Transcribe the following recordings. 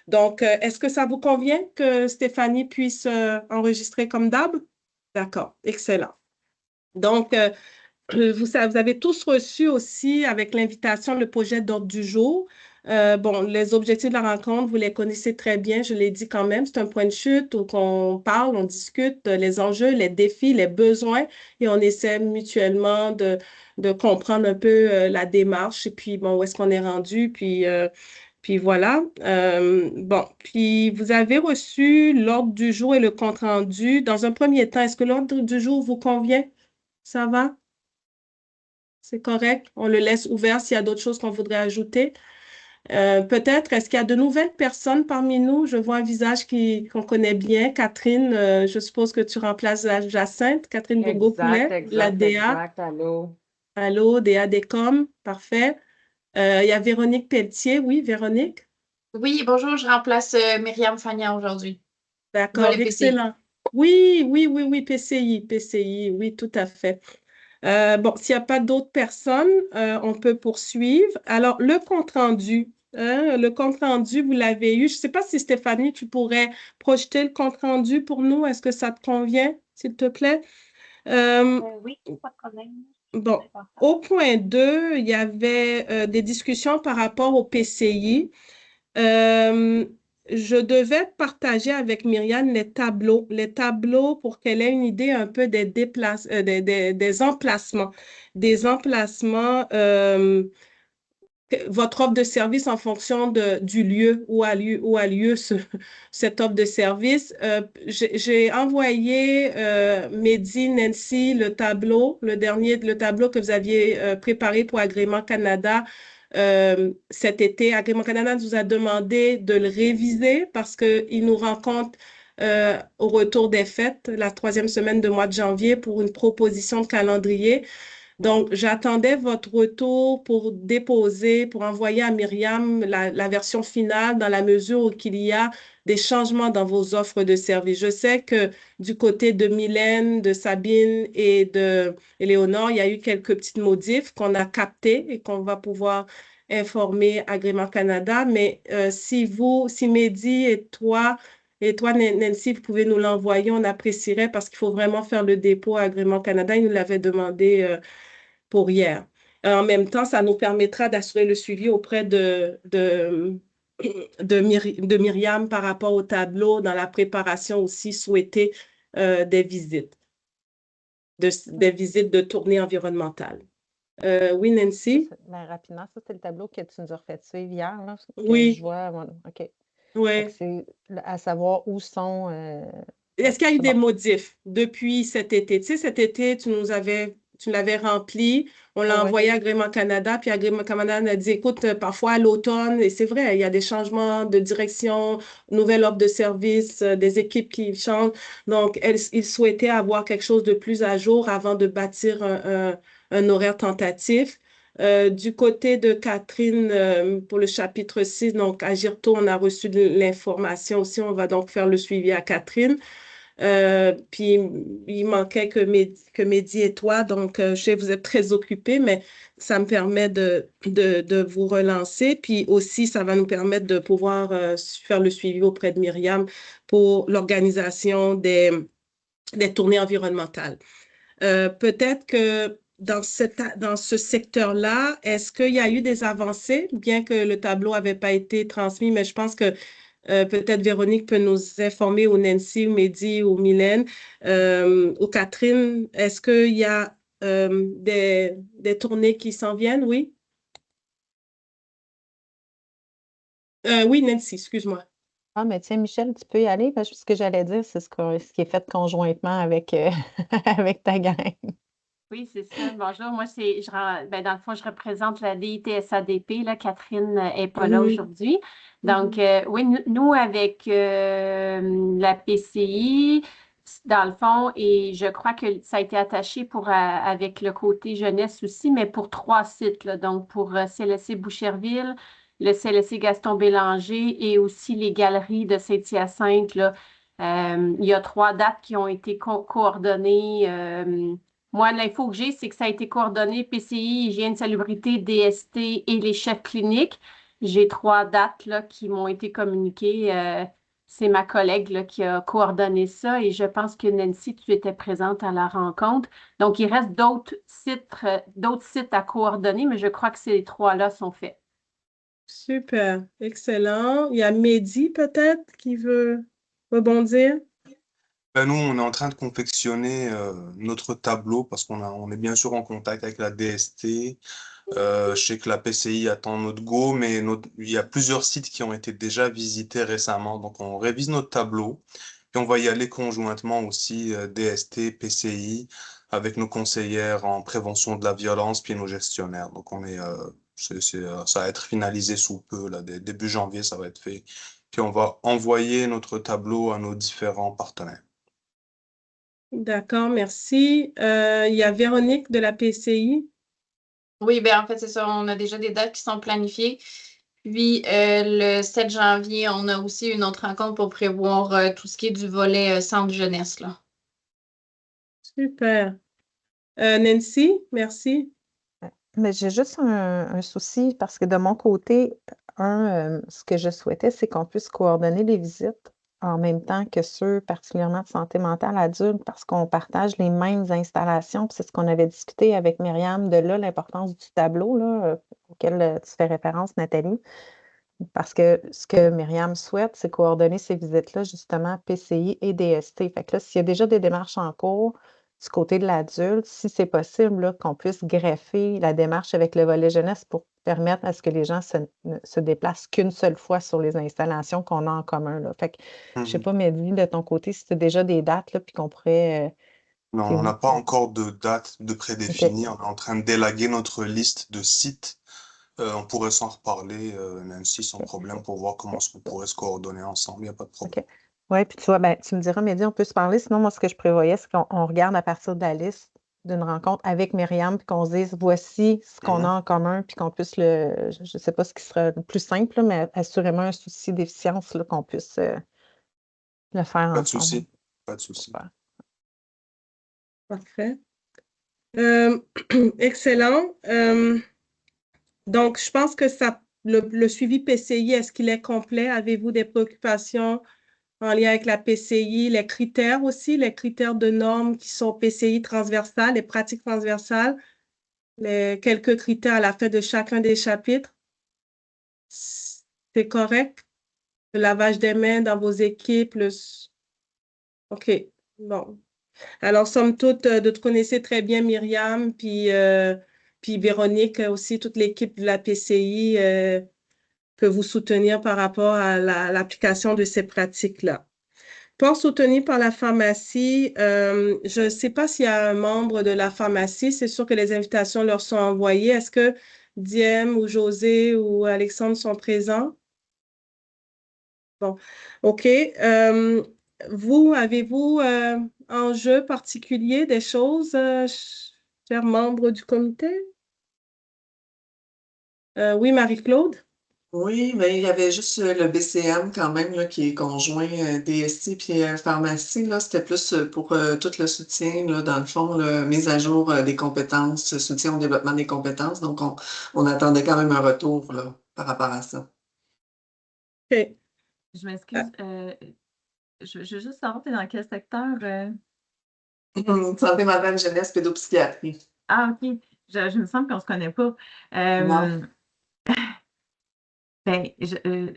Donc, est-ce que ça vous convient que Stéphanie puisse enregistrer comme d'hab? D'accord, excellent. Donc, vous avez tous reçu aussi avec l'invitation le projet d'ordre du jour. Bon, les objectifs de la rencontre, vous les connaissez très bien, je l'ai dit quand même, c'est un point de chute où on parle, on discute les enjeux, les défis, les besoins et on essaie mutuellement de comprendre un peu la démarche et puis, bon, où est-ce qu'on est rendu, puis voilà. Bon, puis vous avez reçu l'ordre du jour et le compte rendu. Dans un premier temps, est-ce que l'ordre du jour vous convient? Ça va? C'est correct. On le laisse ouvert s'il y a d'autres choses qu'on voudrait ajouter. Peut-être, est-ce qu'il y a de nouvelles personnes parmi nous? Je vois un visage qu'on connaît bien. Catherine, je suppose que tu remplaces Jacinthe. Catherine Exact, Bourgault-Poulet, la exact, DA. exact. Allô? Allô, DA Décom. Parfait. Il y a Véronique Pelletier. Oui, Véronique. Oui, bonjour, je remplace Myriam Fagnan aujourd'hui. D'accord, Volet PCI. excellent. Oui, oui, oui, oui, PCI, oui, tout à fait. Bon, s'il n'y a pas d'autres personnes, on peut poursuivre. Alors, le compte-rendu, hein, le compte-rendu, vous l'avez eu. Je ne sais pas si Stéphanie, tu pourrais projeter le compte-rendu pour nous. Est-ce que ça te convient, s'il te plaît? Oui, pas de problème. Bon, au point 2, il y avait des discussions par rapport au PCI. Euh, je devais partager avec Myriam les tableaux pour qu'elle ait une idée un peu des emplacements, votre offre de service en fonction du lieu où a lieu cette offre de service. J'ai envoyé Mehdi, Nancy, le tableau que vous aviez préparé pour Agrément Canada cet été. Agrément Canada nous a demandé de le réviser parce qu'il nous rencontre au retour des fêtes, la troisième semaine de mois de janvier, pour une proposition de calendrier. Donc, j'attendais votre retour pour déposer, pour envoyer à Myriam la version finale dans la mesure où il y a des changements dans vos offres de services. Je sais que du côté de Mylène, de Sabine et de Éléonore, il y a eu quelques petites modifs qu'on a captées et qu'on va pouvoir informer Agrément Canada. Mais si Mehdi et toi, Nancy, vous pouvez nous l'envoyer, on apprécierait parce qu'il faut vraiment faire le dépôt à Agrément Canada. Il nous l'avait demandé pour hier. En même temps, ça nous permettra d'assurer le suivi auprès de Myriam par rapport au tableau dans la préparation aussi souhaitée des visites, des visites de tournée environnementale. Oui, Nancy? Ben, rapidement, ça, c'est le tableau que tu nous as refait suivre hier, là, que Oui. je vois. OK. Oui. C'est à savoir où sont. Est-ce qu'il y a eu des bon. modifs depuis cet été? Tu sais, cet été, tu l'avais rempli, on l'a envoyé à Agrément Canada, puis Agrément Canada a dit, écoute, parfois à l'automne, et c'est vrai, il y a des changements de direction, nouvelle offre de service, des équipes qui changent. Donc, ils souhaitaient avoir quelque chose de plus à jour avant de bâtir un horaire tentatif. Du côté de Catherine, pour le chapitre 6, donc à Girto, on a reçu de l'information aussi. On va donc faire le suivi à Catherine. Puis il manquait que Mehdi et toi, donc je sais que vous êtes très occupés, mais ça me permet de vous relancer. Puis aussi, ça va nous permettre de pouvoir faire le suivi auprès de Myriam pour l'organisation des tournées environnementales. Peut-être que dans ce secteur-là, est-ce qu'il y a eu des avancées, bien que le tableau n'avait pas été transmis, mais je pense que peut-être Véronique peut nous informer, ou Nancy, ou Mehdi, ou Mylène, ou Catherine. Est-ce qu'il y a des tournées qui s'en viennent? Oui? Oui, Nancy, excuse-moi. Ah, mais tiens, Michel, tu peux y aller, parce que ce que j'allais dire, c'est ce qui est fait conjointement avec, avec ta gang. Oui, c'est ça. Bonjour, moi, dans le fond, je représente la DITSADP. Là, Catherine n'est pas là aujourd'hui. Donc, oui, nous, avec la PCI, dans le fond, et je crois que ça a été attaché avec le côté jeunesse aussi, mais pour 3 sites. Là, donc, pour CLSC Boucherville, le CLSC Gaston Bélanger et aussi les galeries de Saint-Hyacinthe. Là. Il y a 3 dates qui ont été coordonnées. Moi, l'info que j'ai, c'est que ça a été coordonné PCI, Hygiène, Salubrité, DST et les chefs cliniques. j'ai 3 dates là, qui m'ont été communiquées. C'est ma collègue là, qui a coordonné ça et je pense que Nancy, tu étais présente à la rencontre. Donc, il reste d'autres sites à coordonner, mais je crois que ces 3-là sont faits. Super, excellent. Il y a Mehdi peut-être qui veut rebondir. Ben, nous, on est en train de confectionner notre tableau parce on est bien sûr en contact avec la DST. Je sais que la PCI attend notre go, mais il y a plusieurs sites qui ont été déjà visités récemment. Donc, on révise notre tableau. Puis, on va y aller conjointement aussi, DST, PCI, avec nos conseillères en prévention de la violence, puis nos gestionnaires. Donc, ça va être finalisé sous peu, là, début janvier, ça va être fait. Puis, on va envoyer notre tableau à nos différents partenaires. D'accord, merci. Il y a Véronique de la PCI. Oui, ben en fait, c'est ça. On a déjà des dates qui sont planifiées. Puis, le 7 janvier, on a aussi une autre rencontre pour prévoir tout ce qui est du volet centre jeunesse, là. Super. Nancy, merci. Mais j'ai juste un souci parce que de mon côté, ce que je souhaitais, c'est qu'on puisse coordonner les visites en même temps que ceux particulièrement de santé mentale adulte parce qu'on partage les mêmes installations. Puis c'est ce qu'on avait discuté avec Myriam, de là l'importance du tableau là, auquel tu fais référence, Nathalie. Parce que ce que Myriam souhaite, c'est coordonner ces visites-là, justement, PCI et DST. Fait que là, s'il y a déjà des démarches en cours du côté de l'adulte, si c'est possible, là, qu'on puisse greffer la démarche avec le volet jeunesse pour permettre à ce que les gens ne se déplacent qu'une seule fois sur les installations qu'on a en commun, là. Fait que, je sais pas, Mehdi, de ton côté, si tu as déjà des dates, là, puis qu'on pourrait... Non, on n'a pas encore de date de prédéfinie. On est en train d'élaguer notre liste de sites. On pourrait s'en reparler, Nancy, sans problème, pour voir comment on pourrait se coordonner ensemble. Il n'y a pas de problème. OK. Oui, puis tu vois, ben, tu me diras, Mehdi, on peut se parler. Sinon, moi, ce que je prévoyais, c'est qu'on regarde à partir de la liste d'une rencontre avec Myriam, puis qu'on se dise, voici ce qu'on a en commun, puis qu'on puisse je ne sais pas ce qui sera le plus simple, là, mais assurément un souci d'efficience, là, qu'on puisse le faire Pas de ensemble. souci. Pas de souci. Super. Parfait. Excellent. Donc, je pense que le suivi PCI, est-ce qu'il est complet? Avez-vous des préoccupations en lien avec la PCI, les critères aussi, les critères de normes qui sont PCI transversales, les pratiques transversales, quelques critères à la fin de chacun des chapitres? C'est correct? Le lavage des mains dans vos équipes, OK, bon. Alors, somme toute, tu connaissez très bien Myriam, puis Véronique aussi, toute l'équipe de la PCI peut vous soutenir par rapport à l'application de ces pratiques-là. Pour soutenir par la pharmacie, je ne sais pas s'il y a un membre de la pharmacie. C'est sûr que les invitations leur sont envoyées. Est-ce que Diem ou José ou Alexandre sont présents? Bon, OK. Avez-vous un jeu particulier, des choses, chers membres du comité? Oui, Marie-Claude? Oui, mais il y avait juste le BCM quand même là, qui est conjoint DST puis pharmacie. Là, c'était plus pour tout le soutien, là, dans le fond, là, mise à jour des compétences, soutien au développement des compétences. Donc, on attendait quand même un retour là, par rapport à ça. OK. Je m'excuse. Je veux juste savoir, tu es dans quel secteur? Santé mentale, jeunesse, pédopsychiatrie. Ah, OK. Je me semble qu'on ne se connaît pas. Non. Ben,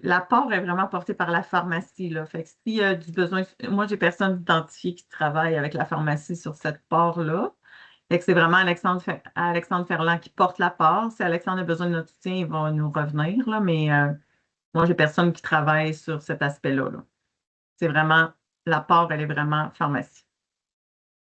l'apport est vraiment porté par la pharmacie, là. Fait que s'il y a du besoin, moi, j'ai personne identifié qui travaille avec la pharmacie sur cette part-là. Fait que c'est vraiment Alexandre Ferland qui porte la part. Si Alexandre a besoin de notre soutien, il va nous revenir, là. Mais moi, j'ai personne qui travaille sur cet aspect-là, là. C'est vraiment, l'apport, elle est vraiment pharmacie.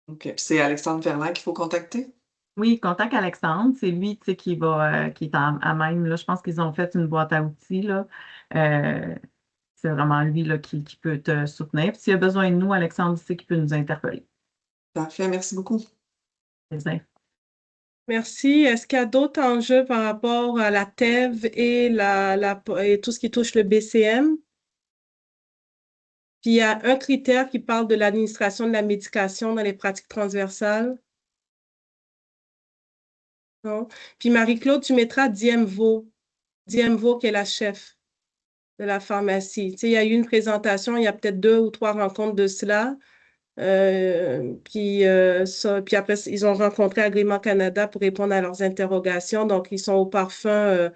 OK. Puis c'est Alexandre Ferland qu'il faut contacter? Oui, contacte Alexandre, c'est lui, tu sais, qui est à même, là. Je pense qu'ils ont fait une boîte à outils, là. C'est vraiment lui, là, qui peut te soutenir. Puis s'il a besoin de nous, Alexandre, sait qu'il peut nous interpeller. Parfait, merci beaucoup. Plaisir. Merci. Est-ce qu'il y a d'autres enjeux par rapport à la TEV et tout ce qui touche le BCM? Puis il y a un critère qui parle de l'administration de la médication dans les pratiques transversales. Non. Puis Marie-Claude, tu mettras DiemVo. Diemvo, qui est la chef de la pharmacie. Tu sais, il y a eu une présentation, il y a peut-être 2 ou 3 rencontres de cela. Puis après, ils ont rencontré Agrément Canada pour répondre à leurs interrogations. Donc, ils sont au parfum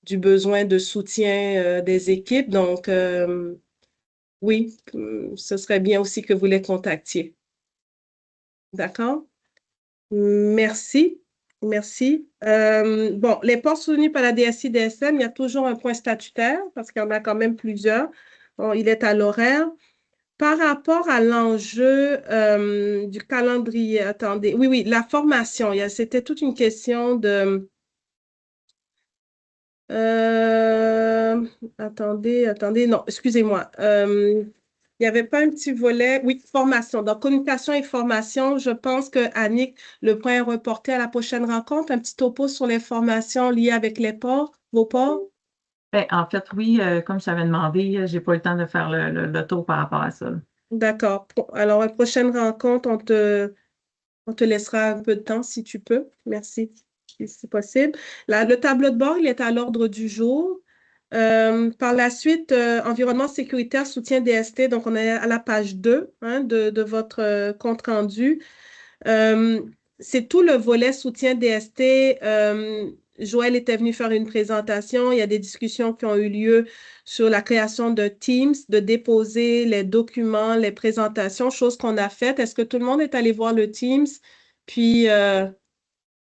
du besoin de soutien des équipes. Donc, oui, ce serait bien aussi que vous les contactiez. D'accord? Merci. Merci. Bon, les ports soutenus par la DSI-DSM, il y a toujours un point statutaire parce qu'il y en a quand même plusieurs. Bon, il est à l'horaire. Par rapport à l'enjeu du calendrier, attendez, oui, la formation, c'était toute une question de... attendez, non, excusez-moi. Il n'y avait pas un petit volet, oui, formation. Donc, communication et formation, je pense que Annick, le point est reporté à la prochaine rencontre. Un petit topo sur les formations liées avec les ports, vos ports. Ben, en fait, oui, comme je t'avais demandé, j'ai pas eu le temps de faire le tour par rapport à ça. D'accord. Alors, à la prochaine rencontre, on te laissera un peu de temps si tu peux. Merci, si c'est possible. Le tableau de bord, il est à l'ordre du jour. Par la suite, environnement sécuritaire, soutien DST. Donc, on est à la page 2 hein, de votre compte rendu. C'est tout le volet soutien DST. Joël était venu faire une présentation. Il y a des discussions qui ont eu lieu sur la création de Teams, de déposer les documents, les présentations, choses qu'on a faites. Est-ce que tout le monde est allé voir le Teams? Puis,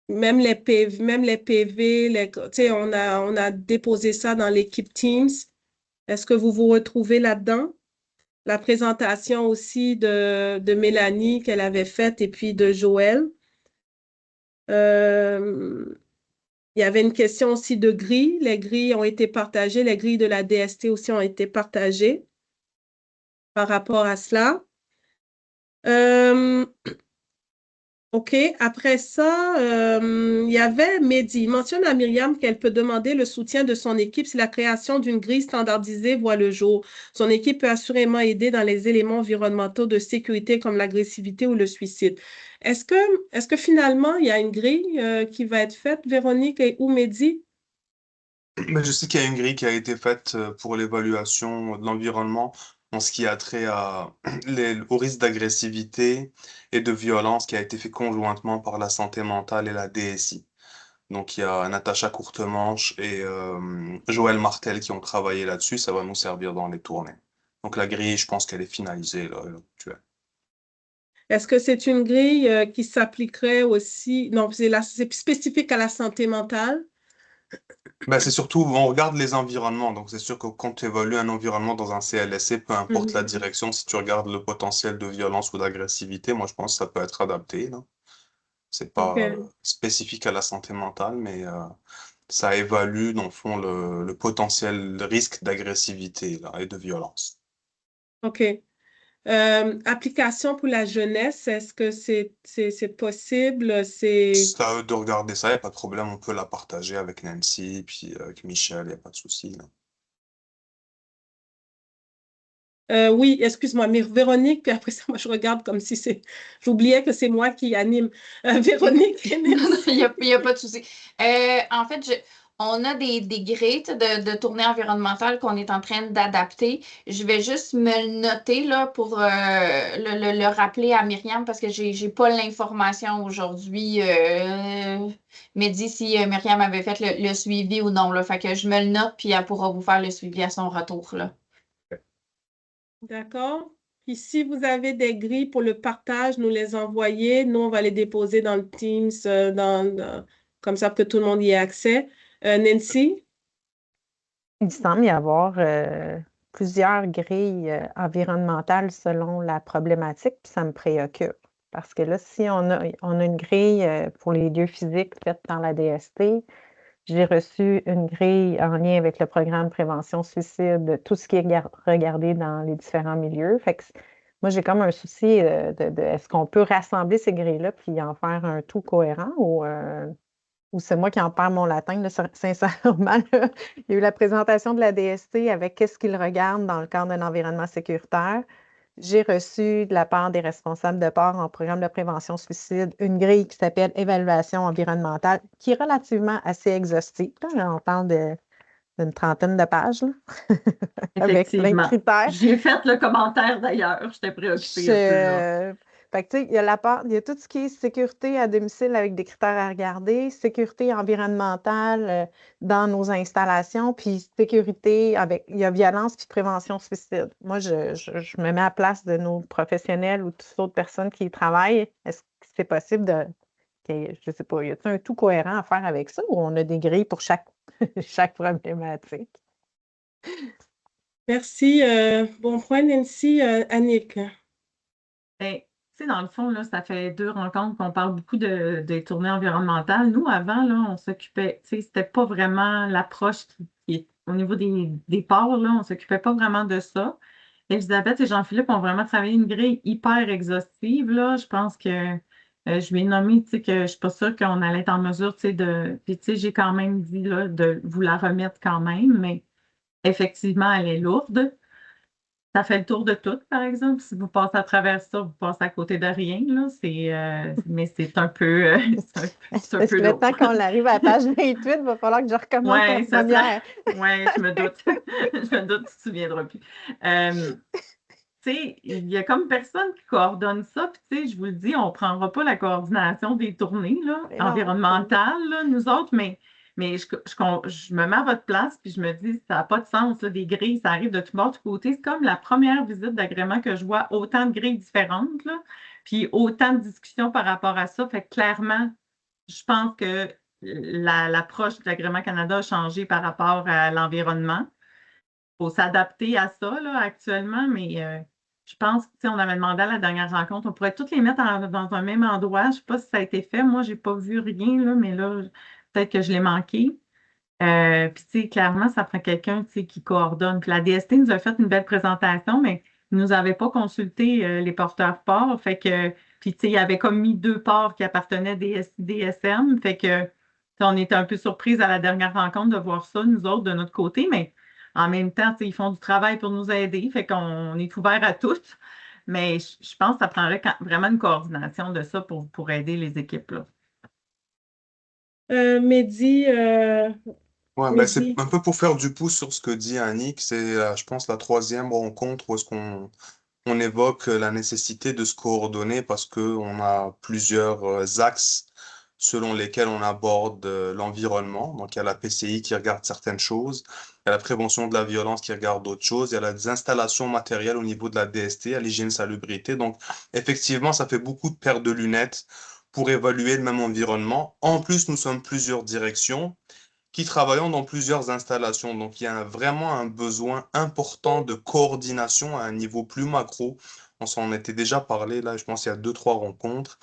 même les PV, tu sais, on a déposé ça dans l'équipe Teams. Est-ce que vous vous retrouvez là-dedans? La présentation aussi de Mélanie qu'elle avait faite et puis de Joël. Il y avait une question aussi de grilles. Les grilles ont été partagées. Les grilles de la DST aussi ont été partagées par rapport à cela. OK. Après ça, il y avait Mehdi. Il mentionne à Myriam qu'elle peut demander le soutien de son équipe si la création d'une grille standardisée voit le jour. Son équipe peut assurément aider dans les éléments environnementaux de sécurité comme l'agressivité ou le suicide. Est-ce que finalement, il y a une grille qui va être faite, Véronique ou Mehdi? Mais je sais qu'il y a une grille qui a été faite pour l'évaluation de l'environnement en ce qui a trait au risque d'agressivité et de violence qui a été fait conjointement par la santé mentale et la DSI. Donc il y a Natacha Courtemanche et Joël Martel qui ont travaillé là-dessus. Ça va nous servir dans les tournées. Donc la grille, je pense qu'elle est finalisée là, actuelle. Est-ce que c'est une grille qui s'appliquerait aussi? Non, c'est spécifique à la santé mentale. Ben, c'est surtout, on regarde les environnements. Donc c'est sûr que quand tu évalues un environnement dans un CLSC, peu importe la direction, si tu regardes le potentiel de violence ou d'agressivité, moi je pense que ça peut être adapté, là. C'est pas OK. spécifique à la santé mentale, mais ça évalue, dans le fond, le potentiel risque d'agressivité là, et de violence. OK. Application pour la jeunesse, est-ce que c'est possible? C'est à eux de regarder ça, il n'y a pas de problème, on peut la partager avec Nancy, puis avec Michel, il n'y a pas de souci, là. Oui, excuse-moi, mais Véronique, puis après ça, moi, je regarde comme si j'oubliais que c'est moi qui anime. Véronique, Il n'y a pas de souci. En fait, on a des grilles de tournée environnementale qu'on est en train d'adapter. Je vais juste me le noter là, pour le rappeler à Myriam parce que je n'ai pas l'information aujourd'hui. Mais dis si Myriam avait fait le suivi ou non. Là. Fait que je me le note, puis elle pourra vous faire le suivi à son retour. Là. D'accord. Puis si vous avez des grilles pour le partage, nous les envoyer. Nous, on va les déposer dans le Teams, comme ça que tout le monde y ait accès. Nancy? Il semble y avoir plusieurs grilles environnementales selon la problématique, puis ça me préoccupe. Parce que là, si on a une grille pour les lieux physiques faite dans la DST, j'ai reçu une grille en lien avec le programme prévention suicide, tout ce qui est regardé dans les différents milieux. Fait que moi, j'ai comme un souci de est-ce qu'on peut rassembler ces grilles-là puis en faire un tout cohérent ou c'est moi qui en perds mon latin, là, sincèrement. Là. Il y a eu la présentation de la DST avec qu'est-ce qu'ils regardent dans le cadre d'un environnement sécuritaire. J'ai reçu de la part des responsables de port en programme de prévention suicide une grille qui s'appelle Évaluation environnementale, qui est relativement assez exhaustive. Là, on parle une trentaine de pages, là, avec plein de Effectivement. critères. J'ai fait le commentaire d'ailleurs. J'étais préoccupée un peu là. Fait que, tu sais, il y a tout ce qui est sécurité à domicile avec des critères à regarder, sécurité environnementale dans nos installations, puis sécurité il y a violence puis prévention suicide. Moi, je me mets à la place de nos professionnels ou toutes autres personnes qui y travaillent. Est-ce que c'est possible je sais pas, y a-t-il un tout cohérent à faire avec ça ou on a des grilles pour chaque problématique? Merci. Bon point, Nancy. Annick. Ben, tu sais, dans le fond, là, ça fait 2 rencontres qu'on parle beaucoup des tournées environnementales. Nous, avant, là, on s'occupait, tu sais, c'était pas vraiment l'approche qui est au niveau des ports, là, on s'occupait pas vraiment de ça. Elisabeth et Jean-Philippe ont vraiment travaillé une grille hyper exhaustive, là. Je pense que je lui ai nommé, tu sais, que je suis pas sûre qu'on allait être en mesure, tu sais, Puis, tu sais, j'ai quand même dit, là, de vous la remettre quand même, mais effectivement, elle est lourde. Ça fait le tour de tout, par exemple. Si vous passez à travers ça, vous passez à côté de rien, là. Mais c'est un peu, c'est un Parce peu que le lourd. temps qu'on arrive à la page 28, il va falloir que je recommence la Oui, ça première. Oui, je me doute. Je me doute, tu ne te souviendras plus. Tu sais, il y a comme personne qui coordonne ça. Puis, tu sais, je vous le dis, on ne prendra pas la coordination des tournées là, Mais non, environnementales, là, nous autres, mais je me mets à votre place, puis je me dis, ça n'a pas de sens, là, des grilles, ça arrive de tout bord, de tout côté. C'est comme la première visite d'agrément que je vois autant de grilles différentes, là, puis autant de discussions par rapport à ça. Fait que clairement, je pense que l'approche de l'Agrément Canada a changé par rapport à l'environnement. Il faut s'adapter à ça là, actuellement, mais je pense que on avait demandé à la dernière rencontre, on pourrait toutes les mettre dans un même endroit. Je ne sais pas si ça a été fait. Moi, je n'ai pas vu rien, là, mais là, peut-être que je l'ai manqué. Puis, tu sais, clairement, ça prend quelqu'un qui coordonne. Puis la DST nous a fait une belle présentation, mais ils ne nous avaient pas consulté les porteurs ports. Fait que, puis, tu sais, ils avaient comme mis 2 ports qui appartenaient à DSM. Fait que, tu sais, on était un peu surprise à la dernière rencontre de voir ça, nous autres, de notre côté, mais en même temps, tu sais, ils font du travail pour nous aider. Fait qu'on est ouvert à tout. Mais je pense que ça prendrait vraiment une coordination de ça pour aider les équipes, là. Mehdi, Ouais, ben c'est Mehdi. un peu pour faire du pouce sur ce que dit Annick. C'est, je pense, la troisième rencontre où est-ce qu'on évoque la nécessité de se coordonner parce qu'on a plusieurs axes selon lesquels on aborde l'environnement. Donc, il y a la PCI qui regarde certaines choses, il y a la prévention de la violence qui regarde d'autres choses, il y a les installations matérielles au niveau de la DST, à l'hygiène salubrité. Donc, effectivement, ça fait beaucoup de paires de lunettes pour évaluer le même environnement. En plus, nous sommes plusieurs directions qui travaillons dans plusieurs installations. Donc, il y a vraiment un besoin important de coordination à un niveau plus macro. On s'en était déjà parlé, là, je pense, il y a 2, 3 rencontres.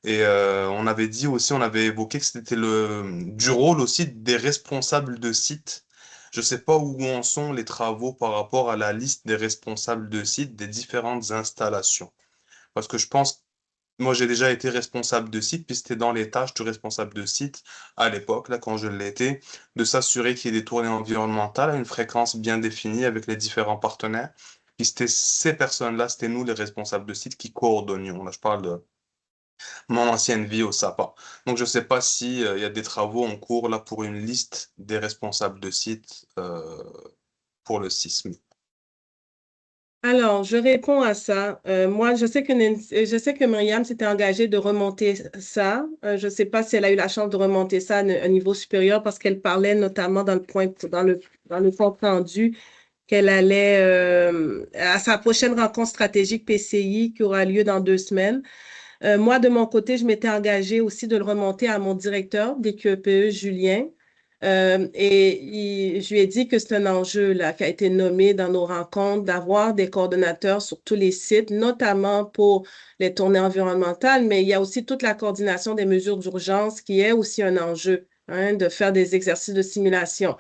Et on avait dit aussi, on avait évoqué que c'était du rôle aussi des responsables de site. Je ne sais pas où en sont les travaux par rapport à la liste des responsables de site des différentes installations. Parce que je pense moi, j'ai déjà été responsable de site, puis c'était dans les tâches du responsable de site à l'époque, là, quand je l'étais, de s'assurer qu'il y ait des tournées environnementales à une fréquence bien définie avec les différents partenaires. Puis c'était ces personnes-là, c'était nous les responsables de site qui coordonnions. Là, je parle de mon ancienne vie au SAPA. Donc, je ne sais pas si, il y a des travaux en cours là pour une liste des responsables de site pour le sisme. Alors, je réponds à ça. Moi, je sais que Myriam s'était engagée de remonter ça. Je ne sais pas si elle a eu la chance de remonter ça à un niveau supérieur parce qu'elle parlait notamment dans le compte rendu qu'elle allait à sa prochaine rencontre stratégique PCI qui aura lieu dans 2 semaines. Moi, de mon côté, je m'étais engagée aussi de le remonter à mon directeur des QEPE, Julien. Je lui ai dit que c'est un enjeu là, qui a été nommé dans nos rencontres d'avoir des coordonnateurs sur tous les sites, notamment pour les tournées environnementales, mais il y a aussi toute la coordination des mesures d'urgence qui est aussi un enjeu, hein, de faire des exercices de simulation.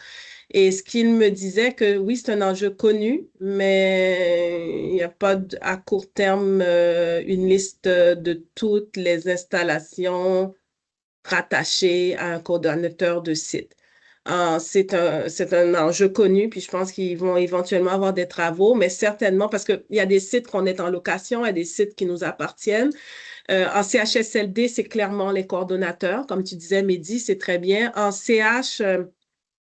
Et ce qu'il me disait que oui, c'est un enjeu connu, mais il n'y a pas à court terme une liste de toutes les installations rattachées à un coordonnateur de site. C'est un enjeu connu, puis je pense qu'ils vont éventuellement avoir des travaux, mais certainement parce qu'il y a des sites qu'on est en location, il y a des sites qui nous appartiennent. En CHSLD, c'est clairement les coordonnateurs. Comme tu disais, Mehdi, c'est très bien. En CH,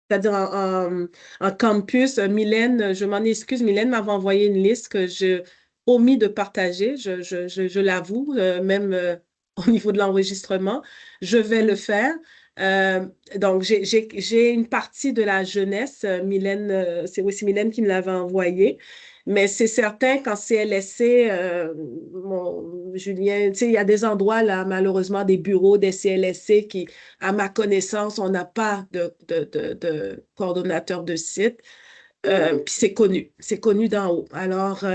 c'est-à-dire en campus. Mylène, je m'en excuse, Mylène m'avait envoyé une liste que j'ai omis de partager, je l'avoue, même au niveau de l'enregistrement. Je vais le faire. Donc, j'ai une partie de la jeunesse. Mylène, c'est aussi Mylène qui me l'avait envoyé. Mais c'est certain, qu'en CLSC, Julien, tu sais, il y a des endroits là, malheureusement, des bureaux des CLSC qui, à ma connaissance, on n'a pas de coordonnateur de site. Puis c'est connu d'en haut. Alors,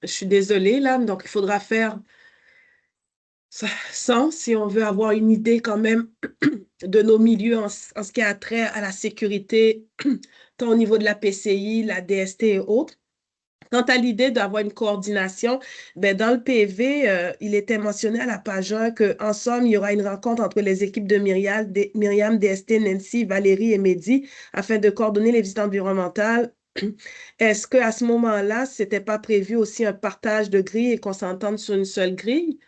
je suis désolée là, donc il faudra faire ça si on veut avoir une idée quand même de nos milieux en ce qui a trait à la sécurité, tant au niveau de la PCI, la DST et autres. Quant à l'idée d'avoir une coordination, ben dans le PV, il était mentionné à la page 1 qu'en somme, il y aura une rencontre entre les équipes de Myriam, DST, Nancy, Valérie et Mehdi afin de coordonner les visites environnementales. Est-ce qu'à ce moment-là, ce n'était pas prévu aussi un partage de grilles et qu'on s'entende sur une seule grille?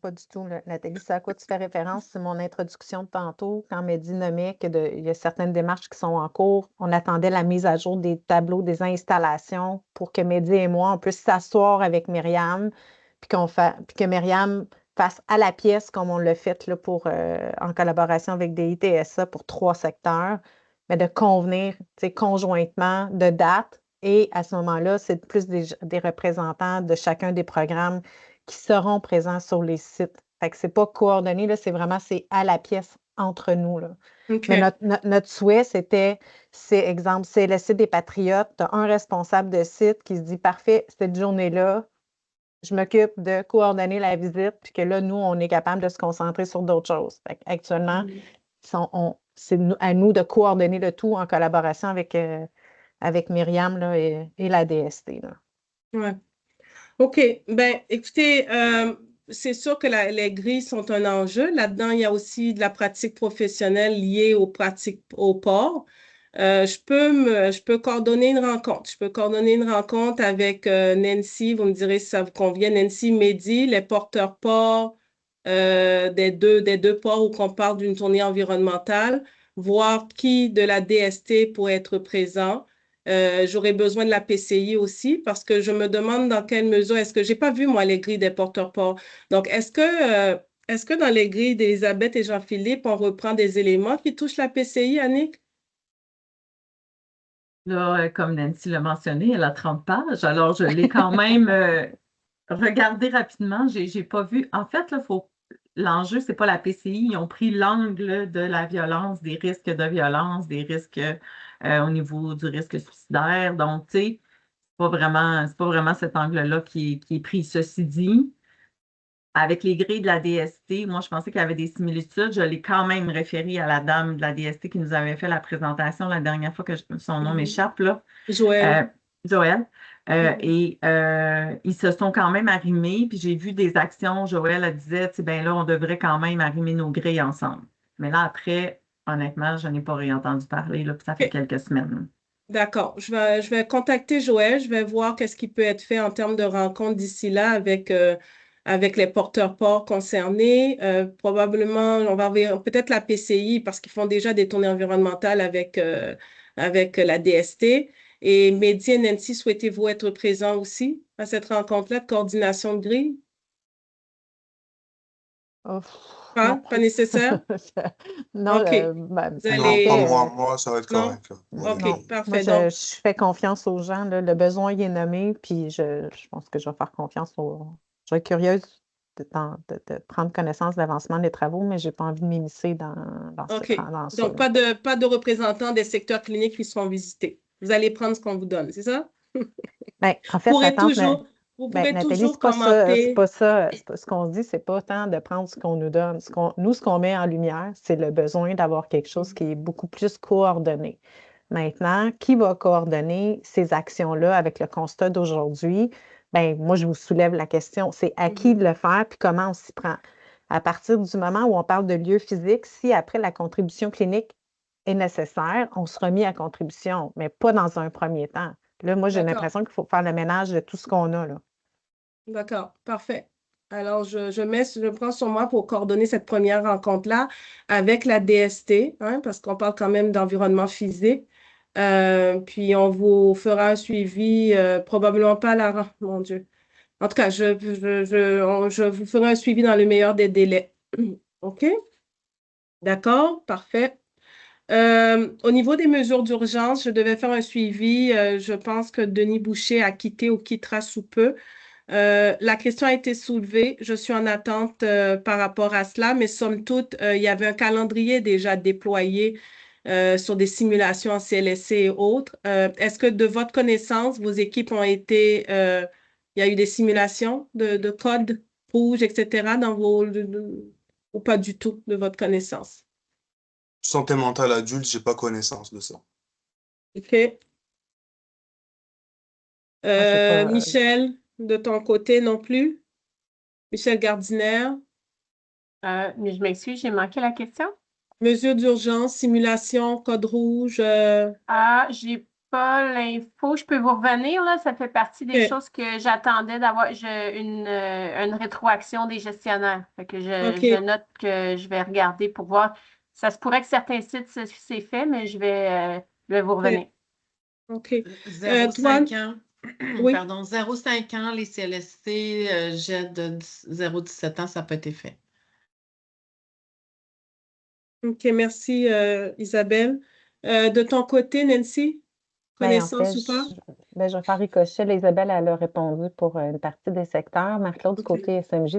Pas du tout, Nathalie. C'est à quoi tu fais référence? C'est mon introduction de tantôt, quand Mehdi nommait qu'il y a certaines démarches qui sont en cours. On attendait la mise à jour des tableaux, des installations pour que Mehdi et moi, on puisse s'asseoir avec Myriam, puis que Myriam fasse à la pièce, comme on l'a fait là, en collaboration avec des ITSA pour 3 secteurs, mais de convenir conjointement de dates. Et à ce moment-là, c'est plus des représentants de chacun des programmes qui seront présents sur les sites. Fait que c'est pas coordonné, là, c'est à la pièce entre nous, là. OK. Mais notre souhait, c'est exemple, c'est le site des Patriotes, tu as un responsable de site qui se dit, parfait, cette journée-là, je m'occupe de coordonner la visite, puis que là, nous, on est capable de se concentrer sur d'autres choses. Fait actuellement, c'est à nous de coordonner le tout en collaboration avec Myriam là, et la DST. Là. Ouais. OK. Ben, écoutez, c'est sûr que les grilles sont un enjeu. Là-dedans, il y a aussi de la pratique professionnelle liée aux pratiques au port. Je peux coordonner une rencontre. Je peux coordonner une rencontre avec Nancy. Vous me direz si ça vous convient. Nancy, Mehdi, les porteurs ports des deux ports où on parle d'une tournée environnementale, voir qui de la DST pourrait être présent. J'aurais besoin de la PCI aussi parce que je me demande dans quelle mesure, est-ce que j'ai pas vu, moi, les grilles des porteurs ports. Donc, est-ce que dans les grilles d'Elisabeth et Jean-Philippe, on reprend des éléments qui touchent la PCI, Annick? Là, comme Nancy l'a mentionné, elle a 30 pages, alors je l'ai quand même regardé rapidement. J'ai pas vu. En fait, l'enjeu, c'est pas la PCI. Ils ont pris l'angle de la violence, des risques de violence, des risques au niveau du risque suicidaire. Donc, tu sais, c'est pas vraiment cet angle-là qui est pris. Ceci dit, avec les grilles de la DST, moi, je pensais qu'il y avait des similitudes. Je l'ai quand même référé à la dame de la DST qui nous avait fait la présentation la dernière fois que son nom m'échappe, là. Joël. Joël. Et ils se sont quand même arrimés, puis j'ai vu des actions. Joël, elle disait, ben là, on devrait quand même arrimer nos grilles ensemble. Mais là, après, honnêtement, je n'ai pas réentendu parler, là, puis ça fait quelques semaines. D'accord. Je vais contacter Joël. Je vais voir qu'est-ce qui peut être fait en termes de rencontres d'ici là avec les porteurs ports concernés. Probablement, on va voir peut-être la PCI parce qu'ils font déjà des tournées environnementales avec la DST. Et Mehdi et Nancy, souhaitez-vous être présents aussi à cette rencontre-là de coordination de grille? Pas nécessaire? Non, OK. Moi, ça va être correct. OK, parfait. Moi, je fais confiance aux gens. Là. Le besoin, il est nommé, puis je pense que je vais faire confiance Je vais être curieuse de prendre connaissance de l'avancement des travaux, mais je n'ai pas envie de m'immiscer dans OK. ça. Donc, pas de représentants des secteurs cliniques qui seront visités. Vous allez prendre ce qu'on vous donne, c'est ça? Ben, en fait, Vous pourrez Nathalie, toujours c'est pas commenter. ce qu'on se dit, c'est pas tant de prendre ce qu'on nous donne. Ce qu'on met en lumière, c'est le besoin d'avoir quelque chose qui est beaucoup plus coordonné. Maintenant, qui va coordonner ces actions-là avec le constat d'aujourd'hui? Ben, moi, je vous soulève la question, c'est à qui de le faire, puis comment on s'y prend? À partir du moment où on parle de lieu physique, si après la contribution clinique est nécessaire, on sera mis à contribution, mais pas dans un premier temps. Là, moi, j'ai l'impression qu'il faut faire le ménage de tout ce qu'on a, là. D'accord, parfait. Alors, je prends sur moi pour coordonner cette première rencontre-là avec la DST, hein, parce qu'on parle quand même d'environnement physique. Puis, on vous fera un suivi, probablement pas à la... Mon Dieu. En tout cas, je vous ferai un suivi dans le meilleur des délais. OK? D'accord? Parfait. Au niveau des mesures d'urgence, je devais faire un suivi. Je pense que Denis Boucher a quitté ou quittera sous peu. La question a été soulevée. Je suis en attente par rapport à cela, mais somme toute, il y avait un calendrier déjà déployé sur des simulations en CLSC et autres. Est-ce que de votre connaissance, vos équipes ont été, il y a eu des simulations de code rouge, etc., dans ou pas du tout de votre connaissance? Santé mentale adulte, j'ai pas connaissance de ça. OK. Moi, c'est pas. Michel, de ton côté non plus? Michel Gardiner? Mais je m'excuse, j'ai manqué la question. Mesures d'urgence, simulation, code rouge. J'ai pas l'info. Je peux vous revenir, là. Ça fait partie des OK. choses que j'attendais d'avoir une rétroaction des gestionnaires. Fait que OK. je note que je vais regarder pour voir. Ça se pourrait que certains sites, c'est fait, mais je vais vous revenir. OK. 0,5 ans. Oui. Pardon, 0,5 ans, les CLSC jettent de 0,17 ans, ça n'a pas été fait. OK, merci Isabelle. De ton côté, Nancy, Ben, en fait, connaissance ou pas? je vais faire ricochet. Là, Isabelle, elle a répondu pour une partie des secteurs. Marc-Claude, du OK. côté SMJ,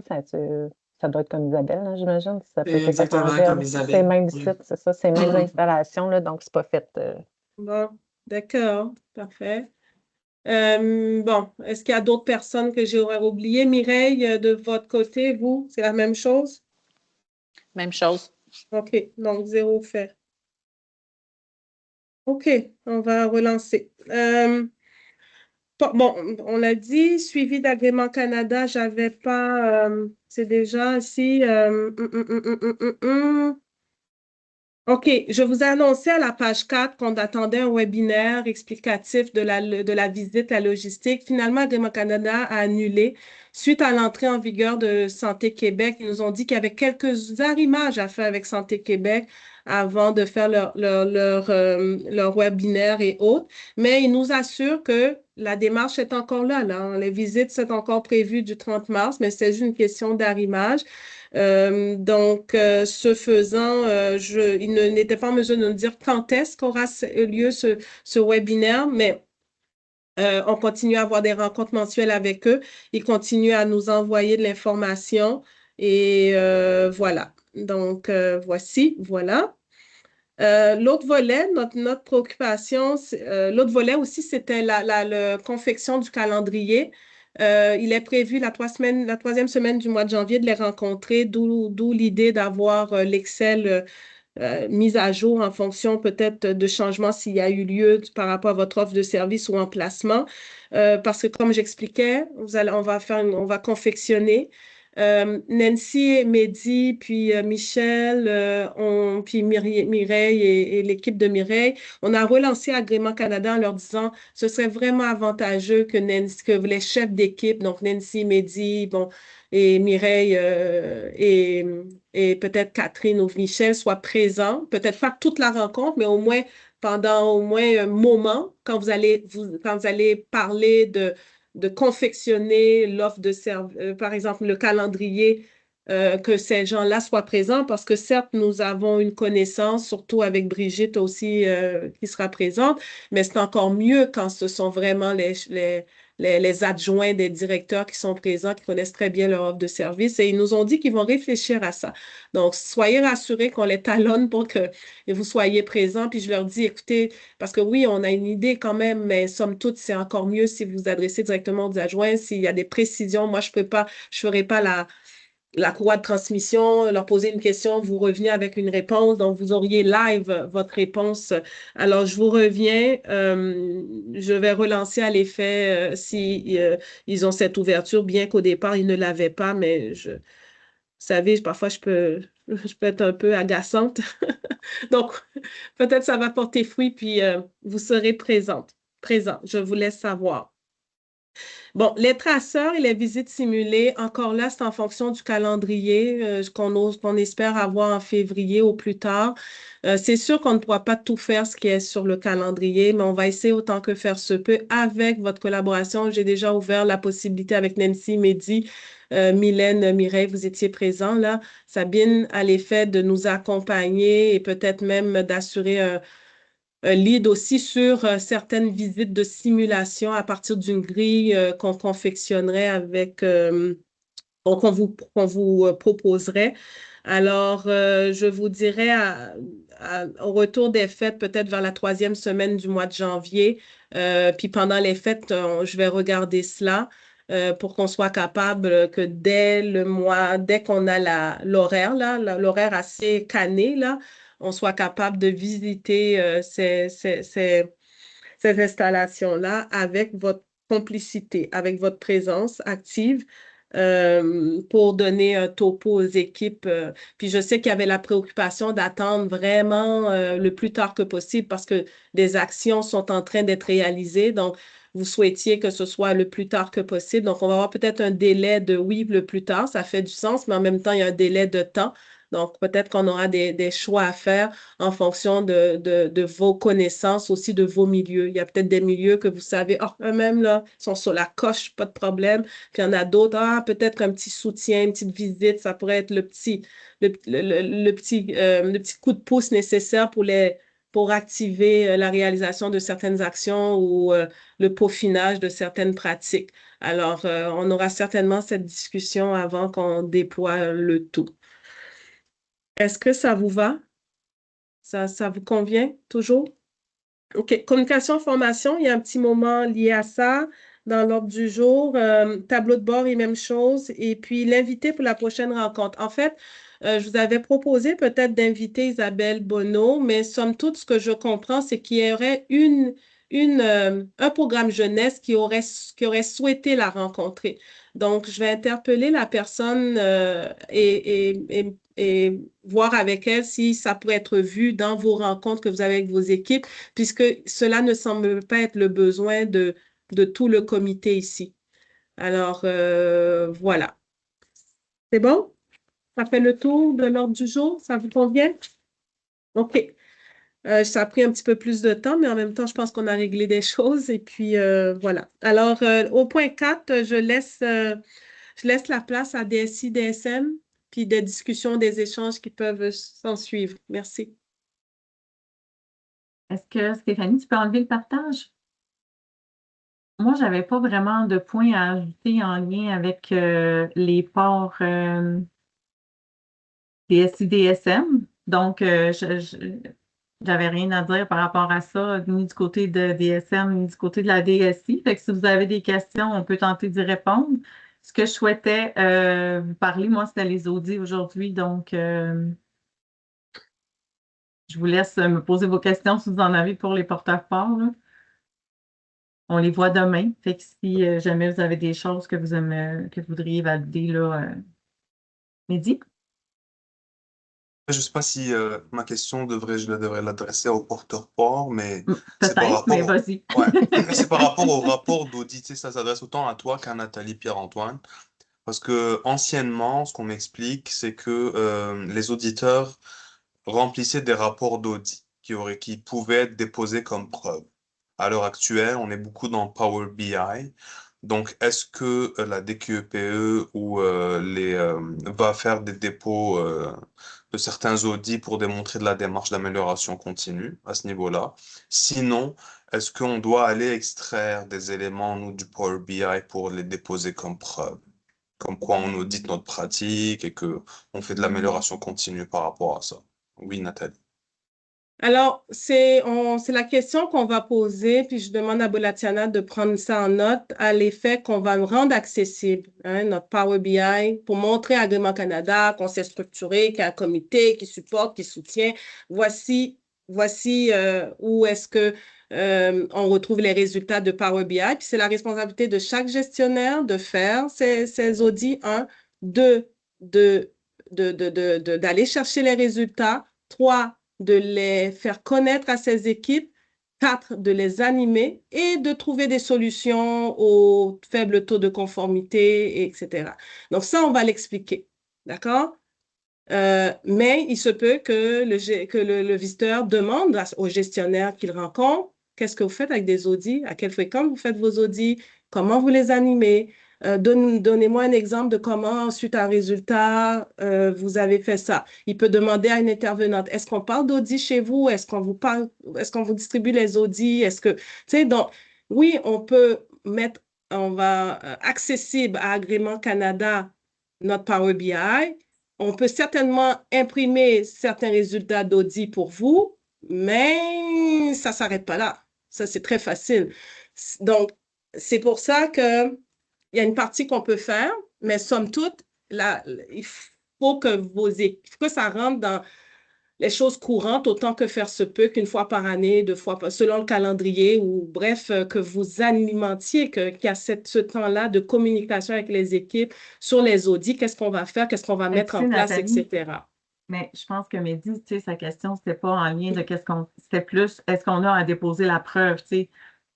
ça doit être comme Isabelle, là, j'imagine. Ça peut C'est être exactement échangé. comme C'est Isabelle. même Oui. site, c'est ça, c'est mêmes installations, là, donc c'est pas fait. Bon, d'accord, parfait. Bon, est-ce qu'il y a d'autres personnes que j'aurais oubliées? Mireille, de votre côté, vous, c'est la même chose? Même chose. OK, donc 0 fait. OK, on va relancer. Bon, on l'a dit, suivi d'agrément Canada, j'avais pas, c'est déjà ici. OK, je vous ai annoncé à la page 4 qu'on attendait un webinaire explicatif de la visite, la logistique. Finalement, Agrément Canada a annulé suite à l'entrée en vigueur de Santé Québec. Ils nous ont dit qu'il y avait quelques arrimages à faire avec Santé Québec avant de faire leur webinaire et autres. Mais ils nous assurent que la démarche est encore là, hein. Les visites sont encore prévues du 30 mars, mais c'est juste une question d'arrimage. Donc, ce faisant, il n'était pas en mesure de nous dire quand est-ce qu'aura lieu ce webinaire, mais on continue à avoir des rencontres mensuelles avec eux. Ils continuent à nous envoyer de l'information et voilà. Donc, voilà. L'autre volet, notre préoccupation, l'autre volet aussi, c'était la confection du calendrier. Il est prévu la troisième semaine du mois de janvier de les rencontrer, d'où l'idée d'avoir l'Excel mis à jour en fonction peut-être de changements s'il y a eu lieu par rapport à votre offre de service ou emplacement. Parce que comme j'expliquais, on va confectionner. Nancy et Mehdi, puis Michel, puis Mireille et l'équipe de Mireille, on a relancé Agrément Canada en leur disant ce serait vraiment avantageux que les chefs d'équipe, donc Nancy, Mehdi, bon, et Mireille et peut-être Catherine ou Michel soient présents, peut-être pas toute la rencontre, mais au moins pendant au moins un moment, quand vous allez parler de confectionner l'offre de service, par exemple, le calendrier, que ces gens-là soient présents, parce que certes, nous avons une connaissance, surtout avec Brigitte aussi, qui sera présente, mais c'est encore mieux quand ce sont vraiment les adjoints des directeurs qui sont présents, qui connaissent très bien leur offre de service, et ils nous ont dit qu'ils vont réfléchir à ça. Donc, soyez rassurés qu'on les talonne pour que vous soyez présents, puis je leur dis, écoutez, parce que oui, on a une idée quand même, mais somme toute, c'est encore mieux si vous vous adressez directement aux adjoints. S'il y a des précisions, moi, je ferai pas la courroie de transmission, leur poser une question, vous revenez avec une réponse. Donc, vous auriez live votre réponse. Alors, je vous reviens. Je vais relancer à l'effet si ils ont cette ouverture, bien qu'au départ, ils ne l'avaient pas, mais vous savez, parfois, je peux être un peu agaçante. Donc, peut-être ça va porter fruit, puis vous serez présent. Je vous laisse savoir. Bon, les traceurs et les visites simulées, encore là, c'est en fonction du calendrier qu'on espère avoir en février au plus tard. C'est sûr qu'on ne pourra pas tout faire ce qui est sur le calendrier, mais on va essayer autant que faire se peut avec votre collaboration. J'ai déjà ouvert la possibilité avec Nancy, Mehdi, Mylène, Mireille, vous étiez présents là. Sabine a l'effet de nous accompagner et peut-être même d'assurer un lead aussi sur certaines visites de simulation à partir d'une grille qu'on confectionnerait avec, qu'on vous proposerait. Alors, je vous dirais au retour des fêtes, peut-être vers la 3e semaine du mois de janvier, puis pendant les fêtes, je vais regarder cela pour qu'on soit capable que dès qu'on a l'horaire, l'horaire assez canné, là, on soit capable de visiter ces installations-là avec votre complicité, avec votre présence active pour donner un topo aux équipes. Puis je sais qu'il y avait la préoccupation d'attendre vraiment le plus tard que possible parce que des actions sont en train d'être réalisées. Donc, vous souhaitiez que ce soit le plus tard que possible. Donc, on va avoir peut-être un délai de oui, le plus tard, ça fait du sens, mais en même temps, il y a un délai de temps. Donc, peut-être qu'on aura des choix à faire en fonction de vos connaissances, aussi de vos milieux. Il y a peut-être des milieux que vous savez, eux-mêmes, là, sont sur la coche, pas de problème. Puis il y en a d'autres, peut-être un petit soutien, une petite visite, ça pourrait être le petit coup de pouce nécessaire pour activer la réalisation de certaines actions ou le peaufinage de certaines pratiques. Alors, on aura certainement cette discussion avant qu'on déploie le tout. Est-ce que ça vous va? Ça vous convient toujours? OK. Communication, formation, il y a un petit moment lié à ça dans l'ordre du jour. Tableau de bord et même chose. Et puis, l'invité pour la prochaine rencontre. En fait, je vous avais proposé peut-être d'inviter Isabelle Bonneau, mais somme toute, ce que je comprends, c'est qu'il y aurait un programme jeunesse qui aurait souhaité la rencontrer. Donc, je vais interpeller la personne et voir avec elle si ça pourrait être vu dans vos rencontres que vous avez avec vos équipes, puisque cela ne semble pas être le besoin de tout le comité ici. Alors, voilà. C'est bon? Ça fait le tour de l'ordre du jour? Ça vous convient? OK. Ça a pris un petit peu plus de temps, mais en même temps, je pense qu'on a réglé des choses. Et puis, voilà. Alors, au point 4, je laisse la place à DSI, DSM, puis des discussions, des échanges qui peuvent s'en suivre. Merci. Est-ce que, Stéphanie, tu peux enlever le partage? Moi, je n'avais pas vraiment de points à ajouter en lien avec les ports DSI, DSM. Donc, je n'avais rien à dire par rapport à ça, ni du côté de DSM, ni du côté de la DSI. Fait que si vous avez des questions, on peut tenter d'y répondre. Ce que je souhaitais vous parler, moi, c'était les audits aujourd'hui. Donc, je vous laisse me poser vos questions si vous en avez pour les porte-à-ports. On les voit demain. Fait que si jamais vous avez des choses que vous voudriez valider, là, Mehdi? Je ne sais pas si ma question je devrais l'adresser au porteur-port, mais c'est par Peut-être, rapport mais vas-y. mais c'est par rapport au rapport d'audit. Tu sais, ça s'adresse autant à toi qu'à Nathalie Pierre-Antoine. Parce que anciennement, ce qu'on m'explique, c'est que les auditeurs remplissaient des rapports d'audit qui pouvaient être déposés comme preuve. À l'heure actuelle, on est beaucoup dans Power BI. Donc, est-ce que la DQEPE ou va faire des dépôts de certains audits pour démontrer de la démarche d'amélioration continue à ce niveau-là? Sinon, est-ce qu'on doit aller extraire des éléments, nous, du Power BI pour les déposer comme preuve? Comme quoi on audite notre pratique et que on fait de l'amélioration continue par rapport à ça. Oui, Nathalie. Alors, c'est la question qu'on va poser, puis je demande à Bolatiana de prendre ça en note, à l'effet qu'on va rendre accessible notre Power BI pour montrer à Agrément Canada qu'on s'est structuré, qu'il y a un comité qui supporte, qui soutient. Voici où est-ce que on retrouve les résultats de Power BI. Puis c'est la responsabilité de chaque gestionnaire de faire ces audits. 1, 2, d'aller chercher les résultats. 3, de les faire connaître à ses équipes, 4, de les animer et de trouver des solutions aux faibles taux de conformité, etc. Donc ça, on va l'expliquer. D'accord? Mais il se peut que le visiteur demande au gestionnaire qu'il rencontre, qu'est-ce que vous faites avec des audits? À quelle fréquence vous faites vos audits? Comment vous les animez? Donnez-moi un exemple de comment, suite à un résultat, vous avez fait ça. Il peut demander à une intervenante, est-ce qu'on parle d'audits chez vous? Est-ce qu'on vous distribue les audits? Tu sais, donc, oui, on va accessible à Agrément Canada, notre Power BI. On peut certainement imprimer certains résultats d'audit pour vous, mais ça ne s'arrête pas là. Ça, c'est très facile. Donc, c'est pour ça qu'il y a une partie qu'on peut faire, mais somme toute, il faut que ça rentre dans les choses courantes autant que faire se peut, qu'une fois par année, 2 fois selon le calendrier, ou bref, que vous alimentiez, qu'il y a ce temps-là de communication avec les équipes sur les audits, qu'est-ce qu'on va faire, qu'est-ce qu'on va mettre en place, Nathalie, etc. mais je pense que Mehdi, tu sais, sa question, c'était pas en lien de c'était plus, est-ce qu'on a à déposer la preuve, tu sais.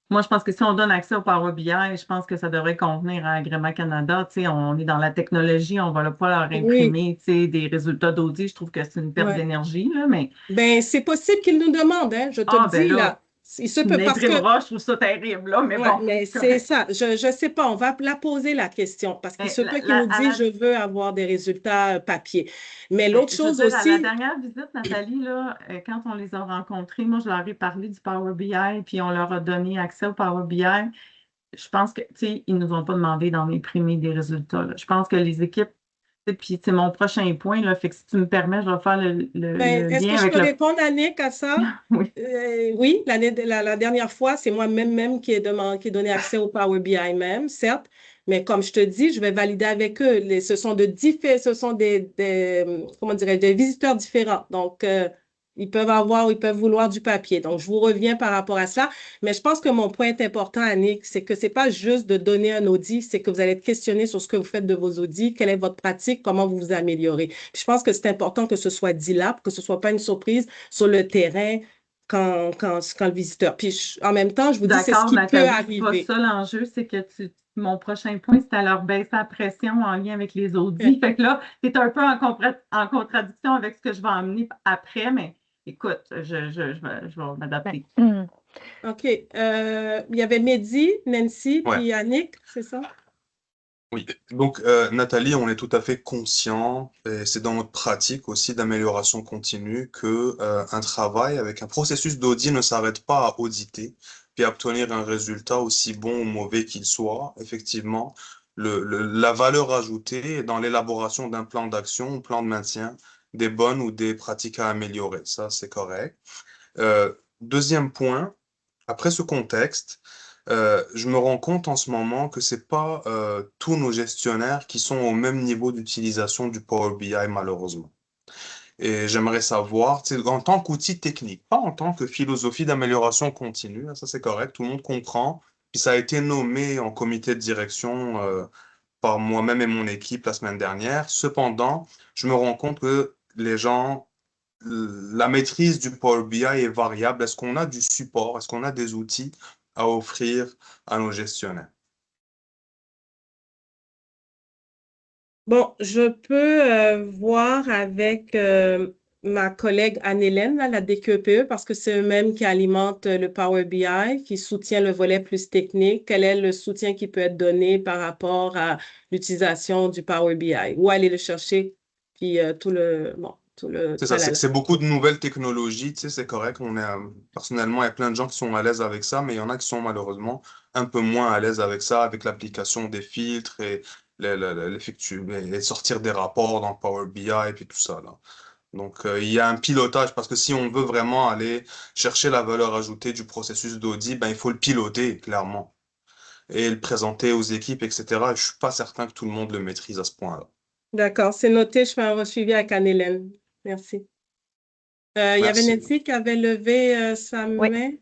Moi, je pense que si on donne accès au Power BI, je pense que ça devrait convenir à Agrément Canada. Tu sais, on est dans la technologie, on ne va pas leur imprimer, tu sais, des résultats d'audit. Je trouve que c'est une perte d'énergie, là, mais... Ben, c'est possible qu'ils nous demandent, hein, je te le dis, là. Il se peut parce que... je trouve ça terrible, là, mais bon. Mais c'est ça. Je ne sais pas, on va la poser la question parce qu'il se peut qu'ils nous disent, je veux avoir des résultats papier. Mais l'autre chose aussi... À la dernière visite, Nathalie, là, quand on les a rencontrés, moi, je leur ai parlé du Power BI, puis on leur a donné accès au Power BI. Je pense que, tu sais, ils ne nous ont pas demandé d'en imprimer des résultats, là. Je pense que les équipes, puis c'est mon prochain point, là, fait que si tu me permets, je vais faire le est-ce que je peux répondre, Annick, à ça? Oui. Oui, la dernière fois, c'est moi-même qui ai donné accès au Power BI même, certes, mais comme je te dis, je vais valider avec eux. Ce sont des comment dirais-je, des visiteurs différents. Donc, ils peuvent vouloir du papier. Donc, je vous reviens par rapport à ça. Mais je pense que mon point important, Annick, c'est que ce n'est pas juste de donner un audit, c'est que vous allez être questionné sur ce que vous faites de vos audits, quelle est votre pratique, comment vous vous améliorez. Puis je pense que c'est important que ce soit dit là, pour que ce ne soit pas une surprise sur le terrain quand le visiteur. Puis en même temps, je vous dis, c'est ce qui peut arriver. C'est pas ça l'enjeu, c'est que mon prochain point, c'est à leur baisser la pression en lien avec les audits. Fait que là, tu es un peu en contradiction avec ce que je vais emmener après, mais écoute, je vais m'adapter. OK. Il y avait Mehdi, Nancy, puis Annick, c'est ça? Oui, donc Nathalie, on est tout à fait conscient, et c'est dans notre pratique aussi d'amélioration continue, que un travail avec un processus d'audit ne s'arrête pas à auditer, puis à obtenir un résultat aussi bon ou mauvais qu'il soit. Effectivement, la valeur ajoutée est dans l'élaboration d'un plan d'action, un plan de maintien, des bonnes ou des pratiques à améliorer. Ça, c'est correct. Deuxième point, après ce contexte, je me rends compte en ce moment que c'est pas tous nos gestionnaires qui sont au même niveau d'utilisation du Power BI, malheureusement. Et j'aimerais savoir, en tant qu'outil technique, pas en tant que philosophie d'amélioration continue, ça c'est correct, tout le monde comprend. Puis ça a été nommé en comité de direction par moi-même et mon équipe la semaine dernière. Cependant, je me rends compte que les gens, la maîtrise du Power BI est variable. Est-ce qu'on a du support? Est-ce qu'on a des outils à offrir à nos gestionnaires? Bon, je peux voir avec ma collègue Anne-Hélène, la DQEPE, parce que c'est eux-mêmes qui alimentent le Power BI, qui soutient le volet plus technique. Quel est le soutien qui peut être donné par rapport à l'utilisation du Power BI? Où aller le chercher? Puis tout le C'est ça, c'est beaucoup de nouvelles technologies, c'est correct. Personnellement, il y a plein de gens qui sont à l'aise avec ça, mais il y en a qui sont malheureusement un peu moins à l'aise avec ça, avec l'application des filtres et et sortir des rapports dans Power BI et puis tout ça, là. Donc, il y a un pilotage parce que si on veut vraiment aller chercher la valeur ajoutée du processus d'audit, ben, il faut le piloter, clairement, et le présenter aux équipes, etc. Et je suis pas certain que tout le monde le maîtrise à ce point-là. D'accord, c'est noté. Je fais un suivi avec Anne-Hélène. Merci. Il y avait Nancy qui avait levé sa main.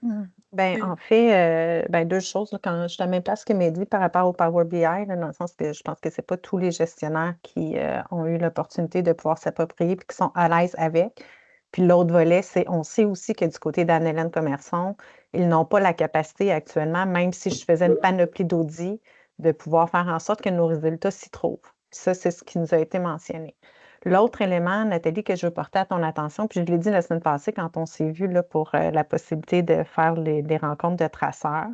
Ben, en fait, deux choses. Là, quand je suis à la même place que Mehdi par rapport au Power BI, là, dans le sens que je pense que ce n'est pas tous les gestionnaires qui ont eu l'opportunité de pouvoir s'approprier et qui sont à l'aise avec. Puis l'autre volet, c'est on sait aussi que du côté d'Anne-Hélène Commerçon, ils n'ont pas la capacité actuellement, même si je faisais une panoplie d'audits, de pouvoir faire en sorte que nos résultats s'y trouvent. Ça, c'est ce qui nous a été mentionné. L'autre élément, Nathalie, que je veux porter à ton attention, puis je l'ai dit la semaine passée quand on s'est vu là, pour la possibilité de faire des rencontres de traceurs,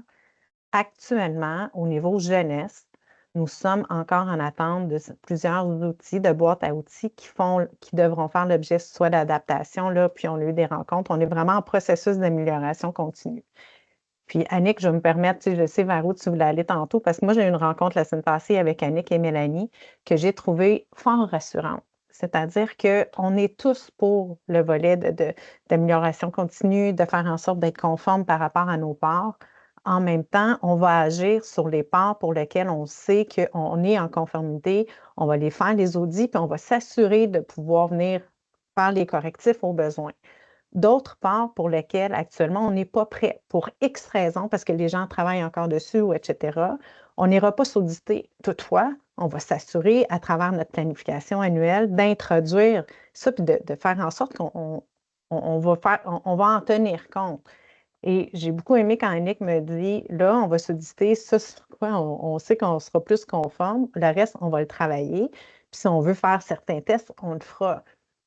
actuellement, au niveau jeunesse, nous sommes encore en attente de plusieurs outils, de boîtes à outils qui devront faire l'objet soit d'adaptation, là, puis on a eu des rencontres. On est vraiment en processus d'amélioration continue. Puis Annick, je vais me permettre, je sais vers où tu voulais aller tantôt, parce que moi, j'ai eu une rencontre la semaine passée avec Annick et Mélanie que j'ai trouvée fort rassurante. C'est-à-dire qu'on est tous pour le volet d'amélioration continue, de faire en sorte d'être conforme par rapport à nos parts. En même temps, on va agir sur les parts pour lesquelles on sait qu'on est en conformité. On va les faire, les audits, puis on va s'assurer de pouvoir venir faire les correctifs aux besoins. D'autres parts pour lesquelles actuellement on n'est pas prêt pour X raisons, parce que les gens travaillent encore dessus, ou etc., on n'ira pas s'auditer. Toutefois, on va s'assurer à travers notre planification annuelle d'introduire ça, puis de faire en sorte qu'on on va en tenir compte. Et j'ai beaucoup aimé quand Annick me dit, là, on va s'auditer, ça, sur quoi on sait qu'on sera plus conforme, le reste, on va le travailler. Puis si on veut faire certains tests, on le fera.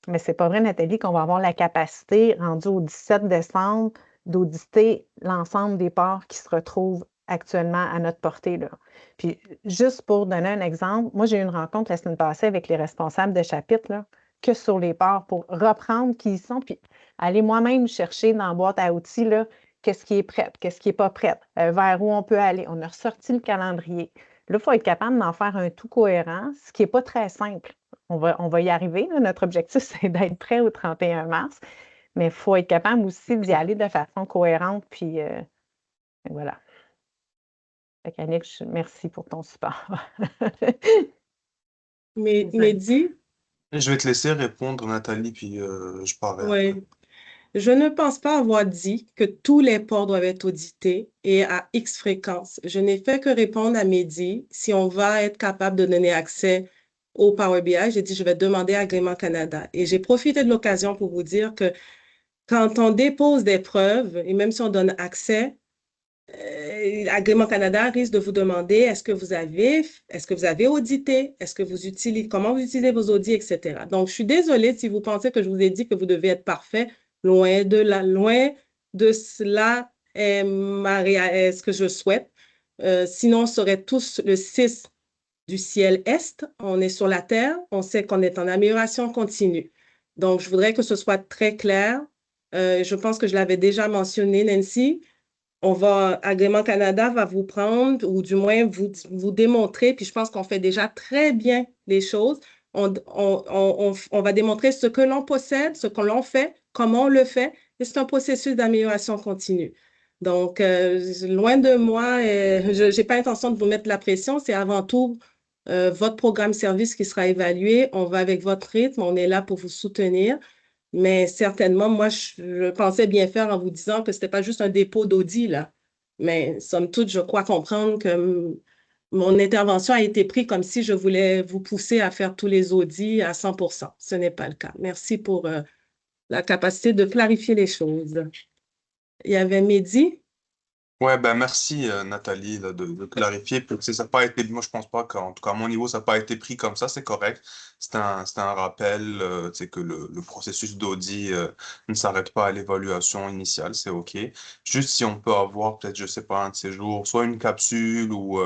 Mais c'est pas vrai, Nathalie, qu'on va avoir la capacité, rendue au 17 décembre, d'auditer l'ensemble des parts qui se retrouvent actuellement à notre portée, là. Puis juste pour donner un exemple, moi, j'ai eu une rencontre la semaine passée avec les responsables de chapitre, là, que sur les parts pour reprendre qui ils sont, puis aller moi-même chercher dans la boîte à outils, là, qu'est-ce qui est prêt, qu'est-ce qui n'est pas prêt, vers où on peut aller. On a ressorti le calendrier. Là, il faut être capable d'en faire un tout cohérent, ce qui n'est pas très simple. On va y arriver, là. Notre objectif, c'est d'être prêt au 31 mars, mais il faut être capable aussi d'y aller de façon cohérente, puis voilà. Fait qu'Annick, merci pour ton support. Mais Mehdi, Je vais te laisser répondre, Nathalie, puis je parlerai après. ouais. Je ne pense pas avoir dit que tous les ports doivent être audités et à X fréquence. Je n'ai fait que répondre à Mehdi si on va être capable de donner accès au Power BI. J'ai dit, je vais demander Agrément Canada. Et j'ai profité de l'occasion pour vous dire que quand on dépose des preuves, et même si on donne accès, Agrément Canada risque de vous demander est-ce que vous avez audité, comment vous utilisez vos audits, etc. Donc, je suis désolée si vous pensez que je vous ai dit que vous devez être parfait. Loin de cela est ce que je souhaite. Sinon, on serait tous le 6 du ciel est. On est sur la terre. On sait qu'on est en amélioration continue. Donc, je voudrais que ce soit très clair. Je pense que je l'avais déjà mentionné, Nancy. Agrément Canada va vous prendre, ou du moins vous démontrer, puis je pense qu'on fait déjà très bien les choses. On va démontrer ce que l'on possède, ce que l'on fait, comment on le fait, et c'est un processus d'amélioration continue. Donc, loin de moi, je n'ai pas l'intention de vous mettre la pression, c'est avant tout votre programme service qui sera évalué. On va avec votre rythme, on est là pour vous soutenir. Mais certainement, moi, je pensais bien faire en vous disant que ce n'était pas juste un dépôt d'audit, là. Mais somme toute, je crois comprendre que mon intervention a été prise comme si je voulais vous pousser à faire tous les audits à 100%. Ce n'est pas le cas. Merci pour la capacité de clarifier les choses. Il y avait Mehdi. Ouais, ben merci Nathalie là, de clarifier. Puis, ça n'a pas été, moi je pense pas qu'en tout cas à mon niveau, ça n'a pas été pris comme ça, c'est correct. C'est un rappel que le processus d'audit ne s'arrête pas à l'évaluation initiale, c'est OK. Juste si on peut avoir peut-être, je sais pas, un de ces jours, soit une capsule ou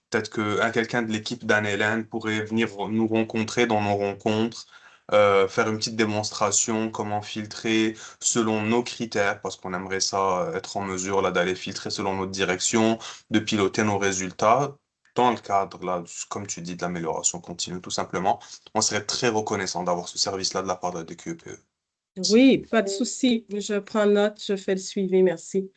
peut-être que quelqu'un de l'équipe d'Anne-Hélène pourrait venir nous rencontrer dans nos rencontres, faire une petite démonstration, comment filtrer selon nos critères, parce qu'on aimerait ça être en mesure là d'aller filtrer selon notre direction, de piloter nos résultats dans le cadre là, comme tu dis, de l'amélioration continue, tout simplement. On serait très reconnaissant d'avoir ce service-là de la part de la DQEPE. Oui, pas de souci. Je prends note, je fais le suivi. Merci.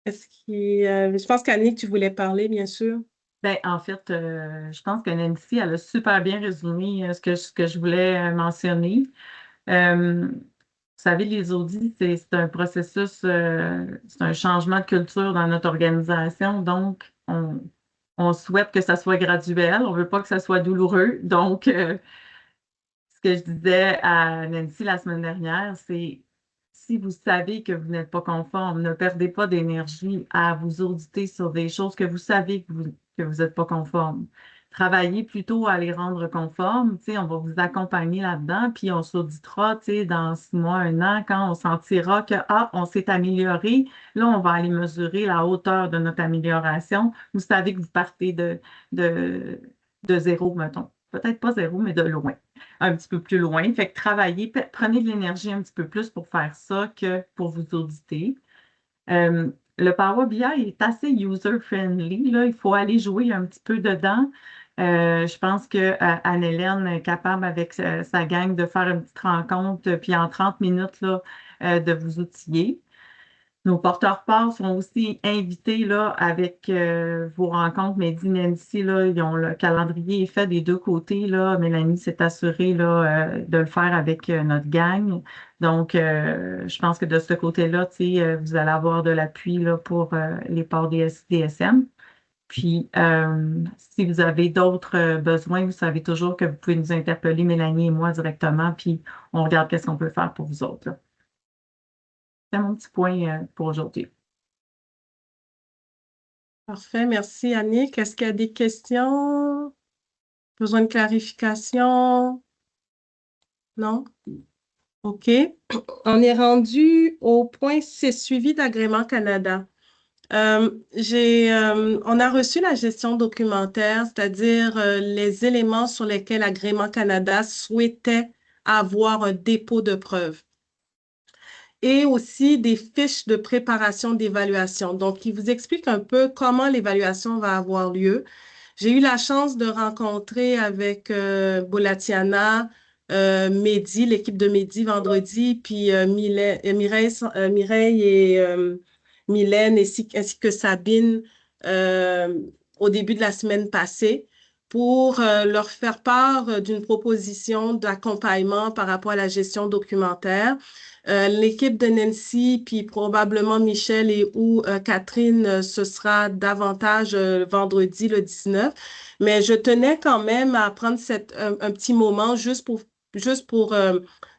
Je pense qu'Annick, tu voulais parler, bien sûr. Ben, en fait, je pense que Nancy, elle a super bien résumé ce que je voulais mentionner. Vous savez, les audits, c'est un processus, c'est un changement de culture dans notre organisation. Donc, on souhaite que ça soit graduel. On ne veut pas que ça soit douloureux. Donc, ce que je disais à Nancy la semaine dernière, c'est si vous savez que vous n'êtes pas conforme, ne perdez pas d'énergie à vous auditer sur des choses que vous savez que vous n'êtes pas conforme. Travaillez plutôt à les rendre conformes. On va vous accompagner là-dedans, puis on s'auditera dans 6 mois, 1 an, quand on sentira que, on s'est amélioré. Là, on va aller mesurer la hauteur de notre amélioration. Vous savez que vous partez de zéro, mettons. Peut-être pas zéro, mais de loin. Un petit peu plus loin. Fait que travaillez, prenez de l'énergie un petit peu plus pour faire ça que pour vous auditer. Le Power BI est assez user-friendly. Il faut aller jouer un petit peu dedans. Je pense que Anne-Hélène est capable avec sa gang de faire une petite rencontre, puis en 30 minutes là, de vous outiller. Nos porteurs-parts sont aussi invités là, avec vos rencontres. Mehdi, Nancy, là, ils ont le calendrier est fait des deux côtés. Là. Mélanie s'est assurée là, de le faire avec notre gang. Donc, je pense que de ce côté-là, vous allez avoir de l'appui là, pour les ports DSM. Puis, si vous avez d'autres besoins, vous savez toujours que vous pouvez nous interpeller, Mélanie et moi, directement, puis on regarde qu'est-ce qu'on peut faire pour vous autres. Là. C'est mon petit point pour aujourd'hui. Parfait, merci Annick. Est-ce qu'il y a des questions? Besoin de clarification? Non? OK. On est rendu au point 6, suivi d'agrément Canada. On a reçu la gestion documentaire, c'est-à-dire les éléments sur lesquels Agrément Canada souhaitait avoir un dépôt de preuves. Et aussi des fiches de préparation d'évaluation. Donc, il vous explique un peu comment l'évaluation va avoir lieu. J'ai eu la chance de rencontrer avec Bolatiana, Mehdi, l'équipe de Mehdi vendredi, puis Mireille et Mylène, ainsi que Sabine au début de la semaine passée pour leur faire part d'une proposition d'accompagnement par rapport à la gestion documentaire. L'équipe de Nancy, puis probablement Michel et ou Catherine, ce sera davantage vendredi le 19. Mais je tenais quand même à prendre un petit moment juste pour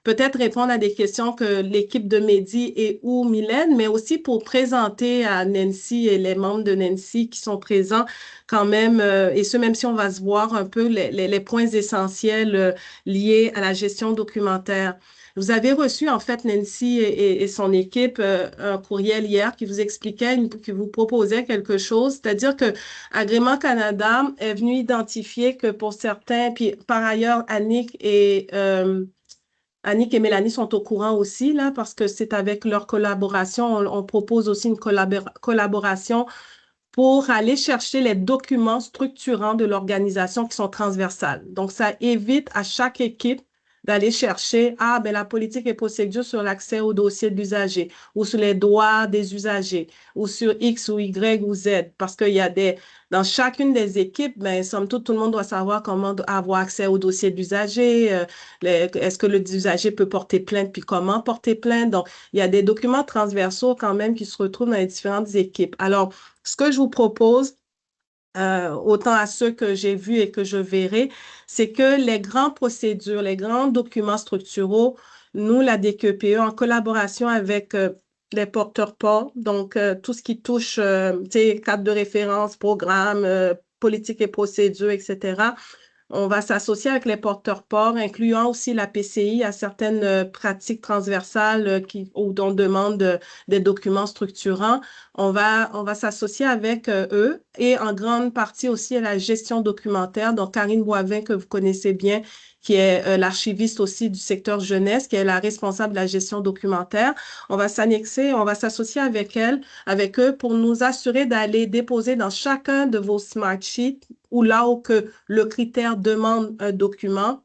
peut-être répondre à des questions que l'équipe de Mehdi et ou Mylène, mais aussi pour présenter à Nancy et les membres de Nancy qui sont présents quand même, et ce, même si on va se voir un peu les points essentiels liés à la gestion documentaire. Vous avez reçu, en fait, Nancy et son équipe, un courriel hier qui vous expliquait, qui vous proposait quelque chose, c'est-à-dire que Agrément Canada est venu identifier que pour certains, puis par ailleurs, Annick et Mélanie sont au courant aussi, là, parce que c'est avec leur collaboration, on propose aussi une collaboration pour aller chercher les documents structurants de l'organisation qui sont transversales. Donc, ça évite à chaque équipe d'aller chercher, la politique et procédure sur l'accès au dossier de l'usager ou sur les droits des usagers ou sur X ou Y ou Z, parce qu'il y a dans chacune des équipes, somme toute, tout le monde doit savoir comment avoir accès au dossier de l'usager, est-ce que le usager peut porter plainte, puis comment porter plainte. Donc, il y a des documents transversaux quand même qui se retrouvent dans les différentes équipes. Alors, ce que je vous propose, autant à ceux que j'ai vus et que je verrai, c'est que les grandes procédures, les grands documents structuraux, nous, la DQPE, en collaboration avec les porteurs-ports, donc tout ce qui touche, cadre de référence, programme, politique et procédures, etc., on va s'associer avec les porteurs-ports, incluant aussi la PCI à certaines pratiques transversales où on demande des documents structurants. On va s'associer avec eux et en grande partie aussi à la gestion documentaire. Donc, Karine Boivin, que vous connaissez bien, qui est l'archiviste aussi du secteur jeunesse, qui est la responsable de la gestion documentaire. On va s'annexer, on va s'associer avec eux pour nous assurer d'aller déposer dans chacun de vos smart sheets ou là où que le critère demande un document,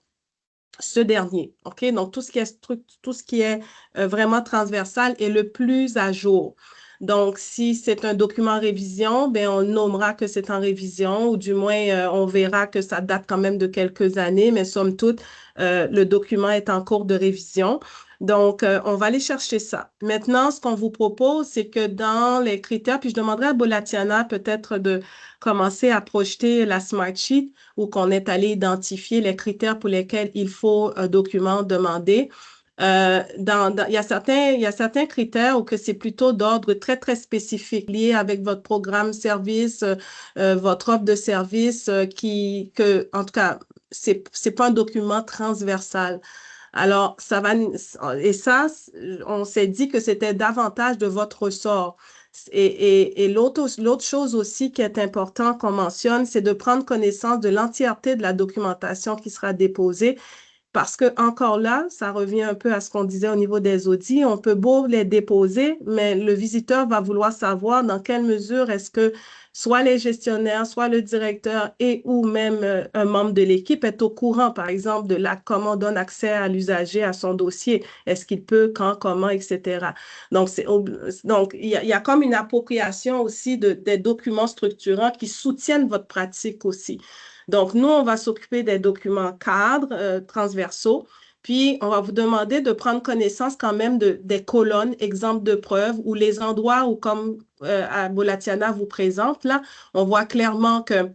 ce dernier. OK? Donc, tout ce qui est vraiment transversal est le plus à jour. Donc, si c'est un document en révision, on nommera que c'est en révision ou du moins, on verra que ça date quand même de quelques années, mais somme toute, le document est en cours de révision. Donc, on va aller chercher ça. Maintenant, ce qu'on vous propose, c'est que dans les critères, puis je demanderai à Bolatiana peut-être de commencer à projeter la Smart Sheet où qu'on est allé identifier les critères pour lesquels il faut un document demandé. Il y a certains critères où que c'est plutôt d'ordre très, très spécifique, lié avec votre programme service, votre offre de service, en tout cas, c'est pas un document transversal. Alors, et ça, on s'est dit que c'était davantage de votre ressort. Et l'autre chose aussi qui est important qu'on mentionne, c'est de prendre connaissance de l'entièreté de la documentation qui sera déposée. Parce que encore là, ça revient un peu à ce qu'on disait au niveau des audits. On peut beau les déposer, mais le visiteur va vouloir savoir dans quelle mesure est-ce que soit les gestionnaires, soit le directeur et ou même un membre de l'équipe est au courant, par exemple, de comment on donne accès à l'usager à son dossier. Est-ce qu'il peut, quand, comment, etc. Donc, il y a comme une appropriation aussi des documents structurants qui soutiennent votre pratique aussi. Donc, nous, on va s'occuper des documents cadres transversaux, puis on va vous demander de prendre connaissance quand même des colonnes, exemples de preuves, ou les endroits où, comme Bolatiana vous présente, là, on voit clairement que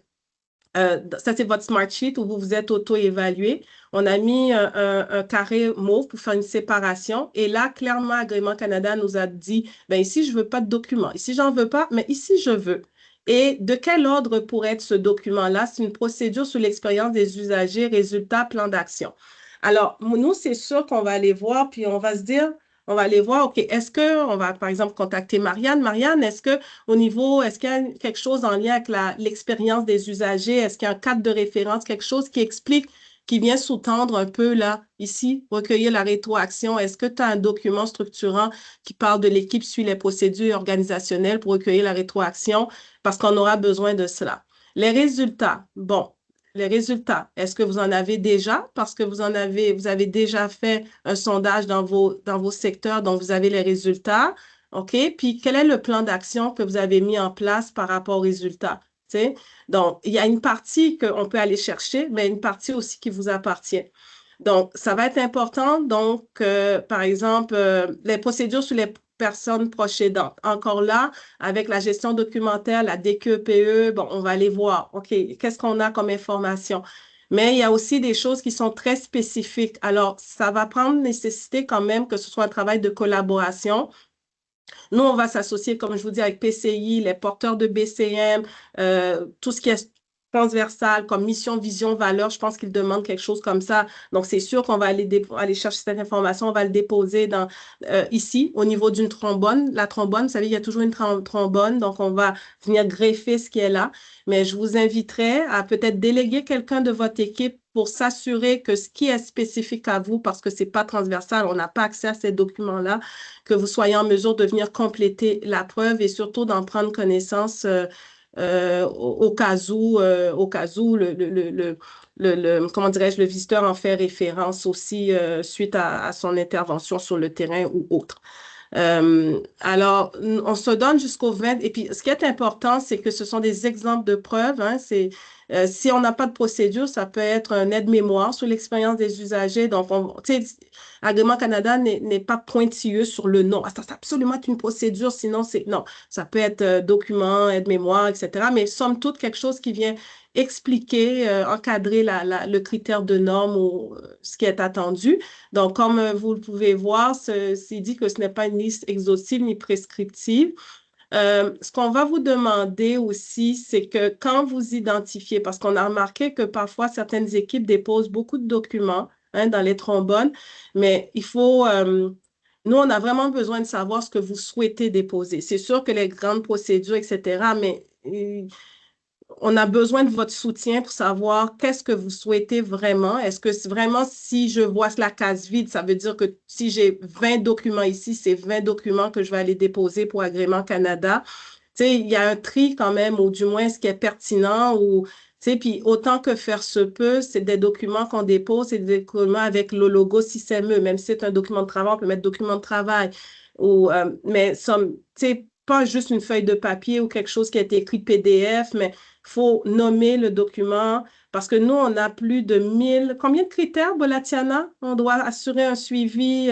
ça, c'est votre Smart Sheet où vous vous êtes auto-évalué. On a mis un carré mauve pour faire une séparation. Et là, clairement, Agrément Canada nous a dit, ben ici, je ne veux pas de document. Ici, j'en veux pas, mais ici, je veux. Et de quel ordre pourrait être ce document-là? C'est une procédure sur l'expérience des usagers, résultats, plan d'action. Alors, nous, c'est sûr qu'on va aller voir, puis on va se dire, on va aller voir, OK, est-ce qu'on va, par exemple, contacter Marianne? Marianne, est-ce qu'il y a quelque chose en lien avec l'expérience des usagers? Est-ce qu'il y a un cadre de référence, quelque chose qui explique, qui vient sous-tendre un peu là, ici, recueillir la rétroaction? Est-ce que tu as un document structurant qui parle de l'équipe suit les procédures organisationnelles pour recueillir la rétroaction? Parce qu'on aura besoin de cela. Les résultats, bon, les résultats, est-ce que vous en avez déjà? Parce que vous avez déjà fait un sondage dans vos secteurs, donc vous avez les résultats. OK? Puis, quel est le plan d'action que vous avez mis en place par rapport aux résultats? T'sais? Donc, il y a une partie qu'on peut aller chercher, mais une partie aussi qui vous appartient. Donc, ça va être important. Donc, par exemple, les procédures sur les personnes proches aidantes. Encore là, avec la gestion documentaire, la DQPE, bon, on va aller voir, OK, qu'est-ce qu'on a comme information? Mais il y a aussi des choses qui sont très spécifiques. Alors, ça va prendre nécessité quand même que ce soit un travail de collaboration. Nous, on va s'associer, comme je vous dis, avec PCI, les porteurs de BCM, tout ce qui est transversal, comme mission, vision, valeur. Je pense qu'ils demandent quelque chose comme ça. Donc, c'est sûr qu'on va aller chercher cette information. On va le déposer ici, au niveau d'une trombone. La trombone, vous savez, il y a toujours une trombone. Donc, on va venir greffer ce qui est là. Mais je vous inviterai à peut-être déléguer quelqu'un de votre équipe pour s'assurer que ce qui est spécifique à vous, parce que ce n'est pas transversal, on n'a pas accès à ces documents-là, que vous soyez en mesure de venir compléter la preuve et surtout d'en prendre connaissance au cas où, comment dirais-je, le visiteur en fait référence aussi suite à son intervention sur le terrain ou autre. Alors, on se donne jusqu'au 20. Et puis, ce qui est important, c'est que ce sont des exemples de preuves. Hein, si on n'a pas de procédure, ça peut être un aide-mémoire sur l'expérience des usagers. Donc, Agrément Canada n'est pas pointilleux sur le nom. Ça, c'est absolument une procédure, sinon c'est... Non, ça peut être document, aide-mémoire, etc. Mais somme toute, quelque chose qui vient expliquer, encadrer le critère de norme ou ce qui est attendu. Donc, comme vous le pouvez voir, c'est dit que ce n'est pas une liste exhaustive ni prescriptive. Ce qu'on va vous demander aussi, c'est que quand vous identifiez, parce qu'on a remarqué que parfois certaines équipes déposent beaucoup de documents dans les trombones, mais il faut... nous, on a vraiment besoin de savoir ce que vous souhaitez déposer. C'est sûr que les grandes procédures, etc., mais on a besoin de votre soutien pour savoir qu'est-ce que vous souhaitez vraiment. Est-ce que vraiment, si je vois la case vide, ça veut dire que si j'ai 20 documents ici, c'est 20 documents que je vais aller déposer pour Agrément Canada. Tu sais, il y a un tri quand même, ou du moins ce qui est pertinent, ou, tu sais, puis autant que faire se peut, c'est des documents qu'on dépose, c'est des documents avec le logo CISME. Même si c'est un document de travail, on peut mettre document de travail. Mais tu sais, pas juste une feuille de papier ou quelque chose qui a été écrit PDF, mais il faut nommer le document parce que nous, on a plus de 1000. Combien de critères, Bolatiana? On doit assurer un suivi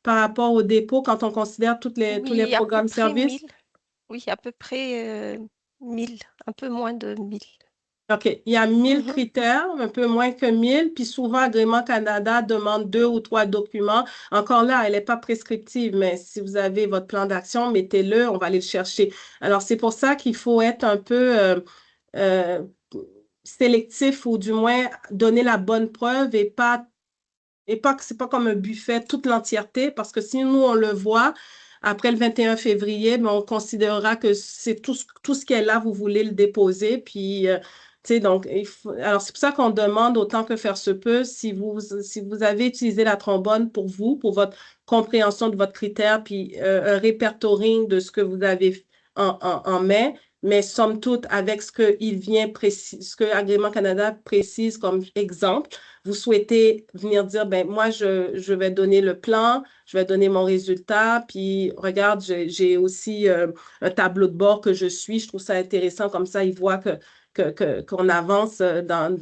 par rapport au dépôt quand on considère tous les Oui, à peu programmes près services? 1000. Oui, à peu près 1000, un peu moins de 1000. OK. Il y a 1000 Mhm. critères, un peu moins que 1000, puis souvent, Agrément Canada demande 2 ou 3 documents. Encore là, elle n'est pas prescriptive, mais si vous avez votre plan d'action, mettez-le, on va aller le chercher. Alors, c'est pour ça qu'il faut être un peu euh, sélectif ou du moins donner la bonne preuve et pas que c'est pas comme un buffet, toute l'entièreté, parce que si nous, on le voit, après le 21 février, ben, on considérera que c'est tout ce qui est là, vous voulez le déposer. Puis, tu sais, donc, alors c'est pour ça qu'on demande autant que faire se peut, si vous avez utilisé la trombone pour vous, pour votre compréhension de votre critère, puis un répertoriing de ce que vous avez en mai, mais somme toute, avec ce que Agrément Canada précise comme exemple, vous souhaitez venir dire, ben moi, je vais donner le plan, je vais donner mon résultat, puis regarde, j'ai aussi un tableau de bord que je suis. Je trouve ça intéressant, comme ça, ils voient qu'on avance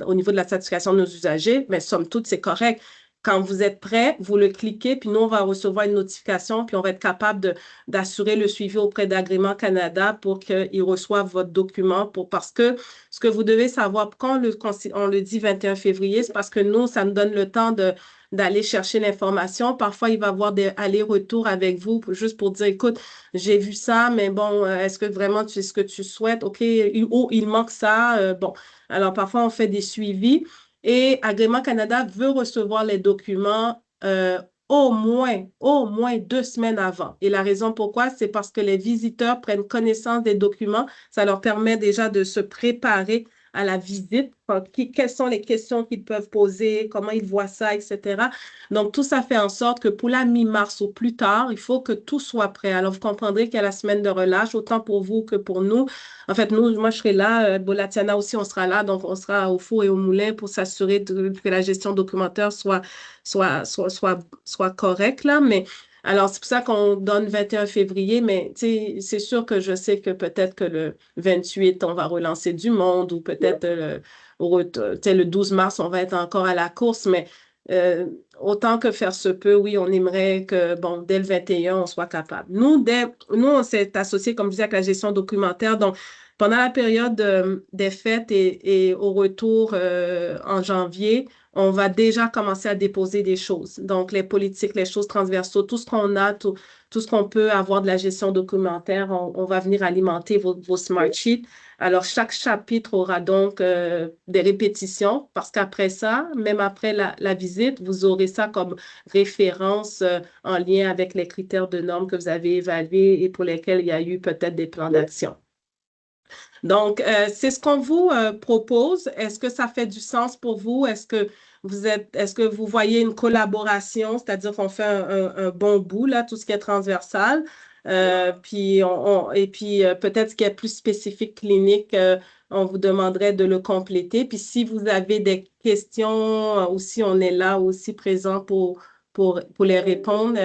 au niveau de la satisfaction de nos usagers, mais somme toute, c'est correct. Quand vous êtes prêt, vous le cliquez, puis nous, on va recevoir une notification, puis on va être capable d'assurer le suivi auprès d'Agrément Canada pour qu'ils reçoivent votre document. Parce que ce que vous devez savoir, quand on le dit 21 février, c'est parce que nous, ça nous donne le temps d'aller chercher l'information. Parfois, il va y avoir des allers-retours avec vous juste pour dire, écoute, j'ai vu ça, mais bon, est-ce que vraiment tu sais ce que tu souhaites? OK, il manque ça. Bon, alors parfois, on fait des suivis. Et Agrément Canada veut recevoir les documents au moins 2 semaines avant. Et la raison pourquoi, c'est parce que les visiteurs prennent connaissance des documents. Ça leur permet déjà de se préparer à la visite, quelles sont les questions qu'ils peuvent poser, comment ils voient ça, etc. Donc, tout ça fait en sorte que pour la mi-mars ou plus tard, il faut que tout soit prêt. Alors, vous comprendrez qu'il y a la semaine de relâche, autant pour vous que pour nous. En fait, moi, je serai là, Bolatiana aussi, on sera là, donc on sera au four et au moulin pour s'assurer que la gestion documentaire soit correcte, là. Mais alors, c'est pour ça qu'on donne 21 février, mais c'est sûr que je sais que peut-être que le 28, on va relancer du monde ou peut-être le 12 mars, on va être encore à la course, mais autant que faire se peut, oui, on aimerait que, bon, dès le 21, on soit capable. Nous, on s'est associés, comme je disais, avec la gestion documentaire. Donc, pendant la période des fêtes et au retour en janvier, on va déjà commencer à déposer des choses. Donc, les politiques, les choses transversales, tout ce qu'on a, tout ce qu'on peut avoir de la gestion documentaire, on va venir alimenter vos smart sheets. Alors, chaque chapitre aura donc des répétitions parce qu'après ça, même après la visite, vous aurez ça comme référence en lien avec les critères de normes que vous avez évalués et pour lesquels il y a eu peut-être des plans d'action. Donc, c'est ce qu'on vous propose. Est-ce que ça fait du sens pour vous? Est-ce que vous voyez une collaboration, c'est-à-dire qu'on fait un bon bout, là, tout ce qui est transversal? Puis peut-être ce qui est plus spécifique clinique, on vous demanderait de le compléter. Puis si vous avez des questions aussi, on est là aussi présent pour les répondre.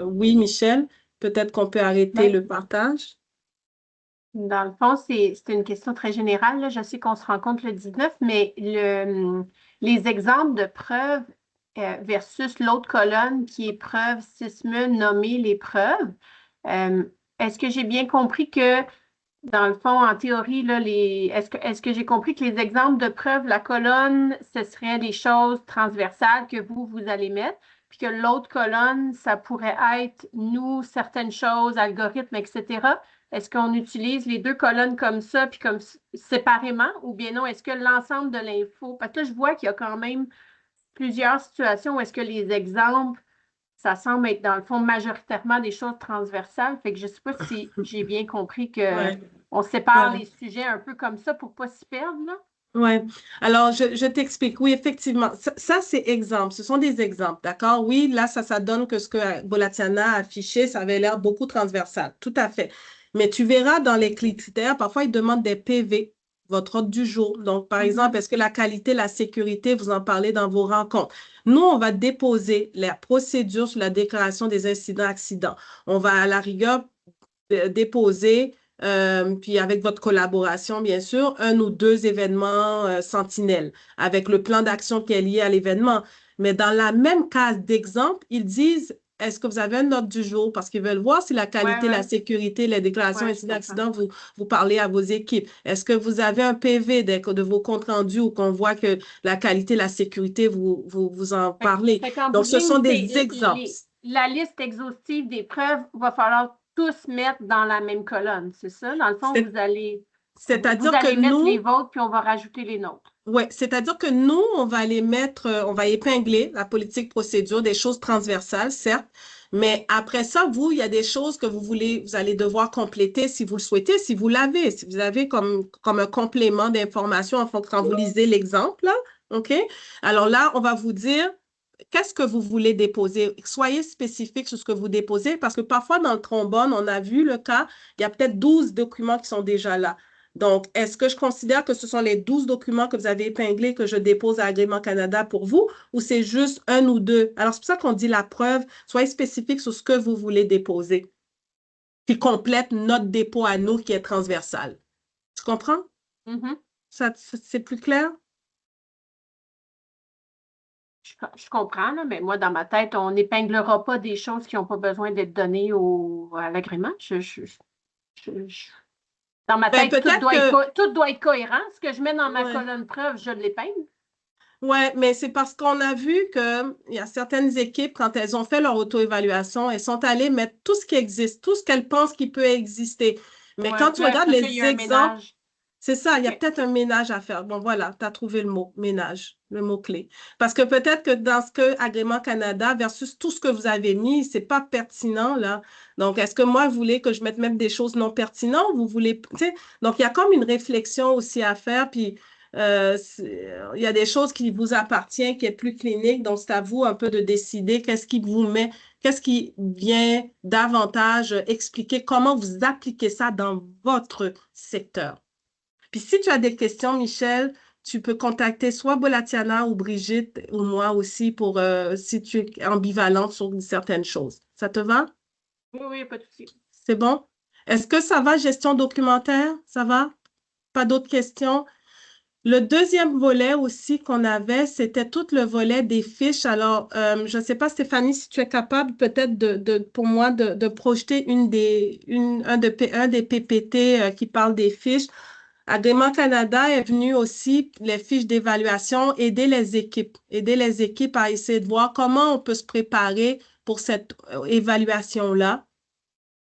Oui, Michel, peut-être qu'on peut arrêter le partage. Dans le fond, c'est une question très générale, là. Je sais qu'on se rencontre le 19, mais les exemples de preuves versus l'autre colonne qui est preuve SISME, nommer les preuves, est-ce que j'ai bien compris que, dans le fond, en théorie, là, est-ce que j'ai compris que les exemples de preuves, la colonne, ce serait des choses transversales que vous allez mettre, puis que l'autre colonne, ça pourrait être, nous, certaines choses, algorithmes, etc. Est-ce qu'on utilise les deux colonnes comme ça, puis comme séparément, ou bien non? Est-ce que l'ensemble de l'info, parce que là, je vois qu'il y a quand même plusieurs situations où est-ce que les exemples, ça semble être dans le fond majoritairement des choses transversales. Fait que je ne sais pas si j'ai bien compris qu'on sépare les sujets un peu comme ça pour ne pas s'y perdre, là. Oui. Alors, je t'explique. Oui, effectivement. Ça c'est exemple. Ce sont des exemples, d'accord? Oui, là, ça donne que ce que Bolatiana a affiché, ça avait l'air beaucoup transversal. Tout à fait. Mais tu verras dans les critères, parfois, ils demandent des PV, votre ordre du jour. Donc, par exemple, est-ce que la qualité, la sécurité, vous en parlez dans vos rencontres? Nous, on va déposer la procédure sur la déclaration des incidents-accidents. On va, à la rigueur, déposer, puis avec votre collaboration, bien sûr, 1 ou 2 événements sentinelles avec le plan d'action qui est lié à l'événement. Mais dans la même case d'exemple, ils disent, est-ce que vous avez un ordre du jour? Parce qu'ils veulent voir si la qualité, la sécurité, les déclarations d'accident, vous parlez à vos équipes. Est-ce que vous avez un PV de vos comptes rendus où qu'on voit que la qualité, la sécurité, vous en parlez? Donc, ce sont des exemples. La liste exhaustive des preuves, va falloir tous mettre dans la même colonne, c'est ça? Dans le fond, vous allez mettre les vôtres, puis on va rajouter les nôtres. Oui, c'est-à-dire que nous, on va les mettre, on va épingler la politique procédure, des choses transversales, certes, mais après ça, il y a des choses que vous allez devoir compléter si vous le souhaitez, si vous l'avez, si vous avez comme un complément d'information quand vous lisez l'exemple, là, OK? Alors là, on va vous dire, qu'est-ce que vous voulez déposer? Soyez spécifique sur ce que vous déposez parce que parfois, dans le trombone, on a vu le cas, il y a peut-être 12 documents qui sont déjà là. Donc, est-ce que je considère que ce sont les 12 documents que vous avez épinglés que je dépose à Agrément Canada pour vous ou c'est juste 1 ou 2? Alors, c'est pour ça qu'on dit la preuve, soyez spécifique sur ce que vous voulez déposer, qui complète notre dépôt à nous qui est transversal. Tu comprends? C'est plus clair? Je comprends, là, mais moi, dans ma tête, on n'épinglera pas des choses qui n'ont pas besoin d'être données à l'agrément. Dans ma tête, tout doit être cohérent. Ce que je mets dans ma colonne preuve, je l'épingle. Oui, mais c'est parce qu'on a vu qu'il y a certaines équipes, quand elles ont fait leur auto-évaluation, elles sont allées mettre tout ce qui existe, tout ce qu'elles pensent qui peut exister. Mais quand tu regardes les exemples, c'est ça, il y a peut-être un ménage à faire. Bon, voilà, tu as trouvé le mot, ménage, le mot-clé. Parce que peut-être que dans ce que Agrément Canada versus tout ce que vous avez mis, ce n'est pas pertinent, là. Donc, est-ce que moi, vous voulez que je mette même des choses non pertinentes? Vous voulez, tu sais, donc, il y a comme une réflexion aussi à faire, puis il y a des choses qui vous appartiennent, qui est plus clinique, donc c'est à vous un peu de décider qu'est-ce qui vient davantage expliquer comment vous appliquez ça dans votre secteur. Puis si tu as des questions, Michel, tu peux contacter soit Bolatiana ou Brigitte ou moi aussi pour si tu es ambivalente sur certaines choses. Ça te va? Oui, pas de souci. C'est bon? Est-ce que ça va, gestion documentaire? Ça va? Pas d'autres questions? Le deuxième volet aussi qu'on avait, c'était tout le volet des fiches. Alors, je ne sais pas, Stéphanie, si tu es capable peut-être pour moi de projeter un des PPT qui parle des fiches. Agrément Canada est venu aussi, les fiches d'évaluation, aider les équipes à essayer de voir comment on peut se préparer pour cette évaluation-là.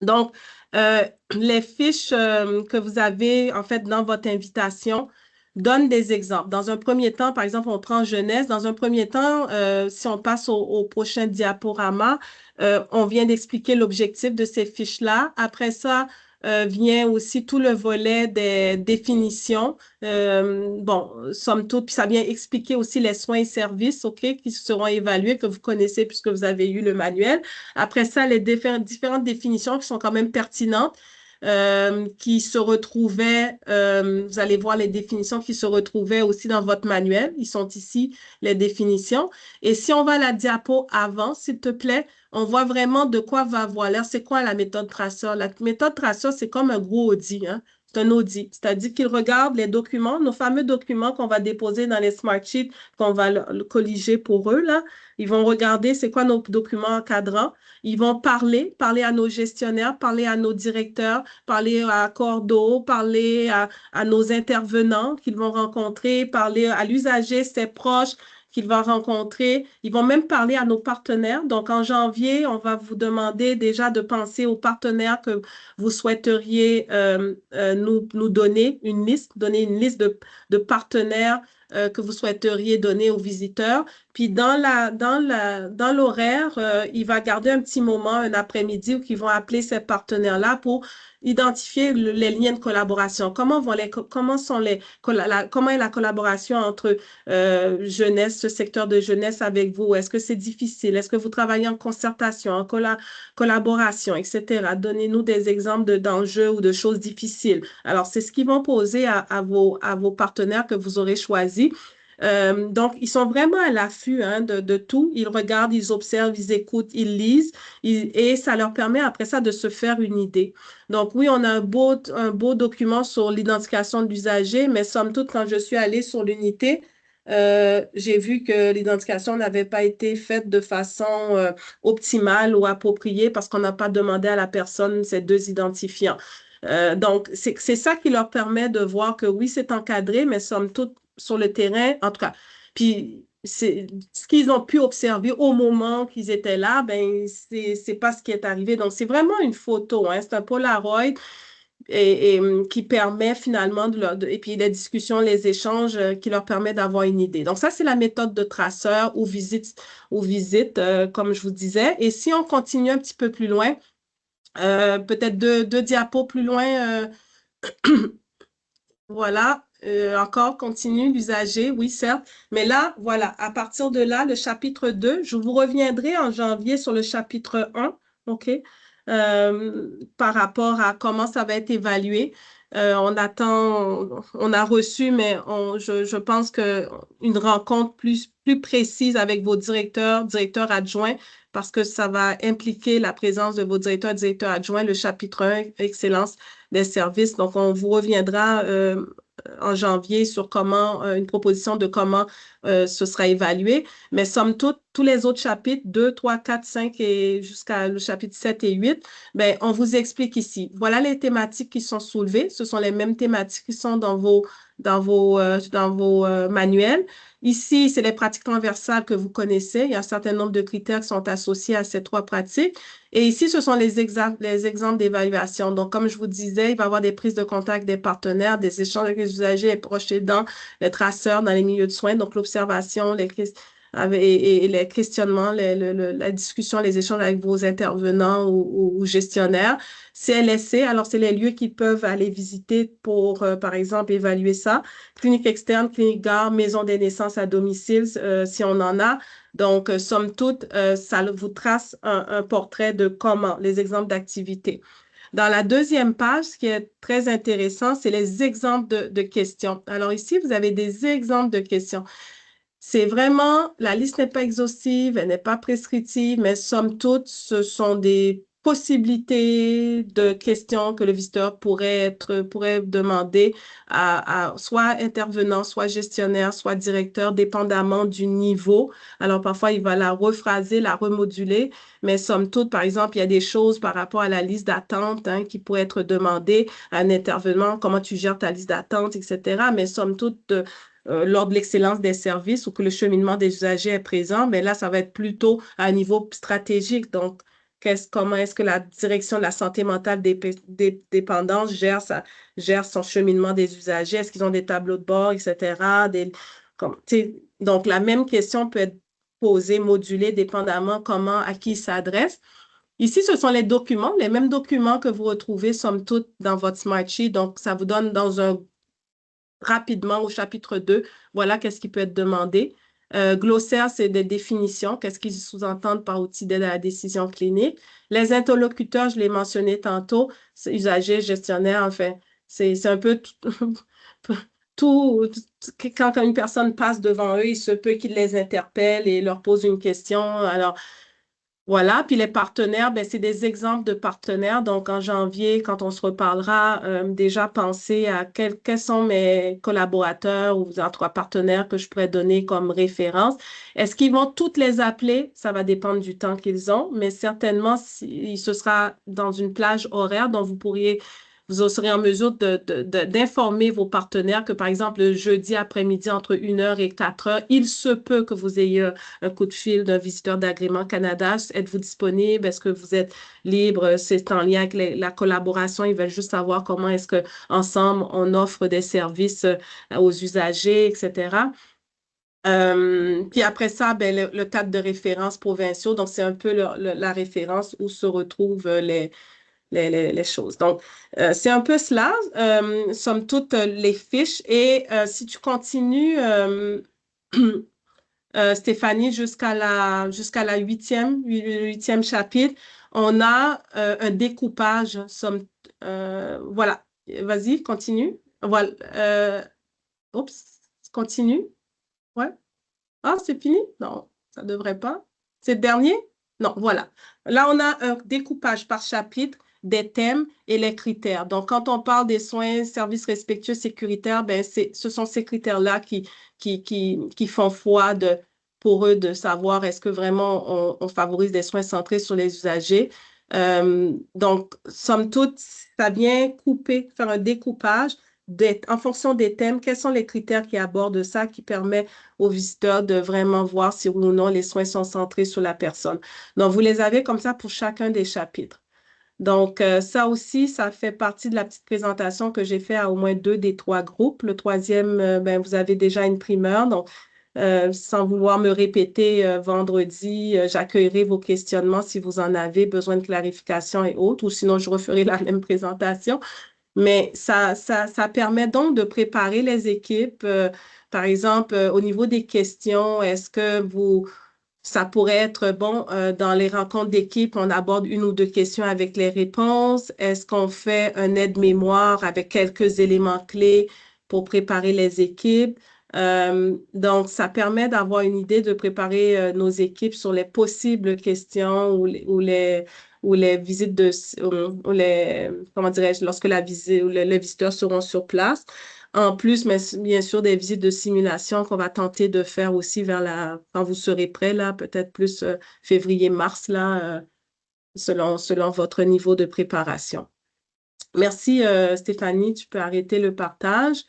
Donc, les fiches que vous avez, en fait, dans votre invitation, donnent des exemples. Dans un premier temps, par exemple, on prend jeunesse. Dans un premier temps, si on passe au prochain diaporama, on vient d'expliquer l'objectif de ces fiches-là. Après ça, vient aussi tout le volet des définitions. Bon, somme toute, puis ça vient expliquer aussi les soins et services, OK, qui seront évalués, que vous connaissez puisque vous avez eu le manuel. Après ça, les différentes définitions qui sont quand même pertinentes, qui se retrouvaient, vous allez voir les définitions qui se retrouvaient aussi dans votre manuel. Ils sont ici, les définitions. Et si on va à la diapo avant, s'il te plaît, on voit vraiment de quoi va avoir l'air. C'est quoi la méthode Tracer? La méthode Tracer, c'est comme un gros audit, hein? C'est un audit, c'est-à-dire qu'il regarde les documents, nos fameux documents qu'on va déposer dans les Smart Sheets, qu'on va le colliger pour eux, là. Ils vont regarder c'est quoi nos documents encadrants. Ils vont parler à nos gestionnaires, parler à nos directeurs, parler à Cordo, parler à nos intervenants qu'ils vont rencontrer, parler à l'usager, ses proches, qu'il va rencontrer. Ils vont même parler à nos partenaires. Donc, en janvier, on va vous demander déjà de penser aux partenaires que vous souhaiteriez nous donner une liste de partenaires que vous souhaiteriez donner aux visiteurs. Puis, dans l'horaire, il va garder un petit moment, un après-midi, où ils vont appeler ces partenaires-là pour identifier les liens de collaboration. Comment est la collaboration entre jeunesse, ce secteur de jeunesse avec vous? Est-ce que c'est difficile? Est-ce que vous travaillez en concertation, en collaboration, etc.? Donnez-nous des exemples d'enjeux ou de choses difficiles. Alors, c'est ce qu'ils vont poser à vos partenaires que vous aurez choisis. Donc, ils sont vraiment à l'affût hein, de tout. Ils regardent, ils observent, ils écoutent, ils lisent et ça leur permet après ça de se faire une idée. Donc, oui, on a un beau document sur l'identification de l'usager, mais somme toute, quand je suis allée sur l'unité, j'ai vu que l'identification n'avait pas été faite de façon optimale ou appropriée parce qu'on n'a pas demandé à la personne ces deux identifiants. Donc, c'est ça qui leur permet de voir que oui, c'est encadré, mais somme toute, sur le terrain, en tout cas. Puis, c'est ce qu'ils ont pu observer au moment qu'ils étaient là, ben, c'est pas ce qui est arrivé. Donc, c'est vraiment une photo, hein, c'est un Polaroid qui permet finalement et puis les discussions, les échanges qui leur permettent d'avoir une idée. Donc, ça, c'est la méthode de traceur ou visite, comme je vous disais. Et si on continue un petit peu plus loin, peut-être deux diapos plus loin, voilà, encore continue l'usager, oui, certes. Mais là, voilà, à partir de là, le chapitre 2, je vous reviendrai en janvier sur le chapitre 1, OK, par rapport à comment ça va être évalué. On attend, on a reçu, mais je pense qu'une rencontre plus précise avec vos directeurs adjoints, parce que ça va impliquer la présence de vos directeurs adjoints, le chapitre 1, excellence des services. Donc, on vous reviendra en janvier sur comment, une proposition de comment ce sera évalué. Mais somme toute, tous les autres chapitres, 2, 3, 4, 5 et jusqu'à le chapitre 7 et 8, ben, on vous explique ici. Voilà les thématiques qui sont soulevées. Ce sont les mêmes thématiques qui sont dans vos manuels. Ici, c'est les pratiques transversales que vous connaissez. Il y a un certain nombre de critères qui sont associés à ces trois pratiques. Et ici, ce sont les exemples d'évaluation. Donc, comme je vous disais, il va y avoir des prises de contact des partenaires, des échanges avec les usagers, les proches aidants, les traceurs dans les milieux de soins. Donc, l'observation, les questionnements, la discussion, les échanges avec vos intervenants ou gestionnaires. CLSC, alors c'est les lieux qui peuvent aller visiter pour, par exemple, évaluer ça. Clinique externe, clinique gare, maison des naissances à domicile, si on en a. Donc, somme toute, ça vous trace un portrait de comment, les exemples d'activités. Dans la deuxième page, ce qui est très intéressant, c'est les exemples de questions. Alors ici, vous avez des exemples de questions. C'est vraiment, la liste n'est pas exhaustive, elle n'est pas prescriptive, mais somme toute, ce sont des possibilités de questions que le visiteur pourrait demander à soit intervenant, soit gestionnaire, soit directeur, dépendamment du niveau. Alors, parfois, il va la rephraser, la remoduler, mais somme toute, par exemple, il y a des choses par rapport à la liste d'attente hein, qui pourraient être demandées à un intervenant, comment tu gères ta liste d'attente, etc. Mais somme toute, lors de l'excellence des services ou que le cheminement des usagers est présent, mais là, ça va être plutôt à un niveau stratégique. Donc, comment est-ce que la direction de la santé mentale des dépendances gère son cheminement des usagers? Est-ce qu'ils ont des tableaux de bord, etc.? Donc, la même question peut être posée, modulée, dépendamment à qui il s'adresse. Ici, ce sont les documents, les mêmes documents que vous retrouvez, somme toute, dans votre Smartsheet. Donc, ça vous donne rapidement au chapitre 2, voilà qu'est-ce qui peut être demandé. Glossaire, c'est des définitions, qu'est-ce qu'ils sous-entendent par outil d'aide à la décision clinique. Les interlocuteurs, je l'ai mentionné tantôt, usagers, gestionnaires, enfin, c'est un peu quand une personne passe devant eux, il se peut qu'ils les interpellent et leur posent une question. Alors, voilà, puis les partenaires, ben, c'est des exemples de partenaires. Donc, en janvier, quand on se reparlera, déjà penser à quels sont mes collaborateurs ou en tout cas partenaires que je pourrais donner comme référence. Est-ce qu'ils vont toutes les appeler? Ça va dépendre du temps qu'ils ont, mais certainement, ce sera dans une plage horaire dont vous serez en mesure d'informer vos partenaires que, par exemple, le jeudi après-midi, entre 1h et 4h, il se peut que vous ayez un coup de fil d'un visiteur d'Agrément Canada. Êtes-vous disponible? Est-ce que vous êtes libre? C'est en lien avec la collaboration. Ils veulent juste savoir comment est-ce qu'ensemble, on offre des services aux usagers, etc. Puis après ça, ben, le cadre de référence provinciaux. Donc, c'est un peu la référence où se retrouvent les choses. Donc, c'est un peu cela, somme toute, les fiches. Et si tu continues, Stéphanie, jusqu'à la huitième chapitre, on a un découpage. Voilà. Vas-y, continue. Voilà. Oups, continue. Ouais. Ah, c'est fini? Non, ça ne devrait pas. C'est le dernier? Non, voilà. Là, on a un découpage par chapitre des thèmes et les critères. Donc, quand on parle des soins, services respectueux, sécuritaires, ben, ce sont ces critères-là qui font foi pour eux de savoir est-ce que vraiment on favorise des soins centrés sur les usagers. Donc, somme toute, ça vient couper, faire un découpage en fonction des thèmes. Quels sont les critères qui abordent ça, qui permettent aux visiteurs de vraiment voir si oui ou non les soins sont centrés sur la personne. Donc, vous les avez comme ça pour chacun des chapitres. Donc, ça aussi, ça fait partie de la petite présentation que j'ai fait à au moins 2 des 3 groupes. Le troisième, ben, vous avez déjà une primeur. Donc, sans vouloir me répéter, vendredi, j'accueillerai vos questionnements si vous en avez besoin de clarification et autres, ou sinon je referai la même présentation. Mais ça permet donc de préparer les équipes. Par exemple, au niveau des questions, ça pourrait être bon, dans les rencontres d'équipe, on aborde 1 ou 2 questions avec les réponses. Est-ce qu'on fait un aide-mémoire avec quelques éléments clés pour préparer les équipes? Donc, ça permet d'avoir une idée de préparer nos équipes sur les possibles questions ou les visites ou les, comment dirais-je, lorsque les visiteurs seront sur place. En plus, mais bien sûr, des visites de simulation qu'on va tenter de faire aussi quand vous serez prêt, là, peut-être plus février-mars, là, selon votre niveau de préparation. Merci, Stéphanie. Tu peux arrêter le partage.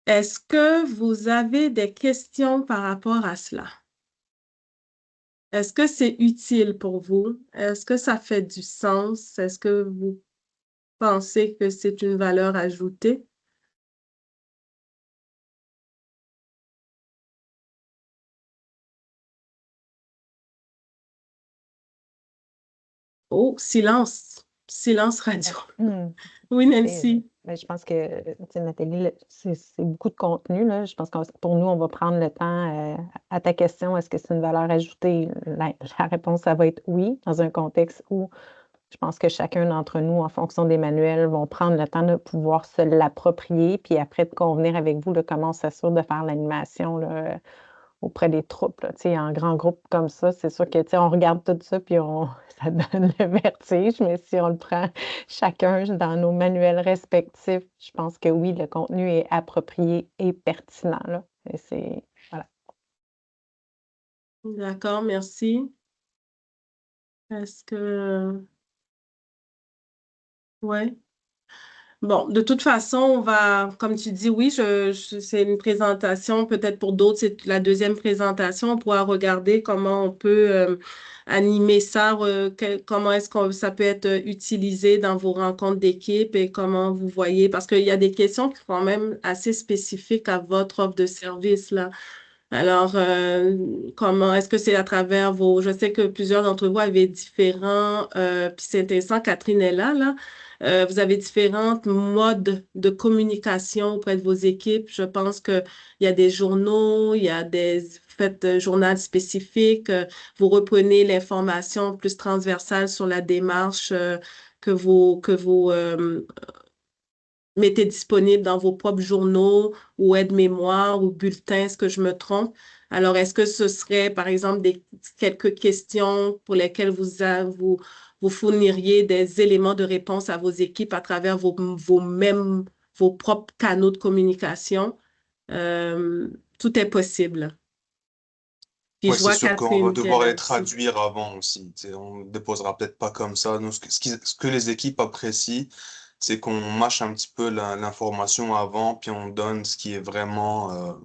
Est-ce que vous avez des questions par rapport à cela? Est-ce que c'est utile pour vous? Est-ce que ça fait du sens? Est-ce que vous pensez que c'est une valeur ajoutée? Oh, silence. Silence radio. Oui, Nancy. Je pense que, tu sais, Nathalie, c'est beaucoup de contenu, là. Je pense que pour nous, on va prendre le temps. À ta question, est-ce que c'est une valeur ajoutée? La réponse, ça va être oui, dans un contexte où je pense que chacun d'entre nous, en fonction des manuels, vont prendre le temps de pouvoir se l'approprier, puis après de convenir avec vous de comment on s'assure de faire l'animation là, auprès des troupes. Là, en grand groupe comme ça, c'est sûr que on regarde tout ça, puis ça donne le vertige, mais si on le prend chacun dans nos manuels respectifs, je pense que oui, le contenu est approprié et pertinent. Là. Et voilà. D'accord, merci. Est-ce que... Ouais. Bon, de toute façon, on va, comme tu dis, oui, c'est une présentation, peut-être pour d'autres, c'est la deuxième présentation. On pourra regarder comment on peut animer ça, comment est-ce que ça peut être utilisé dans vos rencontres d'équipe et comment vous voyez, parce qu'il y a des questions qui sont quand même assez spécifiques à votre offre de service, là. Alors, comment est-ce que c'est à travers je sais que plusieurs d'entre vous avaient différents, puis c'est intéressant, Catherine est là, vous avez différents modes de communication auprès de vos équipes. Je pense qu'il y a des journaux, il y a vous faites un journal spécifique, vous reprenez l'information plus transversale sur la démarche que vous mettez disponible dans vos propres journaux ou aide-mémoire ou bulletins, est-ce que je me trompe? Alors, est-ce que ce serait, par exemple, quelques questions pour lesquelles vous fourniriez des éléments de réponse à vos équipes à travers vos propres canaux de communication? Tout est possible. Puis Oui, je c'est vois sûr qu'on va Catherine qui est devoir là les aussi. traduire avant aussi. On ne déposera peut-être pas comme ça. Nous, ce que les équipes apprécient, c'est qu'on mâche un petit peu l'information avant, puis on donne ce qui est vraiment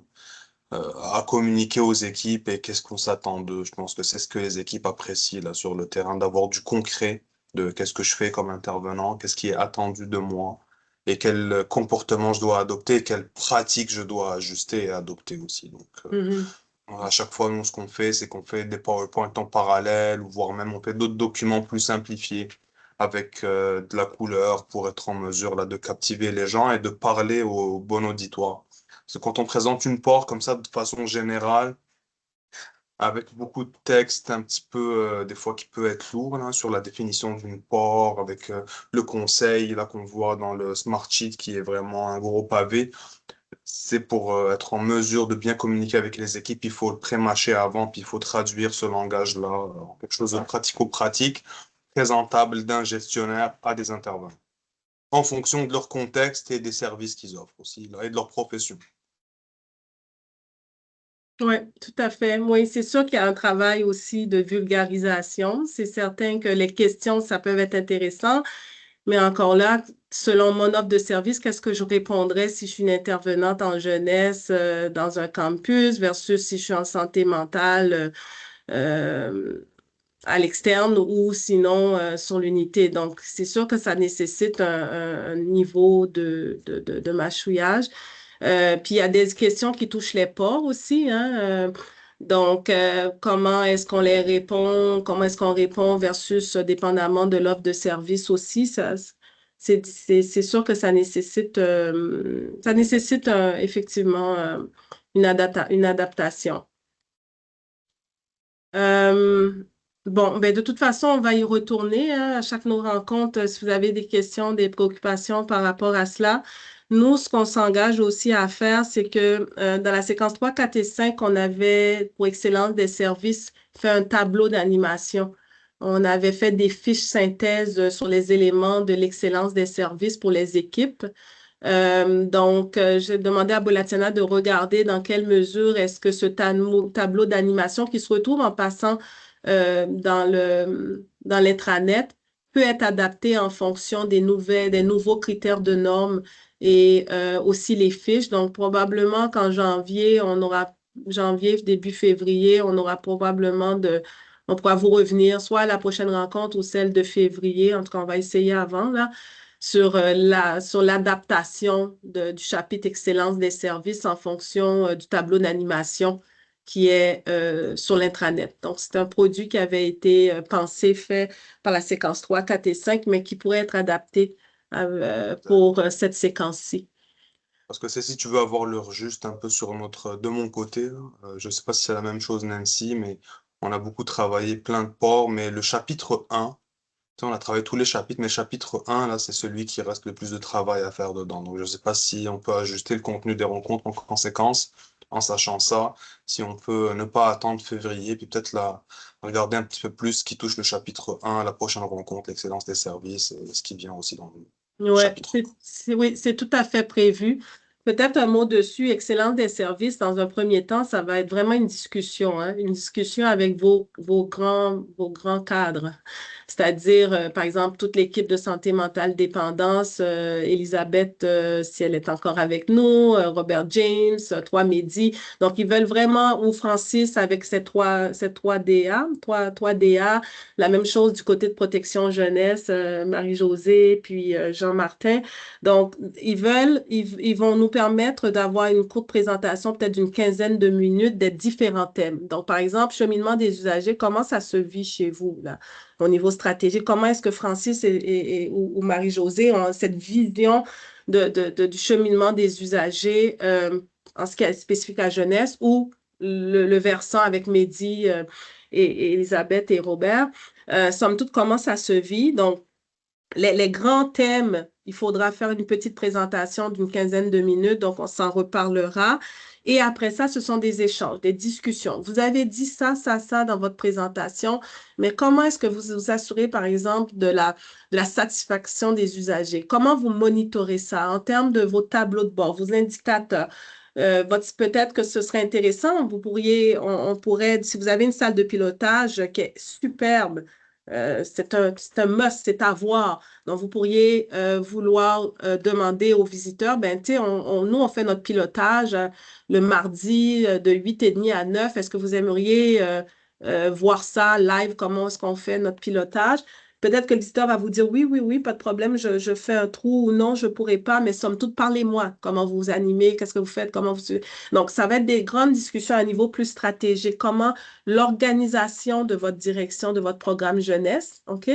à communiquer aux équipes et qu'est-ce qu'on s'attend d'eux. Je pense que c'est ce que les équipes apprécient là sur le terrain, d'avoir du concret de qu'est-ce que je fais comme intervenant, qu'est-ce qui est attendu de moi et quel comportement je dois adopter et quelles pratiques je dois ajuster et adopter aussi. Donc, Mhm. à chaque fois, nous, ce qu'on fait, c'est qu'on fait des PowerPoint en parallèle, ou voire même on fait d'autres documents plus simplifiés avec de la couleur pour être en mesure là, de captiver les gens et de parler au bon auditoire. Parce que quand on présente une porte comme ça de façon générale, avec beaucoup de texte un petit peu, des fois qui peut être lourd là, sur la définition d'une porte, avec le conseil là qu'on voit dans le Smart Sheet qui est vraiment un gros pavé, C'est pour être en mesure de bien communiquer avec les équipes, il faut le pré-mâcher avant, puis il faut traduire ce langage-là en quelque chose de pratico-pratique, présentable d'un gestionnaire à des intervenants, en fonction de leur contexte et des services qu'ils offrent aussi, là, et de leur profession. Oui, tout à fait. Oui, c'est sûr qu'il y a un travail aussi de vulgarisation. C'est certain que les questions, ça peut être intéressant, mais encore là, selon mon offre de service, qu'est-ce que je répondrais si je suis une intervenante en jeunesse dans un campus versus si je suis en santé mentale à l'externe ou sinon sur l'unité. Donc, c'est sûr que ça nécessite un niveau de mâchouillage. Puis il y a des questions qui touchent les ports aussi, hein. Donc, comment est-ce qu'on les répond? Comment est-ce qu'on répond versus dépendamment de l'offre de service aussi? C'est sûr que ça nécessite effectivement une adaptation. Bon, ben de toute façon, on va y retourner hein, à chaque nos rencontres. Si vous avez des questions, des préoccupations par rapport à cela, nous, ce qu'on s'engage aussi à faire, c'est que dans la séquence 3, 4 et 5, on avait, pour excellence des services, fait un tableau d'animation. On avait fait des fiches synthèses sur les éléments de l'excellence des services pour les équipes. Donc, j'ai demandé à Bolatiana de regarder dans quelle mesure est-ce que ce tableau d'animation qui se retrouve en passant dans l'intranet peut être adapté en fonction des nouveaux critères de normes et aussi les fiches. Donc, probablement qu'en janvier, début février, on pourra vous revenir soit à la prochaine rencontre ou celle de février. En tout cas, on va essayer avant, là sur l'adaptation du chapitre Excellence des services en fonction du tableau d'animation qui est sur l'intranet. Donc, c'est un produit qui avait été pensé, fait par la séquence 3, 4 et 5, mais qui pourrait être adapté pour cette séquence-ci. Parce que si tu veux avoir l'heure juste un peu de mon côté, je ne sais pas si c'est la même chose, Nancy, mais on a beaucoup travaillé plein de ports, mais le chapitre 1, on a travaillé tous les chapitres, mais le chapitre 1, là, c'est celui qui reste le plus de travail à faire dedans. Donc, je ne sais pas si on peut ajuster le contenu des rencontres en conséquence, en sachant ça, si on peut ne pas attendre février, puis peut-être regarder un petit peu plus ce qui touche le chapitre 1, la prochaine rencontre, l'excellence des services, et ce qui vient aussi dans le Oui, chapitre. oui, c'est tout à fait prévu. Peut-être un mot dessus, excellence des services. Dans un premier temps, ça va être vraiment une discussion avec vos grands cadres. C'est-à-dire, par exemple, toute l'équipe de santé mentale dépendance, Elisabeth, si elle est encore avec nous, Robert James, toi, Mehdi. Donc, ils veulent vraiment, ou Francis avec ces trois DA, trois DA. La même chose du côté de protection jeunesse, Marie-Josée, puis Jean-Martin. Donc, ils vont nous permettre d'avoir une courte présentation, peut-être d'une quinzaine de minutes, des différents thèmes. Donc, par exemple, cheminement des usagers, comment ça se vit chez vous, là, au niveau stratégique? Comment est-ce que Francis ou Marie-Josée ont cette vision du cheminement des usagers en ce qui est spécifique à jeunesse ou le versant avec Mehdi et Elisabeth et Robert? Somme toute, comment ça se vit? Donc, les grands thèmes, il faudra faire une petite présentation d'une quinzaine de minutes, donc on s'en reparlera. Et après ça, ce sont des échanges, des discussions. Vous avez dit ça dans votre présentation, mais comment est-ce que vous vous assurez, par exemple, de la satisfaction des usagers? Comment vous monitorez ça en termes de vos tableaux de bord, vos indicateurs? Peut-être que ce serait intéressant, on pourrait, si vous avez une salle de pilotage qui est superbe, c'est un must, c'est à voir. Donc, vous pourriez vouloir demander aux visiteurs, ben, tu sais, nous, on fait notre pilotage le mardi de 8h30 à 9. Est-ce que vous aimeriez voir ça live, comment est-ce qu'on fait notre pilotage? Peut-être que le visiteur va vous dire oui, pas de problème, je fais un trou ou non, je ne pourrai pas, mais somme toute, parlez-moi. Comment vous vous animez, qu'est-ce que vous faites, Donc, ça va être des grandes discussions à un niveau plus stratégique. Comment l'organisation de votre direction, de votre programme jeunesse, OK?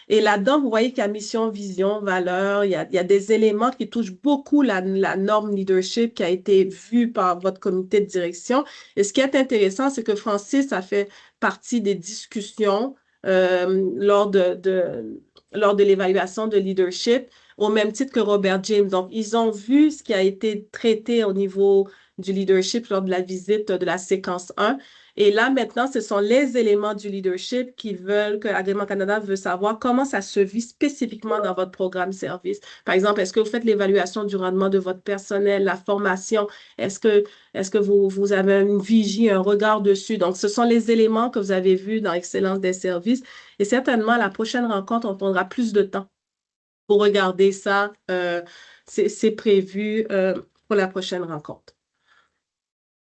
Et là-dedans, vous voyez qu'il y a mission, vision, valeur, il y a des éléments qui touchent beaucoup la norme leadership qui a été vue par votre comité de direction. Et ce qui est intéressant, c'est que Francis a fait partie des discussions lors de l'évaluation de leadership au même titre que Robert James. Donc, ils ont vu ce qui a été traité au niveau du leadership lors de la visite de la séquence 1. Et là, maintenant, ce sont les éléments du leadership que Agrément Canada veut savoir comment ça se vit spécifiquement dans votre programme service. Par exemple, est-ce que vous faites l'évaluation du rendement de votre personnel, la formation? Est-ce que vous avez une vigie, un regard dessus? Donc, ce sont les éléments que vous avez vus dans Excellence des services. Et certainement, à la prochaine rencontre, on prendra plus de temps pour regarder ça. C'est prévu pour la prochaine rencontre.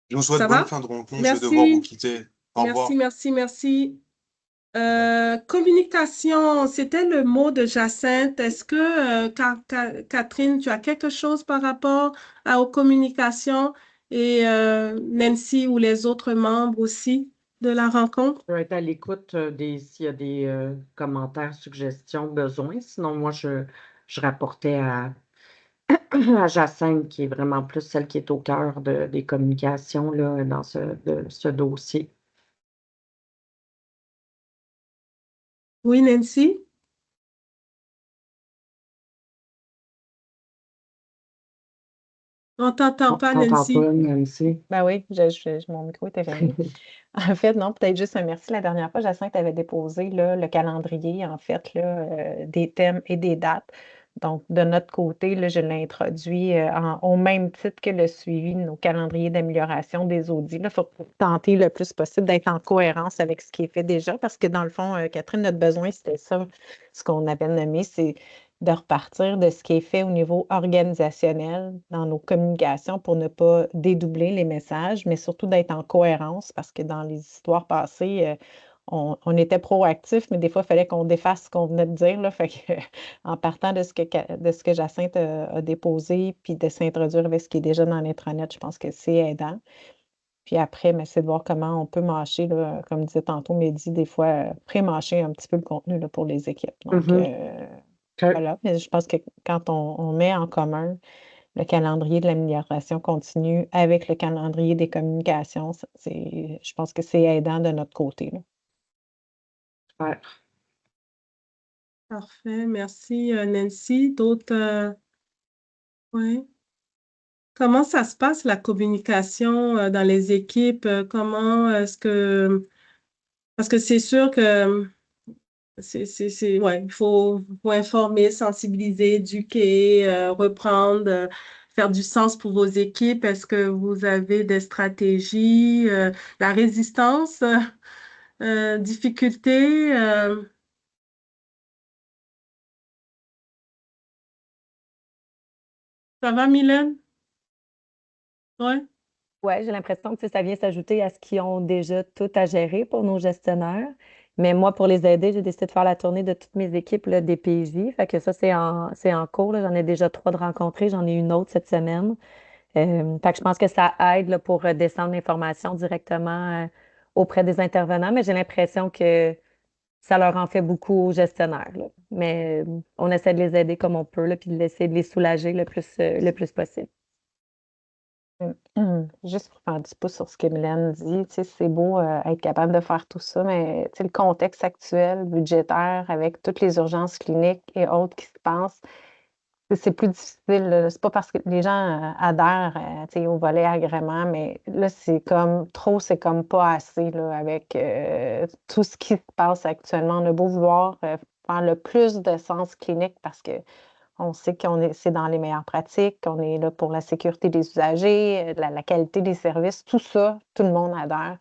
Je vous souhaite Ça bonne va? fin de rencontre. Je vais devoir vous Merci. quitter. Au revoir. Merci. Communication, c'était le mot de Jacinthe. Est-ce que, Catherine, tu as quelque chose par rapport aux communications et Nancy ou les autres membres aussi de la rencontre? Je vais être à l'écoute s'il y a des commentaires, suggestions, besoins. Sinon, moi, je rapportais à Jacinthe, qui est vraiment plus celle qui est au cœur des communications là, dans ce dossier. Oui, Nancy? On t'entend pas, T'entends Nancy. pas, Nancy? Ben oui, mon micro était fermé. En fait, non, peut-être juste un merci. La dernière fois, Jacinthe avait déposé là, le calendrier, en fait, là, des thèmes et des dates. Donc, de notre côté, là, je l'ai introduit au même titre que le suivi de nos calendriers d'amélioration des audits. Il faut tenter le plus possible d'être en cohérence avec ce qui est fait déjà, parce que dans le fond, Catherine, notre besoin, c'était ça, ce qu'on avait nommé, c'est de repartir de ce qui est fait au niveau organisationnel dans nos communications pour ne pas dédoubler les messages, mais surtout d'être en cohérence parce que dans les histoires passées, on était proactif, mais des fois, il fallait qu'on défasse ce qu'on venait de dire. Là, fait que, en partant de ce que Jacinthe a déposé, puis de s'introduire avec ce qui est déjà dans l'intranet, je pense que c'est aidant. Puis après, c'est de voir comment on peut mâcher, là, comme disait tantôt Mehdi, des fois, pré-mâcher un petit peu le contenu là, pour les équipes. Donc, voilà, mais je pense que quand on met en commun le calendrier de l'amélioration continue avec le calendrier des communications, je pense que c'est aidant de notre côté. Là. Ouais. Parfait, merci Nancy. D'autres? Oui. Comment ça se passe la communication dans les équipes? Comment est-ce que... Parce que c'est sûr que ouais, il faut informer, sensibiliser, éduquer, reprendre, faire du sens pour vos équipes. Est-ce que vous avez des stratégies, la résistance, difficultés? Ça va, Mylène? Ouais. Oui, j'ai l'impression que ça vient s'ajouter à ce qu'ils ont déjà tout à gérer pour nos gestionnaires. Mais moi, pour les aider, j'ai décidé de faire la tournée de toutes mes équipes là, des PJ. Fait que ça, c'est en cours. Là. J'en ai déjà 3 de rencontrés. J'en ai une autre cette semaine. Fait que je pense que ça aide là, pour descendre l'information directement auprès des intervenants. Mais j'ai l'impression que ça leur en fait beaucoup aux gestionnaires. Là. Mais on essaie de les aider comme on peut, là, puis d'essayer de les soulager le plus possible. Juste pour faire du pouce sur ce que Mylène dit, c'est beau être capable de faire tout ça, mais le contexte actuel, budgétaire, avec toutes les urgences cliniques et autres qui se passent, c'est plus difficile. Là. C'est pas parce que les gens adhèrent au volet agrément, mais là, c'est comme pas assez là, avec tout ce qui se passe actuellement. On a beau vouloir faire le plus de sens clinique parce que on sait c'est dans les meilleures pratiques, qu'on est là pour la sécurité des usagers, la qualité des services, tout ça, tout le monde adhère.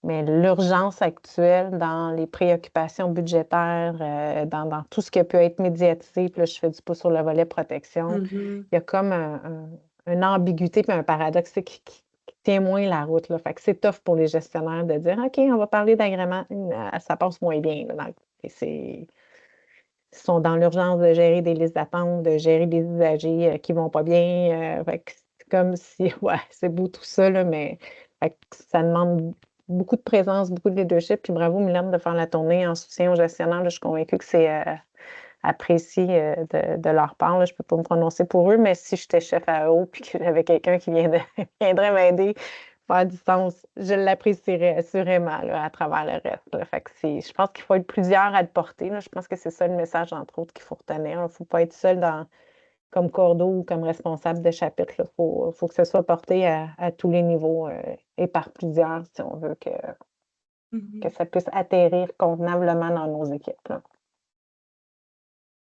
Mais l'urgence actuelle dans les préoccupations budgétaires, dans tout ce qui peut être médiatisé, puis là, je fais du pouce sur le volet protection, il y a comme une ambiguïté puis un paradoxe qui tient moins la route. Là. Fait que c'est tough pour les gestionnaires de dire OK, on va parler d'agrément, ça passe moins bien. Là, ils sont dans l'urgence de gérer des listes d'attente, de gérer des usagers qui vont pas bien. Fait que c'est comme si, ouais, c'est beau tout ça, là, mais fait que ça demande beaucoup de présence, beaucoup de leadership. Puis bravo, Mylène, de faire la tournée en soutien aux gestionnaires. Là, je suis convaincue que c'est apprécié de leur part. Là. Je ne peux pas me prononcer pour eux, mais si j'étais chef à eux puis que j'avais quelqu'un qui viendrait m'aider faire du sens, je l'apprécierais assurément là, à travers le reste. Là. Fait que je pense qu'il faut être plusieurs à le porter. Là. Je pense que c'est ça le message, entre autres, qu'il faut retenir. Il ne faut pas être seul comme cordeau ou comme responsable de chapitre. Il faut que ce soit porté à tous les niveaux et par plusieurs si on veut que ça puisse atterrir convenablement dans nos équipes.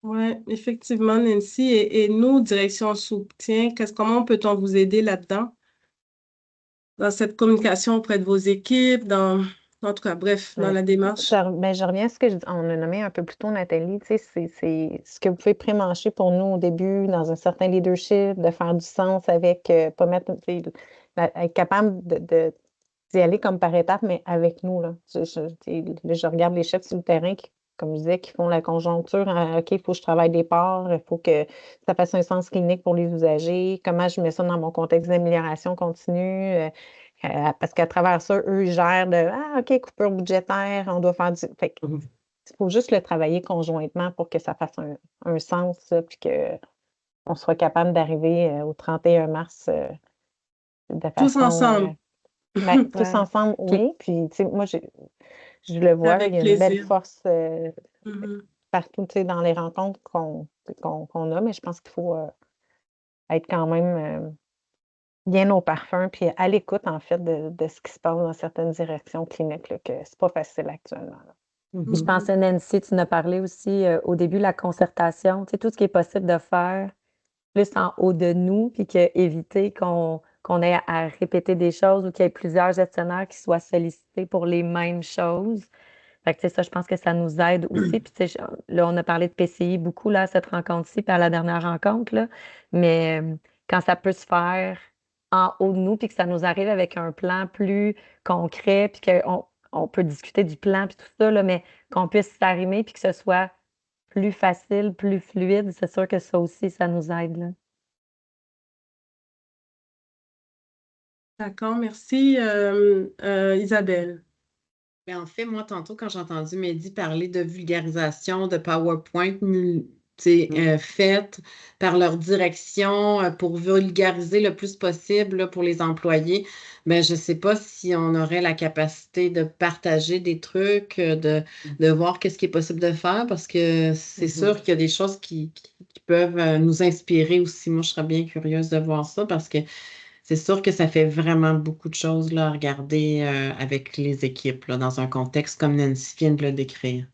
Oui, effectivement, Nancy. Et nous, Direction Soutien, comment peut-on vous aider là-dedans? Dans cette communication auprès de vos équipes, en tout cas, bref, dans la démarche. Je reviens à ce on a nommé un peu plus tôt, Nathalie, c'est ce que vous pouvez prémancher pour nous au début, dans un certain leadership, de faire du sens avec, pas mettre, être capable d'y aller comme par étapes, mais avec nous. Là. Je regarde les chefs sur le terrain qui, comme je disais, qui font la conjoncture. OK, il faut que je travaille des parts, il faut que ça fasse un sens clinique pour les usagers. Comment je mets ça dans mon contexte d'amélioration continue? Parce qu'à travers ça, eux, ils gèrent OK, coupure budgétaire, on doit faire du. Fait il faut juste le travailler conjointement pour que ça fasse un sens, puis qu'on soit capable d'arriver au 31 mars de façon. Tous ensemble. Tous ensemble, oui. Puis, moi, je le vois, il y a une belle force partout, dans les rencontres qu'on a, mais je pense qu'il faut être quand même bien au parfum, puis à l'écoute, en fait, de ce qui se passe dans certaines directions cliniques, là, que c'est pas facile actuellement. Je pense, Nancy, tu en as parlé aussi au début, la concertation, tout ce qui est possible de faire plus en haut de nous, puis éviter qu'on ait à répéter des choses ou qu'il y ait plusieurs gestionnaires qui soient sollicités pour les mêmes choses. Fait que, ça, je pense que ça nous aide aussi. Puis, là, on a parlé de PCI beaucoup là, à cette rencontre-ci, puis à la dernière rencontre, là. Mais quand ça peut se faire en haut de nous, puis que ça nous arrive avec un plan plus concret, puis qu'on peut discuter du plan, puis tout ça, là, mais qu'on puisse s'arrimer, puis que ce soit plus facile, plus fluide, c'est sûr que ça aussi, ça nous aide, là. D'accord, merci. Isabelle. Mais en fait, moi, tantôt, quand j'ai entendu Mehdi parler de vulgarisation, de PowerPoint, faites par leur direction pour vulgariser le plus possible là, pour les employés, mais je ne sais pas si on aurait la capacité de partager des trucs, de voir qu'est-ce qui est possible de faire, parce que c'est sûr qu'il y a des choses qui peuvent nous inspirer aussi. Moi, je serais bien curieuse de voir ça, parce que c'est sûr que ça fait vraiment beaucoup de choses là, à regarder avec les équipes là, dans un contexte comme Nancy vient de le décrire.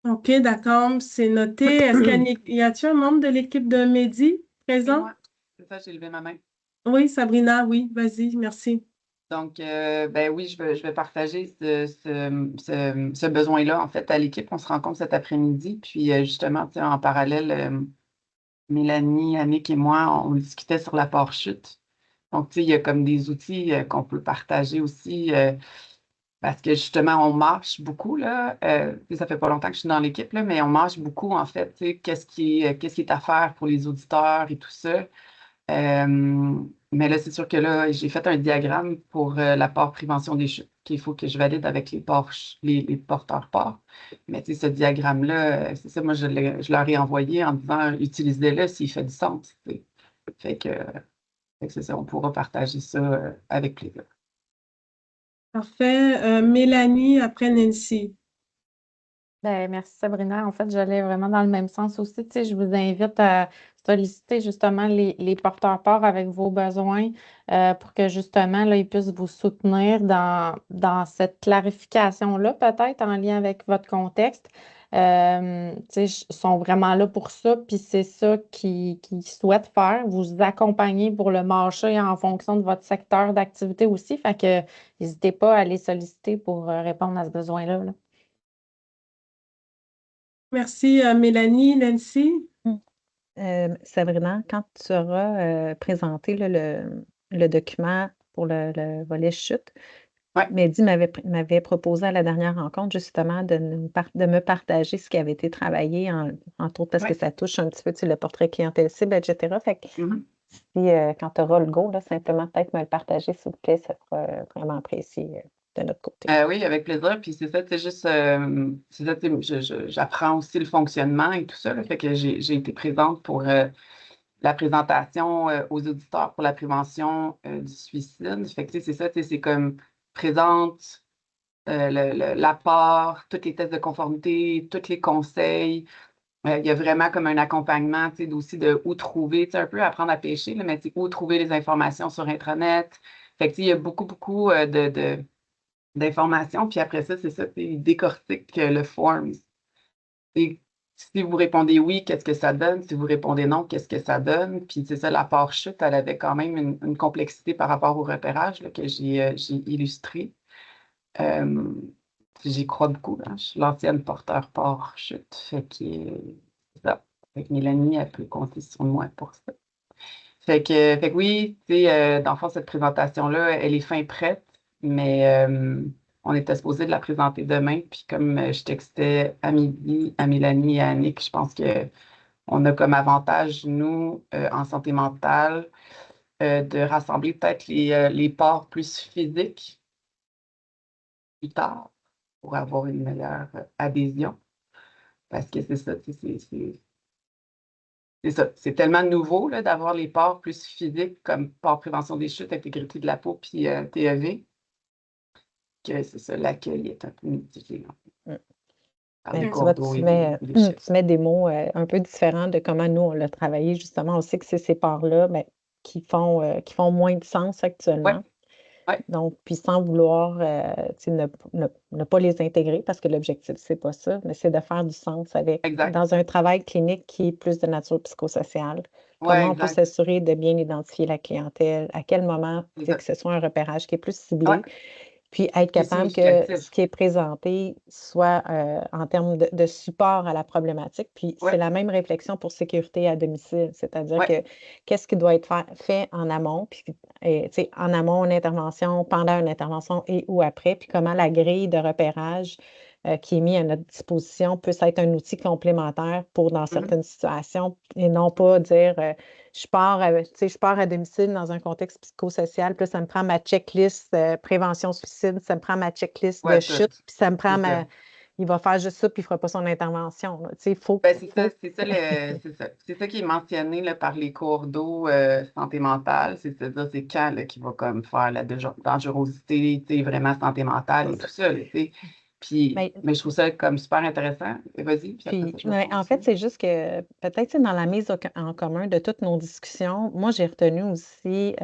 OK, d'accord, c'est noté. Est-ce qu'il y a-t-il un membre de l'équipe de Mehdi présent? Moi, c'est ça, j'ai levé ma main. Oui, Sabrina, oui, vas-y, merci. Donc, oui, je vais partager ce besoin-là, en fait, à l'équipe. On se rencontre cet après-midi. Puis, justement, en parallèle, Mélanie, Annick et moi, on discutait sur la pare-chute. Donc, il y a comme des outils qu'on peut partager aussi parce que, justement, on marche beaucoup, là. Ça fait pas longtemps que je suis dans l'équipe, là, mais on marche beaucoup, en fait. Qu'est-ce qui est à faire pour les auditeurs et tout ça. Mais là, c'est sûr que là, j'ai fait un diagramme pour la part prévention des chutes qu'il faut que je valide avec les porteurs parts. Mais ce diagramme-là, c'est ça, moi, je leur ai envoyé en disant utilisez-le s'il fait du sens. Fait que c'est ça, on pourra partager ça avec plaisir. Parfait. Mélanie, après Nancy. Merci Sabrina. En fait, j'allais vraiment dans le même sens aussi. Je vous invite à solliciter justement les porteurs parts avec vos besoins pour que justement là, ils puissent vous soutenir dans cette clarification-là, peut-être en lien avec votre contexte. Ils sont vraiment là pour ça, puis c'est ça qu'ils souhaitent faire, vous accompagner pour le marché en fonction de votre secteur d'activité aussi. Fait que n'hésitez pas à les solliciter pour répondre à ce besoin-là, là. Merci, Mélanie. Nancy? Sabrina, quand tu auras présenté là, le document pour le volet chute, Mehdi m'avait proposé à la dernière rencontre justement de me partager ce qui avait été travaillé, entre autres parce que ça touche un petit peu le portrait clientèle cible, etc. Fait que quand tu auras le go, là, simplement peut-être me le partager, s'il vous plaît, ça sera vraiment apprécié de notre côté. Oui, avec plaisir. Puis c'est ça, c'est juste, c'est ça, j'apprends aussi le fonctionnement et tout ça. Là, fait que j'ai été présente pour la présentation aux auditeurs pour la prévention du suicide. Fait que, c'est ça, c'est comme présente l'apport, tous les tests de conformité, tous les conseils. Il y a vraiment comme un accompagnement aussi de où trouver, un peu apprendre à pêcher, là, mais où trouver les informations sur Intranet. Fait que, il y a beaucoup, beaucoup d'informations. Puis après ça, c'est ça, ils décortiquent le form. Et si vous répondez oui, qu'est-ce que ça donne? Si vous répondez non, qu'est-ce que ça donne? Puis c'est ça, la part chute, elle avait quand même une complexité par rapport au repérage là, que j'ai illustré. J'y crois beaucoup. Hein. Je suis l'ancienne porteur part chute. Fait que, c'est ça. Fait que Mélanie, elle peut compter sur moi pour ça. Fait que oui, tu sais, dans le fond, cette présentation-là, elle est fin prête, mais on était supposé de la présenter demain. Puis comme je textais à midi à Mélanie et à Annick, je pense qu'on a comme avantage, nous, en santé mentale, de rassembler peut-être les parts plus physiques plus tard pour avoir une meilleure adhésion. Parce que c'est ça, c'est ça. C'est tellement nouveau là, d'avoir les parts plus physiques comme part prévention des chutes, intégrité de la peau, puis TEV, que c'est ça, l'accueil est un peu mitigé. Tu vois, tu mets des mots un peu différents de comment nous, on l'a travaillé. Justement, on sait que c'est ces parts-là qui font moins de sens actuellement. Ouais. Donc, puis sans vouloir ne pas les intégrer, parce que l'objectif, c'est pas ça, mais c'est de faire du sens dans un travail clinique qui est plus de nature psychosociale. Comment on peut s'assurer de bien identifier la clientèle, à quel moment, que ce soit un repérage qui est plus ciblé, puis être capable que ce qui est présenté soit en termes de support à la problématique. Puis c'est la même réflexion pour sécurité à domicile, c'est-à-dire que qu'est-ce qui doit être fait en amont, puis en amont, une intervention, pendant une intervention et ou après, puis comment la grille de repérage qui est mise à notre disposition peut être un outil complémentaire pour dans certaines situations et non pas dire je pars à domicile dans un contexte psychosocial, puis là, ça me prend ma checklist prévention suicide, ça me prend ma checklist de chute, puis ça me prend il va faire juste ça, puis il ne fera pas son intervention. C'est ça qui est mentionné là, par les cours d'eau santé mentale, c'est-à-dire c'est quand qui va comme faire la dangerosité, vraiment santé mentale et tout ça. Puis, mais je trouve ça comme super intéressant. Vas-y. En fait, c'est juste que peut-être dans la mise en commun de toutes nos discussions, moi, j'ai retenu aussi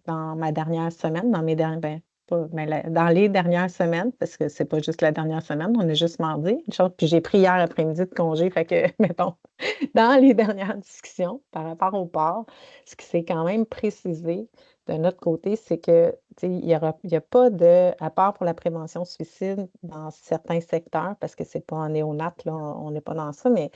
dans ma dernière semaine, dans les dernières semaines, parce que c'est pas juste la dernière semaine, on est juste mardi, puis j'ai pris hier après-midi de congé, fait que, mettons, dans les dernières discussions par rapport au port, ce qui s'est quand même précisé de notre côté, c'est que il n'y a pas à part pour la prévention suicide dans certains secteurs, parce que c'est pas en néonat, là, on n'est pas dans ça, mais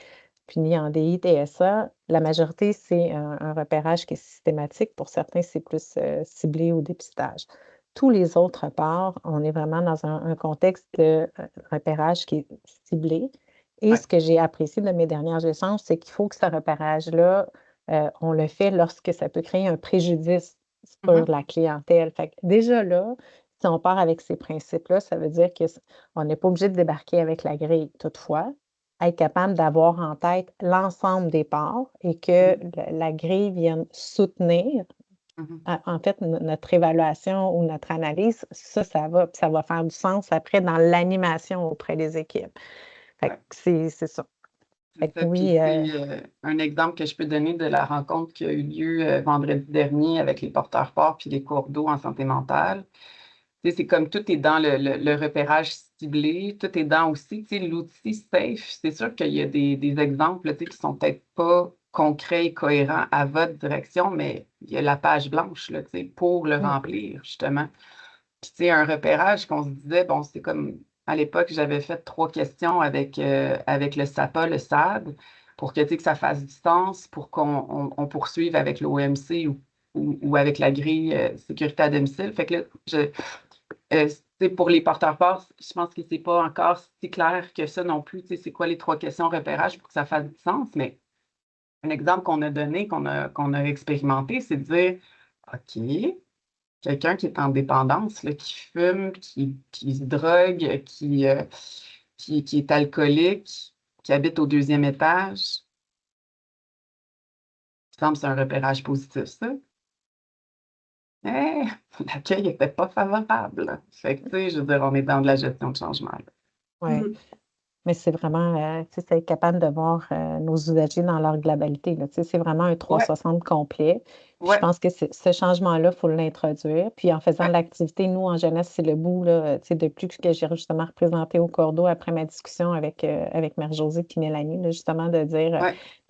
puis ni en DI, TSA, la majorité, c'est un repérage qui est systématique. Pour certains, c'est plus ciblé au dépistage. Tous les autres parts, on est vraiment dans un contexte de repérage qui est ciblé. Et ce que j'ai apprécié de mes dernières échanges, c'est qu'il faut que ce repérage-là, on le fait lorsque ça peut créer un préjudice sur la clientèle. Fait que déjà là, si on part avec ces principes-là, ça veut dire qu'on n'est pas obligé de débarquer avec la grille. Toutefois, être capable d'avoir en tête l'ensemble des parts et que la grille vienne soutenir en fait notre évaluation ou notre analyse, ça va faire du sens après dans l'animation auprès des équipes. Fait que c'est ça. Un exemple que je peux donner de la rencontre qui a eu lieu vendredi dernier avec les porteurs forts puis les cours d'eau en santé mentale. C'est comme tout est dans le repérage ciblé, tout est dans aussi l'outil SAFE. C'est sûr qu'il y a des exemples qui ne sont peut-être pas concrets et cohérents à votre direction, mais il y a la page blanche là, pour le remplir, justement. Puis un repérage qu'on se disait, bon, c'est comme à l'époque, j'avais fait 3 questions avec le SAPA, le SAD, pour que ça fasse du sens, pour qu'on poursuive avec l'OMC ou avec la grille sécurité à domicile. Fait que là, pour les porteurs forts, je pense que c'est pas encore si clair que ça non plus. C'est quoi les 3 questions repérage pour que ça fasse du sens? Mais un exemple qu'on a donné, qu'on a expérimenté, c'est de dire, OK, quelqu'un qui est en dépendance, là, qui fume, qui se drogue, qui est alcoolique, qui habite au 2e étage, semble que c'est un repérage positif, ça. Mais l'accueil n'était pas favorable. Fait que, tu sais, je veux dire, on est dans de la gestion de changement. Oui. Mais c'est vraiment, tu sais, c'est être capable de voir nos usagers dans leur globalité, là. Tu sais, c'est vraiment un 360 complet. Puis je pense que ce changement-là, il faut l'introduire. Puis en faisant l'activité, nous, en jeunesse, c'est le bout, là, tu sais, depuis que j'ai justement représenté au Cordeau après ma discussion avec Marie-Josée et Mélanie, là, justement, de dire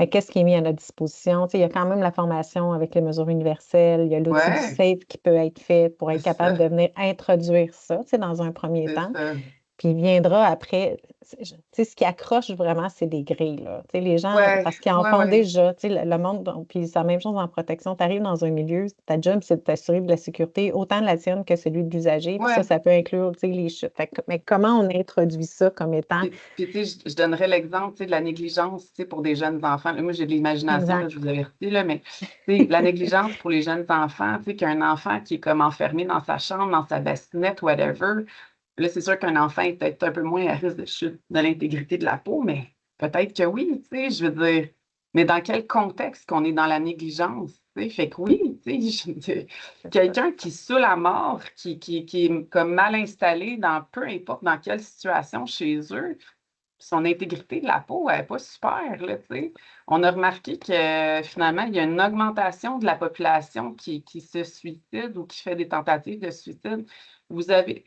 mais qu'est-ce qui est mis à notre disposition. Tu sais, il y a quand même la formation avec les mesures universelles, il y a l'outil du SAFE qui peut être fait pour être capable de venir introduire ça, tu sais, dans un premier temps. Puis il viendra après, tu sais, ce qui accroche vraiment, c'est des grilles, là. Tu sais, les gens, parce qu'ils en font déjà, tu sais, le monde, puis c'est la même chose en protection. Tu arrives dans un milieu, ta job, c'est de t'assurer de la sécurité, autant de la tienne que celui de l'usager, puis ça peut inclure, tu sais, les chutes. Mais comment on introduit ça comme étant... Puis tu sais, je donnerais l'exemple, tu sais, de la négligence, tu sais, pour des jeunes enfants. Là, moi, j'ai de l'imagination, là, je vous avertis, là, mais tu sais, la négligence pour les jeunes enfants, tu sais, qu'un enfant qui est comme enfermé dans sa chambre, dans sa bassinette, whatever. Là, c'est sûr qu'un enfant est peut-être un peu moins à risque de chute de l'intégrité de la peau, mais peut-être que oui, tu sais, je veux dire. Mais dans quel contexte qu'on est dans la négligence, tu sais? Fait que oui, tu sais, je veux dire, quelqu'un qui saoule à mort, qui est comme mal installé dans peu importe dans quelle situation chez eux, son intégrité de la peau, elle n'est pas super, là, tu sais. On a remarqué que finalement, il y a une augmentation de la population qui se suicide ou qui fait des tentatives de suicide. Vous avez,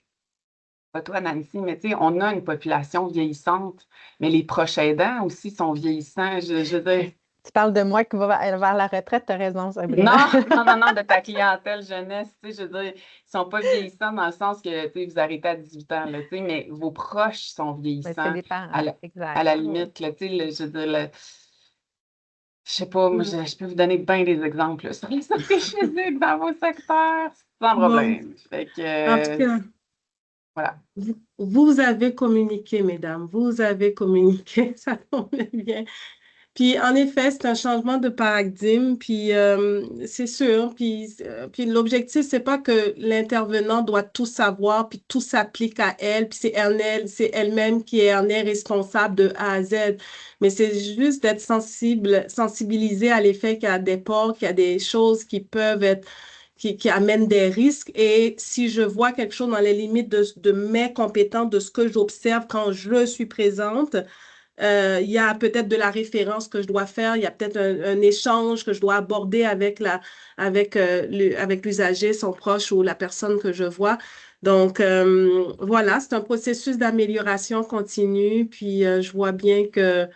pas toi, Nancy, mais tu sais, on a une population vieillissante, mais les proches aidants aussi sont vieillissants. Je veux dire. Tu parles de moi qui va vers la retraite, tu as raison, Sabrina. Non, de ta clientèle jeunesse, tu sais, je veux dire, ils ne sont pas vieillissants dans le sens que, tu sais, vous arrêtez à 18 ans, là, tu sais, mais vos proches sont vieillissants. C'est des parents, à la limite, là, tu sais, je veux dire, je sais pas, moi, je peux vous donner bien des exemples, là, sur les santé physique dans vos secteurs, sans problème. Fait que, en tout cas, voilà. Vous avez communiqué, mesdames, vous avez communiqué, ça tombe bien. Puis, en effet, c'est un changement de paradigme, puis c'est sûr. Puis l'objectif, c'est pas que l'intervenant doit tout savoir, puis tout s'applique à elle, puis c'est elle-même qui en est responsable de A à Z. Mais c'est juste d'être sensibilisé à l'effet qu'il y a des ports, qu'il y a des choses qui peuvent être qui amènent des risques. Et si je vois quelque chose dans les limites de mes compétences, de ce que j'observe quand je suis présente, il y a peut-être de la référence que je dois faire, il y a peut-être un échange que je dois aborder avec l'usager, son proche ou la personne que je vois. Donc, voilà, c'est un processus d'amélioration continue. Puis, je vois bien que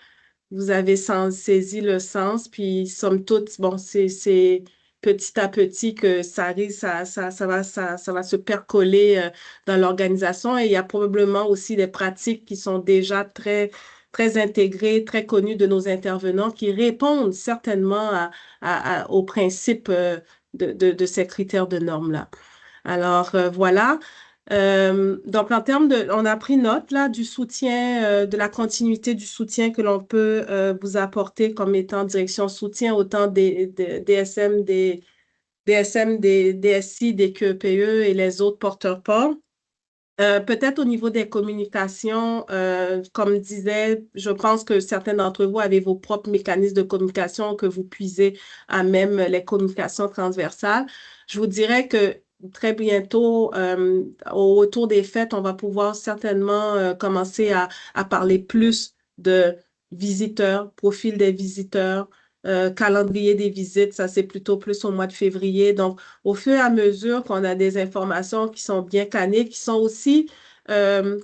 vous avez saisi le sens. Puis, somme toute, bon, c'est petit à petit que ça arrive, ça va se percoler dans l'organisation. Et il y a probablement aussi des pratiques qui sont déjà très intégrées, très connues de nos intervenants qui répondent certainement aux principes de ces critères de normes-là. Alors, voilà. Donc, en termes on a pris note là du soutien, de la continuité du soutien que l'on peut vous apporter comme étant direction soutien, autant des DSM, des DSI, des QEPE et les autres porteurs-ports. Peut-être au niveau des communications, comme disait, je pense que certains d'entre vous avez vos propres mécanismes de communication que vous puisez à même les communications transversales. Je vous dirais que très bientôt, au retour des fêtes, on va pouvoir certainement commencer à parler plus de visiteurs, profil des visiteurs, calendrier des visites, ça c'est plutôt plus au mois de février. Donc, au fur et à mesure qu'on a des informations qui sont bien cannées, qui sont aussi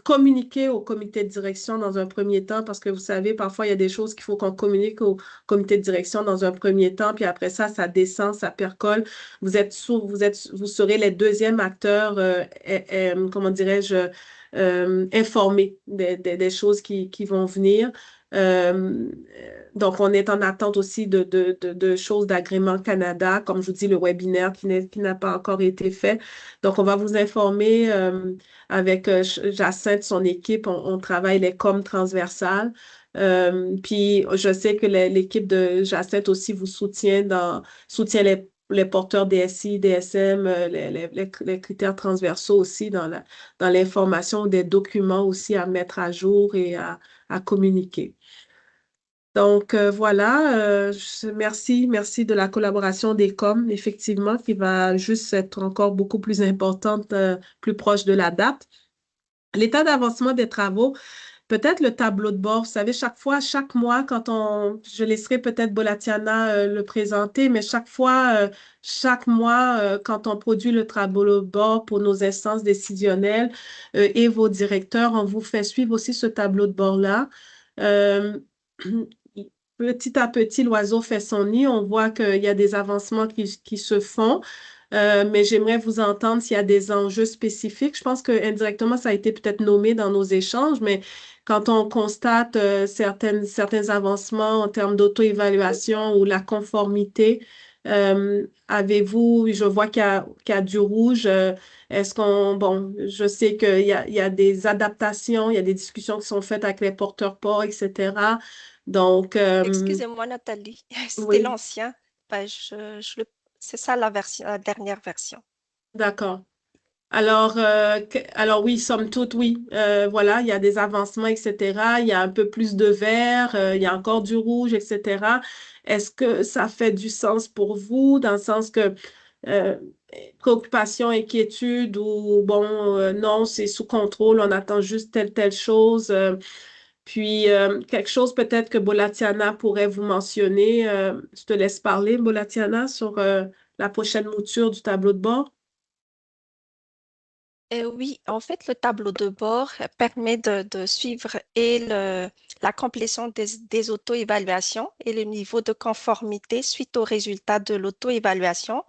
communiquées au comité de direction dans un premier temps, parce que vous savez, parfois, il y a des choses qu'il faut qu'on communique au comité de direction dans un premier temps, puis après ça, ça descend, ça percole. Vous serez les deuxièmes acteurs, comment dirais-je, informés des choses qui vont venir. Donc, on est en attente aussi de choses d'Agrément Canada, comme je vous dis, le webinaire qui n'a pas encore été fait. Donc, on va vous informer avec Jacinthe, son équipe, on travaille les coms transversales. Puis, je sais que l'équipe de Jacinthe aussi vous soutient les porteurs DSI, DSM, les critères transversaux aussi dans l'information des documents aussi à mettre à jour et à communiquer. Donc, voilà, merci de la collaboration des coms, effectivement, qui va juste être encore beaucoup plus importante, plus proche de la date. L'état d'avancement des travaux, peut-être le tableau de bord. Vous savez, chaque mois, je laisserai peut-être Bolatiana le présenter, mais chaque mois, quand on produit le tableau de bord pour nos instances décisionnelles et vos directeurs, on vous fait suivre aussi ce tableau de bord-là. Euh, Petit à petit, l'oiseau fait son nid. On voit qu'il y a des avancements qui se font. Mais j'aimerais vous entendre s'il y a des enjeux spécifiques. Je pense que indirectement, ça a été peut-être nommé dans nos échanges, mais quand on constate certains avancements en termes d'auto-évaluation ou la conformité, je vois qu'il y a du rouge. Bon, je sais qu'il y a des adaptations, il y a des discussions qui sont faites avec les porteurs ports, etc. Donc, Excusez-moi, Nathalie, c'était oui, l'ancien. Ben, c'est ça la dernière version. d'accord. Alors oui, somme toute, oui. Voilà, il y a des avancements, etc. Il y a un peu plus de vert, il y a encore du rouge, etc. Est-ce que ça fait du sens pour vous, dans le sens que euh, préoccupation, inquiétude ou bon, non, c'est sous contrôle, on attend juste telle chose. Puis quelque chose peut-être que Bolatiana pourrait vous mentionner. Je te laisse parler, Bolatiana, sur la prochaine mouture du tableau de bord. Oui, en fait, le tableau de bord permet de suivre la complétion des auto-évaluations et le niveau de conformité suite aux résultats de l'auto-évaluation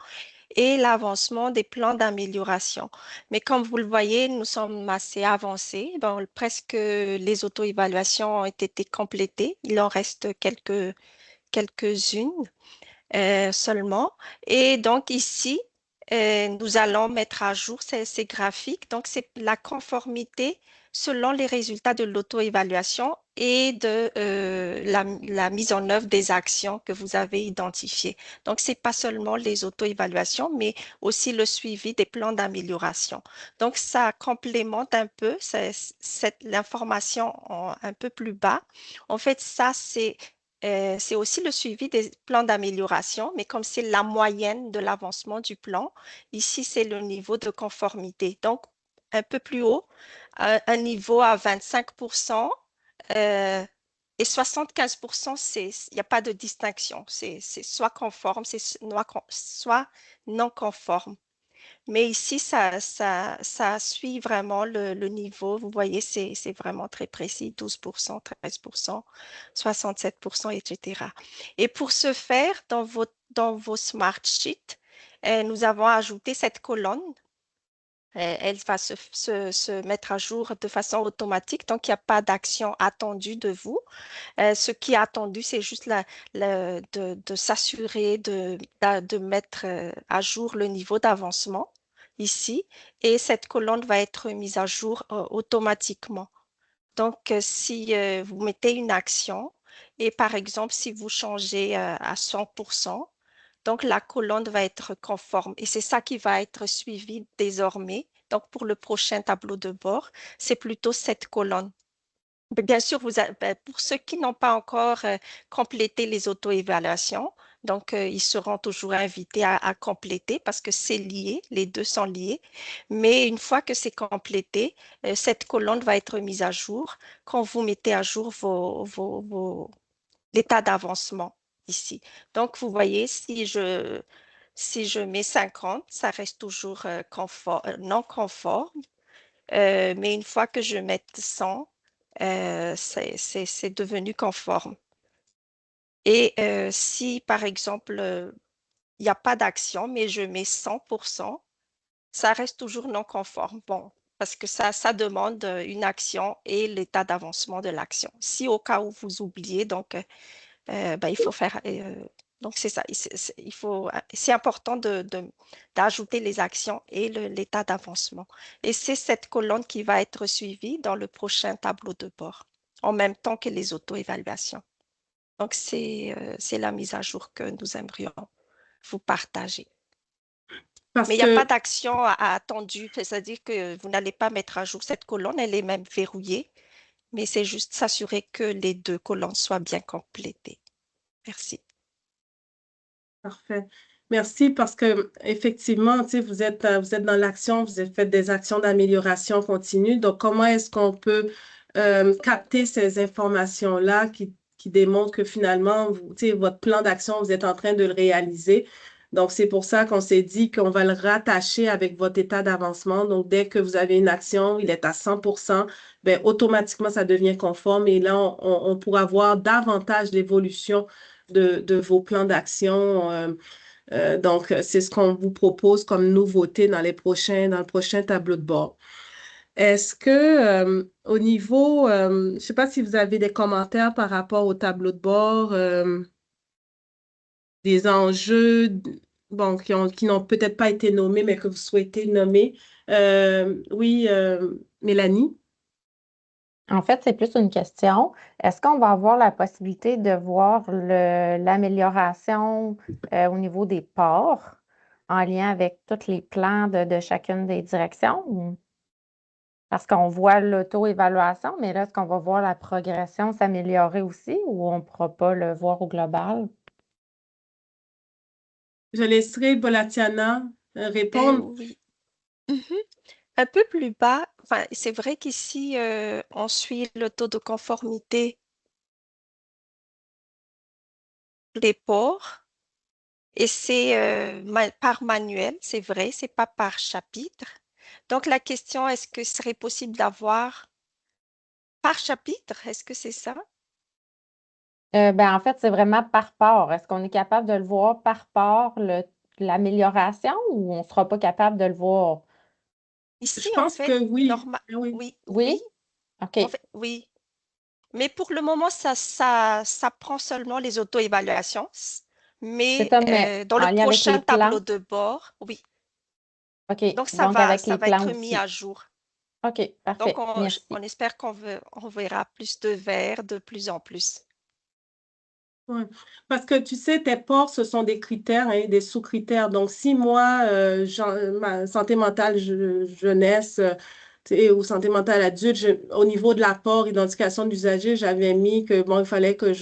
et l'avancement des plans d'amélioration. Mais comme vous le voyez, nous sommes assez avancés. Bon, presque les auto-évaluations ont été complétées. Il en reste quelques-unes seulement. Et donc ici, nous allons mettre à jour ces graphiques. Donc, c'est la conformité selon les résultats de l'auto-évaluation et de la mise en œuvre des actions que vous avez identifiées. Donc, c'est pas seulement les auto-évaluations, mais aussi le suivi des plans d'amélioration. Donc, ça complémente un peu l'information un peu plus bas. En fait, ça, c'est aussi le suivi des plans d'amélioration, mais comme c'est la moyenne de l'avancement du plan, ici, c'est le niveau de conformité. Donc, un peu plus haut, un niveau à 25% euh, et 75%, il n'y a pas de distinction. C'est soit conforme, soit non conforme. Mais ici, ça suit vraiment le niveau. Vous voyez, c'est vraiment très précis, 12%, 13%, 67%, etc. Et pour ce faire, dans vos Smart Sheets, nous avons ajouté cette colonne. Elle va se mettre à jour de façon automatique, donc il n'y a pas d'action attendue de vous. Ce qui est attendu, c'est juste de s'assurer de mettre à jour le niveau d'avancement ici et cette colonne va être mise à jour automatiquement. Donc, si vous mettez une action et par exemple, si vous changez à 100%, donc la colonne va être conforme et c'est ça qui va être suivi désormais. Donc, pour le prochain tableau de bord, c'est plutôt cette colonne. Bien sûr, pour ceux qui n'ont pas encore complété les auto-évaluations, donc ils seront toujours invités à compléter parce que c'est lié, les deux sont liés. Mais une fois que c'est complété, cette colonne va être mise à jour quand vous mettez à jour l'état d'avancement ici. Donc, vous voyez, si je mets 50, ça reste toujours non conforme. Mais une fois que je mets 100, c'est devenu conforme. Et si, par exemple, il n'y a pas d'action, mais je mets 100%, ça reste toujours non conforme. Bon, parce que ça demande une action et l'état d'avancement de l'action. Si au cas où vous oubliez, donc ben, il faut faire. Donc, c'est ça. C'est important d'ajouter les actions et l'état d'avancement. Et c'est cette colonne qui va être suivie dans le prochain tableau de bord, en même temps que les auto-évaluations. Donc, c'est la mise à jour que nous aimerions vous partager. Parce Mais il n'y a pas que, d'action attendue, c'est-à-dire que vous n'allez pas mettre à jour cette colonne, elle est même verrouillée. mais c'est juste s'assurer que les 2 colonnes soient bien complétées. Merci. Parfait. Merci parce que effectivement, tu sais, vous êtes dans l'action, vous avez fait des actions d'amélioration continue. Donc, comment est-ce qu'on peut capter ces informations-là qui démontrent que finalement, tu sais, votre plan d'action, vous êtes en train de le réaliser. Donc, c'est pour ça qu'on s'est dit qu'on va le rattacher avec votre état d'avancement. Donc, dès que vous avez une action, il est à 100%, bien, automatiquement, ça devient conforme et là, on pourra voir davantage l'évolution de vos plans d'action. Donc, c'est ce qu'on vous propose comme nouveauté dans dans le prochain tableau de bord. Est-ce que au niveau, je ne sais pas si vous avez des commentaires par rapport au tableau de bord, des enjeux, bon, qui n'ont peut-être pas été nommés, mais que vous souhaitez nommer. Oui, Mélanie? En fait, c'est plus une question. Est-ce qu'on va avoir la possibilité de voir l'amélioration au niveau des ports en lien avec tous les plans de chacune des directions? Parce qu'on voit l'auto-évaluation, mais là, est-ce qu'on va voir la progression s'améliorer aussi ou on ne pourra pas le voir au global? Je laisserai Bolatiana répondre. Oui. Mhm. Un peu plus bas, enfin, c'est vrai qu'ici, on suit le taux de conformité des ports et c'est par manuel, c'est vrai, c'est pas par chapitre. Donc, la question, est-ce que ce serait possible d'avoir par chapitre? Est-ce que c'est ça? En fait, c'est vraiment par port. Est-ce qu'on est capable de le voir par port, l'amélioration, ou on ne sera pas capable de le voir? Ici, Je en pense fait, que oui. oui, Oui. oui, OK. en fait, oui. Mais pour le moment, ça prend seulement les auto-évaluations. C'est Mais ça, mais dans le en lien avec les prochain tableau plans. de bord, oui. OK. Donc, Donc, avec ça les va plans être mis aussi. à jour. OK, Donc, parfait. on Merci. espère on verra plus de vert de plus en plus. Ouais. Parce que tu sais, tes ports, ce sont des critères, hein, des sous-critères. Donc, si moi, ma santé mentale jeunesse tu sais, ou santé mentale adulte, au niveau de l'apport, identification d'usager, j'avais mis que bon, il fallait que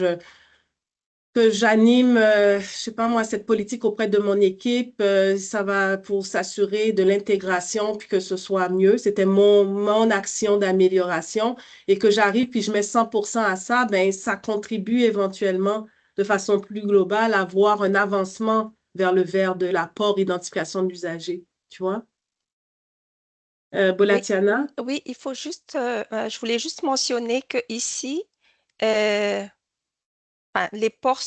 j'anime, je sais pas moi, cette politique auprès de mon équipe. Ça va pour s'assurer de l'intégration puis que ce soit mieux. C'était mon action d'amélioration et que j'arrive puis je mets 100% à ça, ben ça contribue éventuellement de façon plus globale à voir un avancement vers le vers de l'apport identification d'usager. Tu vois? Oui, Bolatiana? oui, il faut juste, je voulais juste mentionner que ici, euh, enfin, les ports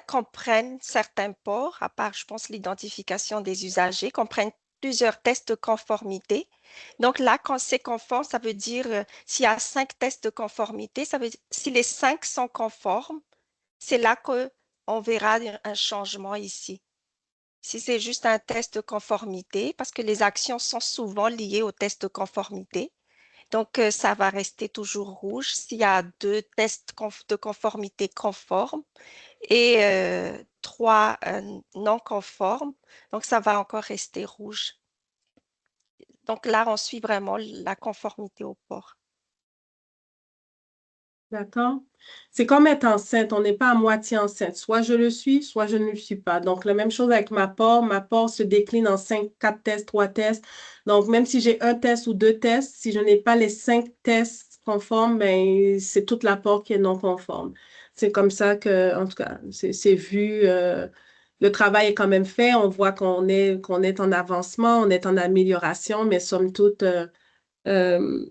comprennent certains ports, à part, je pense, l'identification des usagers, comprennent plusieurs tests de conformité. Donc là, quand c'est conforme, ça veut dire s'il y a 5 tests de conformité, ça veut dire si les 5 sont conformes, c'est là qu'on verra un changement ici. Si c'est juste un test de conformité, parce que les actions sont souvent liées au test de conformité, donc ça va rester toujours rouge s'il y a 2 tests de conformité conformes et 3 non conformes. Donc, ça va encore rester rouge. Donc là, on suit vraiment la conformité au port. D'accord? C'est comme être enceinte, on n'est pas à moitié enceinte. Soit je le suis, soit je ne le suis pas. Donc, la même chose avec ma port. Ma port se décline en 5, 4 tests, 3 tests. Donc, même si j'ai un test ou 2 tests, si je n'ai pas les 5 tests conformes, ben, c'est toute la port qui est non conforme. C'est comme ça que, en tout cas, c'est vu. Le travail est quand même fait. On voit qu'on est en avancement, on est en amélioration, mais somme toute, euh,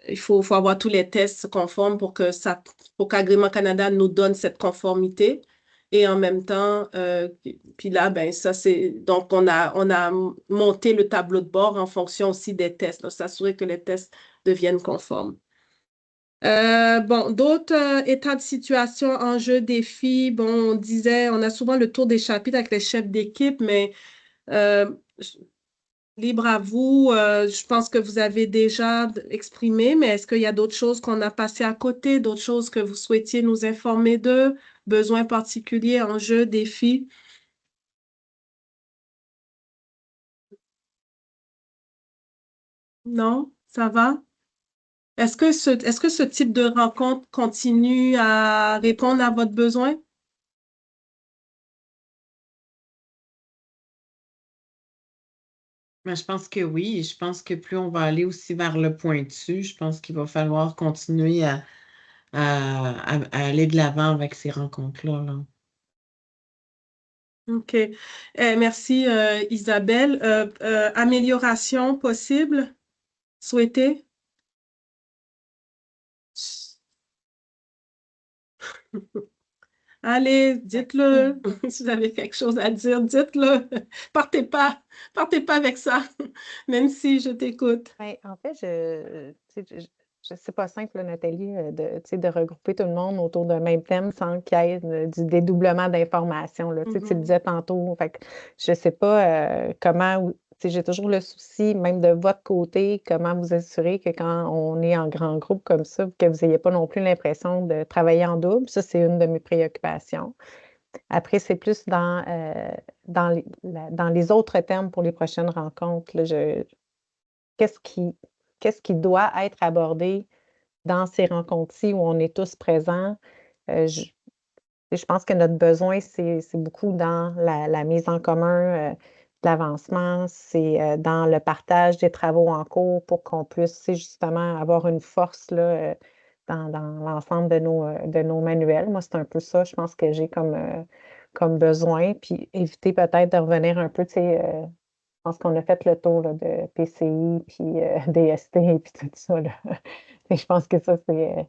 il faut avoir tous les tests conformes pour qu'Agrément Canada nous donne cette conformité. Et en même temps, puis là, ben, ça, donc, on a monté le tableau de bord en fonction aussi des tests, donc s'assurer que les tests deviennent conformes. Bon, d'autres états de situation, enjeux, défis. Bon, on disait, on a souvent le tour des chapitres avec les chefs d'équipe, mais euh, libre à vous. Je pense que vous avez déjà exprimé, mais est-ce qu'il y a d'autres choses qu'on a passées à côté, d'autres choses que vous souhaitiez nous informer d'eux, besoins particuliers, enjeux, défis? Non? Ça va? Est-ce que ce type de rencontre continue à répondre à votre besoin? Mais je pense que oui. Je pense que plus on va aller aussi vers le pointu, je pense qu'il va falloir continuer à aller de l'avant avec ces rencontres-là, là. OK. Merci, Isabelle. Amélioration possible, souhaitée? Allez, dites-le. Si vous avez quelque chose à dire, dites-le. Partez pas avec ça, même si je t'écoute. Ben, en fait, tu sais, c'est pas simple, là, Nathalie, tu sais, de regrouper tout le monde autour d'un même thème sans qu'il y ait du dédoublement d'informations, là. Tu sais, tu le disais tantôt. Fait que je sais pas comment, tu sais, j'ai toujours le souci, même de votre côté, comment vous assurer que quand on est en grand groupe comme ça, que vous n'ayez pas non plus l'impression de travailler en double. Ça, c'est une de mes préoccupations. Après, c'est plus dans les autres thèmes pour les prochaines rencontres, là, qu'est-ce qui doit être abordé dans ces rencontres-ci où on est tous présents? Je pense que notre besoin, c'est beaucoup dans la mise en commun, de l'avancement, c'est, dans le partage des travaux en cours pour qu'on puisse, tu sais, justement avoir une force là, dans l'ensemble de nos manuels. Moi, c'est un peu ça, je pense que j'ai comme besoin, puis éviter peut-être de revenir un peu, tu sais, je pense qu'on a fait le tour là, de PCI, puis DST, puis tout ça, là. Je pense que ça, c'est.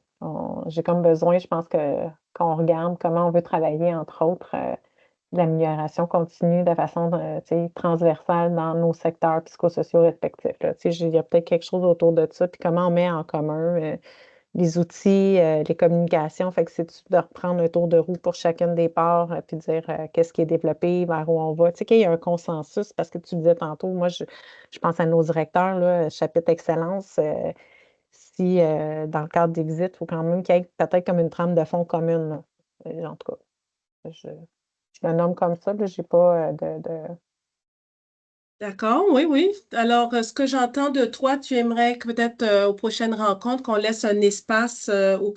J'ai comme besoin, je pense qu'on regarde comment on veut travailler, entre autres, l'amélioration continue de façon tu sais, transversale dans nos secteurs psychosociaux respectifs, là. Tu sais, il y a peut-être quelque chose autour de ça, puis comment on met en commun les outils, les communications. Fait que c'est de reprendre un tour de roue pour chacune des parts, puis dire qu'est-ce qui est développé, vers où on va. Tu sais, qu'il y a un consensus, parce que tu disais tantôt, moi, je pense à nos directeurs, là, chapitre excellence. Si dans le cadre des visites, il faut quand même qu'il y ait peut-être comme une trame de fond commune, là. En tout cas, je, je le nomme comme ça, là, j'ai pas D'accord, oui, oui. Alors, ce que j'entends de toi, tu aimerais que peut-être aux prochaines rencontres, qu'on laisse un espace où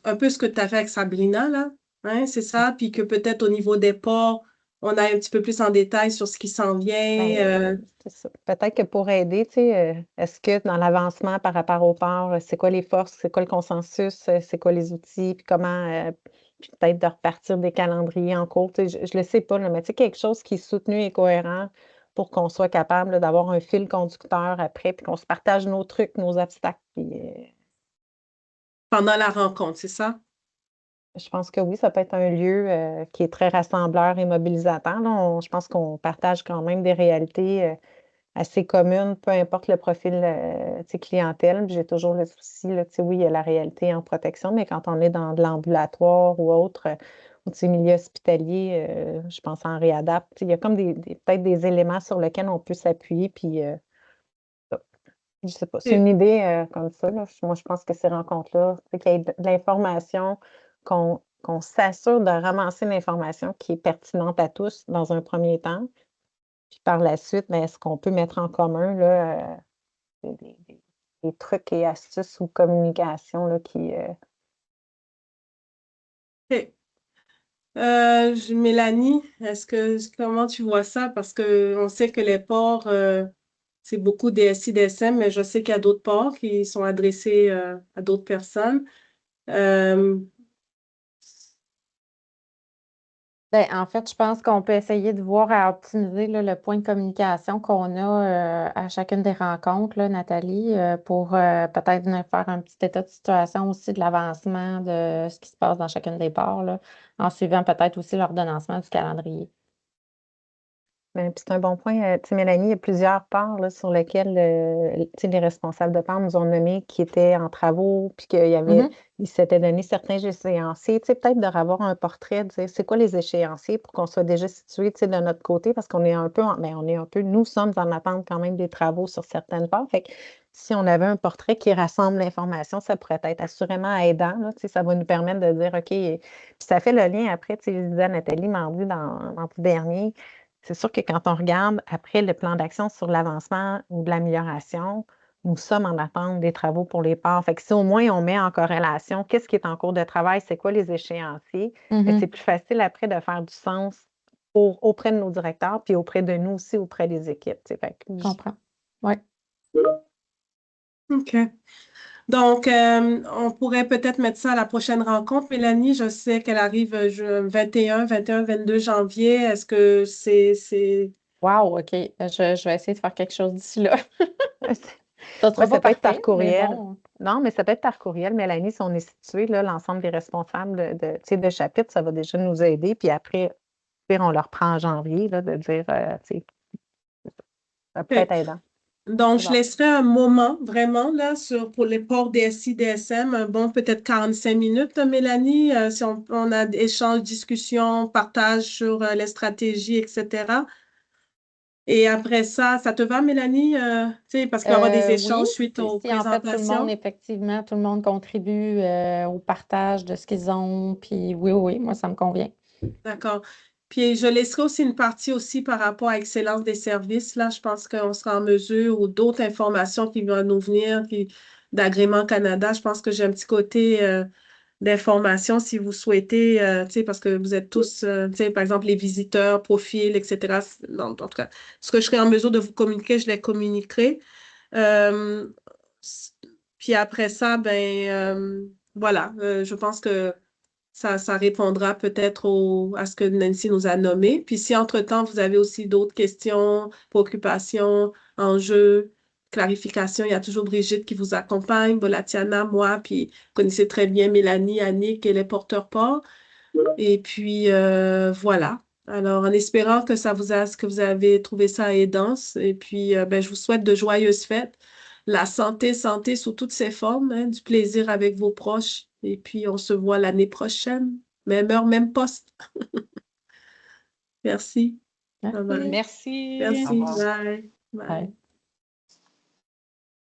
un peu ce que tu as fait avec Sabrina, là, hein, c'est ça, puis que peut-être au niveau des ports, on aille un petit peu plus en détail sur ce qui s'en vient. C'est ça. Peut-être que pour aider, tu sais, est-ce que dans l'avancement par rapport au port, c'est quoi les forces, c'est quoi le consensus, c'est quoi les outils, puis comment, puis peut-être de repartir des calendriers en cours, tu sais, je le sais pas, là, mais tu sais, quelque chose qui est soutenu et cohérent pour qu'on soit capable là, d'avoir un fil conducteur après, puis qu'on se partage nos trucs, nos obstacles. Puis, Pendant la rencontre, c'est ça? je pense que oui, ça peut être un lieu qui est très rassembleur et mobilisateur, là. Je pense qu'on partage quand même des réalités assez communes, peu importe le profil tu sais, clientèle. J'ai toujours le souci, là, tu sais, oui, il y a la réalité en protection, mais quand on est dans de l'ambulatoire ou autre, ou tu sais, milieu hospitalier, je pense en réadapte, tu sais, il y a comme peut-être des éléments sur lesquels on peut s'appuyer, puis je sais pas, c'est une idée comme ça, là. Moi, je pense que ces rencontres-là, c'est qu'il y ait de l'information, qu'on s'assure de ramasser l'information qui est pertinente à tous dans un premier temps. Puis par la suite, ben, est-ce qu'on peut mettre en commun là, des trucs et astuces ou communication là, qui. OK. Mélanie, comment tu vois ça? Parce qu'on sait que les ports, c'est beaucoup DSI, DSM, mais je sais qu'il y a d'autres ports qui sont adressés à d'autres personnes. Euh, Ben, en fait, je pense qu'on peut essayer de voir à optimiser là, le point de communication qu'on a à chacune des rencontres, là, Nathalie, pour peut-être venir faire un petit état de situation aussi de l'avancement de ce qui se passe dans chacune des parts, là, en suivant peut-être aussi l'ordonnancement du calendrier. Ben, puis c'est un bon point. Tu sais, Mélanie, il y a plusieurs parts là, sur lesquelles tu sais, les responsables de part nous ont nommé qui étaient en travaux, puis ils s'étaient donné certains échéanciers. Tu sais, peut-être de revoir un portrait, de dire c'est quoi les échéanciers pour qu'on soit déjà situé tu sais, de notre côté, parce qu'on est un peu, nous sommes en attente quand même des travaux sur certaines parts. Fait que si on avait un portrait qui rassemble l'information, ça pourrait être assurément aidant. Là, tu sais, ça va nous permettre de dire, OK, puis ça fait le lien après, tu sais, je disais à Nathalie mardi dans tout dernier. C'est sûr que quand on regarde après le plan d'action sur l'avancement ou de l'amélioration, nous sommes en attente des travaux pour les ports. Fait que si au moins on met en corrélation qu'est-ce qui est en cours de travail, c'est quoi les échéanciers, c'est plus facile après de faire du sens auprès de nos directeurs, puis auprès de nous aussi, auprès des équipes. Fait que Je comprends. Oui. OK. Donc, on pourrait peut-être mettre ça à la prochaine rencontre. Mélanie, je sais qu'elle arrive 21, 22 janvier. Est-ce que c'est... Wow, OK. Je vais essayer de faire quelque chose d'ici là. Ça sera Ouais, ça pas peut être par parfait, mais courriel. bon. Non, mais ça peut être par courriel. Mélanie, si on est situé, là, l'ensemble des responsables tu sais, de chapitre, ça va déjà nous aider. Puis après, on leur prend en janvier, là, de dire, tu sais, ça peut être aidant. Donc, C'est je bon. laisserai un moment vraiment là pour les ports DSI, DSM, un bon peut-être 45 minutes, Mélanie, si on a échange, discussion, partage sur les stratégies, etc. Et après ça te va, Mélanie? Tu sais, parce qu'il va y avoir des échanges Oui, suite aux si en fait tout le monde, présentations. effectivement, tout le monde contribue au partage de ce qu'ils ont, puis oui, moi, ça me convient. D'accord. Puis je laisserai aussi une partie aussi par rapport à Excellence des services. Là, je pense qu'on sera en mesure ou d'autres informations qui vont nous venir, puis d'Agrément Canada. Je pense que j'ai un petit côté d'information si vous souhaitez, tu sais, parce que vous êtes tous, tu sais, par exemple, les visiteurs, profils, etc. En tout cas, ce que je serai en mesure de vous communiquer, je les communiquerai. Euh, Puis après ça, voilà, je pense que ça répondra peut-être à ce que Nancy nous a nommé. Puis si entre-temps, vous avez aussi d'autres questions, préoccupations, enjeux, clarifications, il y a toujours Brigitte qui vous accompagne, Bolatiana, moi, puis vous connaissez très bien Mélanie, Annick et les porteurs ports. Et puis voilà. Alors, en espérant que que vous avez trouvé ça aidant. Et puis, je vous souhaite de joyeuses fêtes. La santé sous toutes ses formes, hein, du plaisir avec vos proches. Et puis, on se voit l'année prochaine. Même heure, même poste. Merci. Bye bye. Merci. Merci. Au revoir. Bye. Bye. Bye.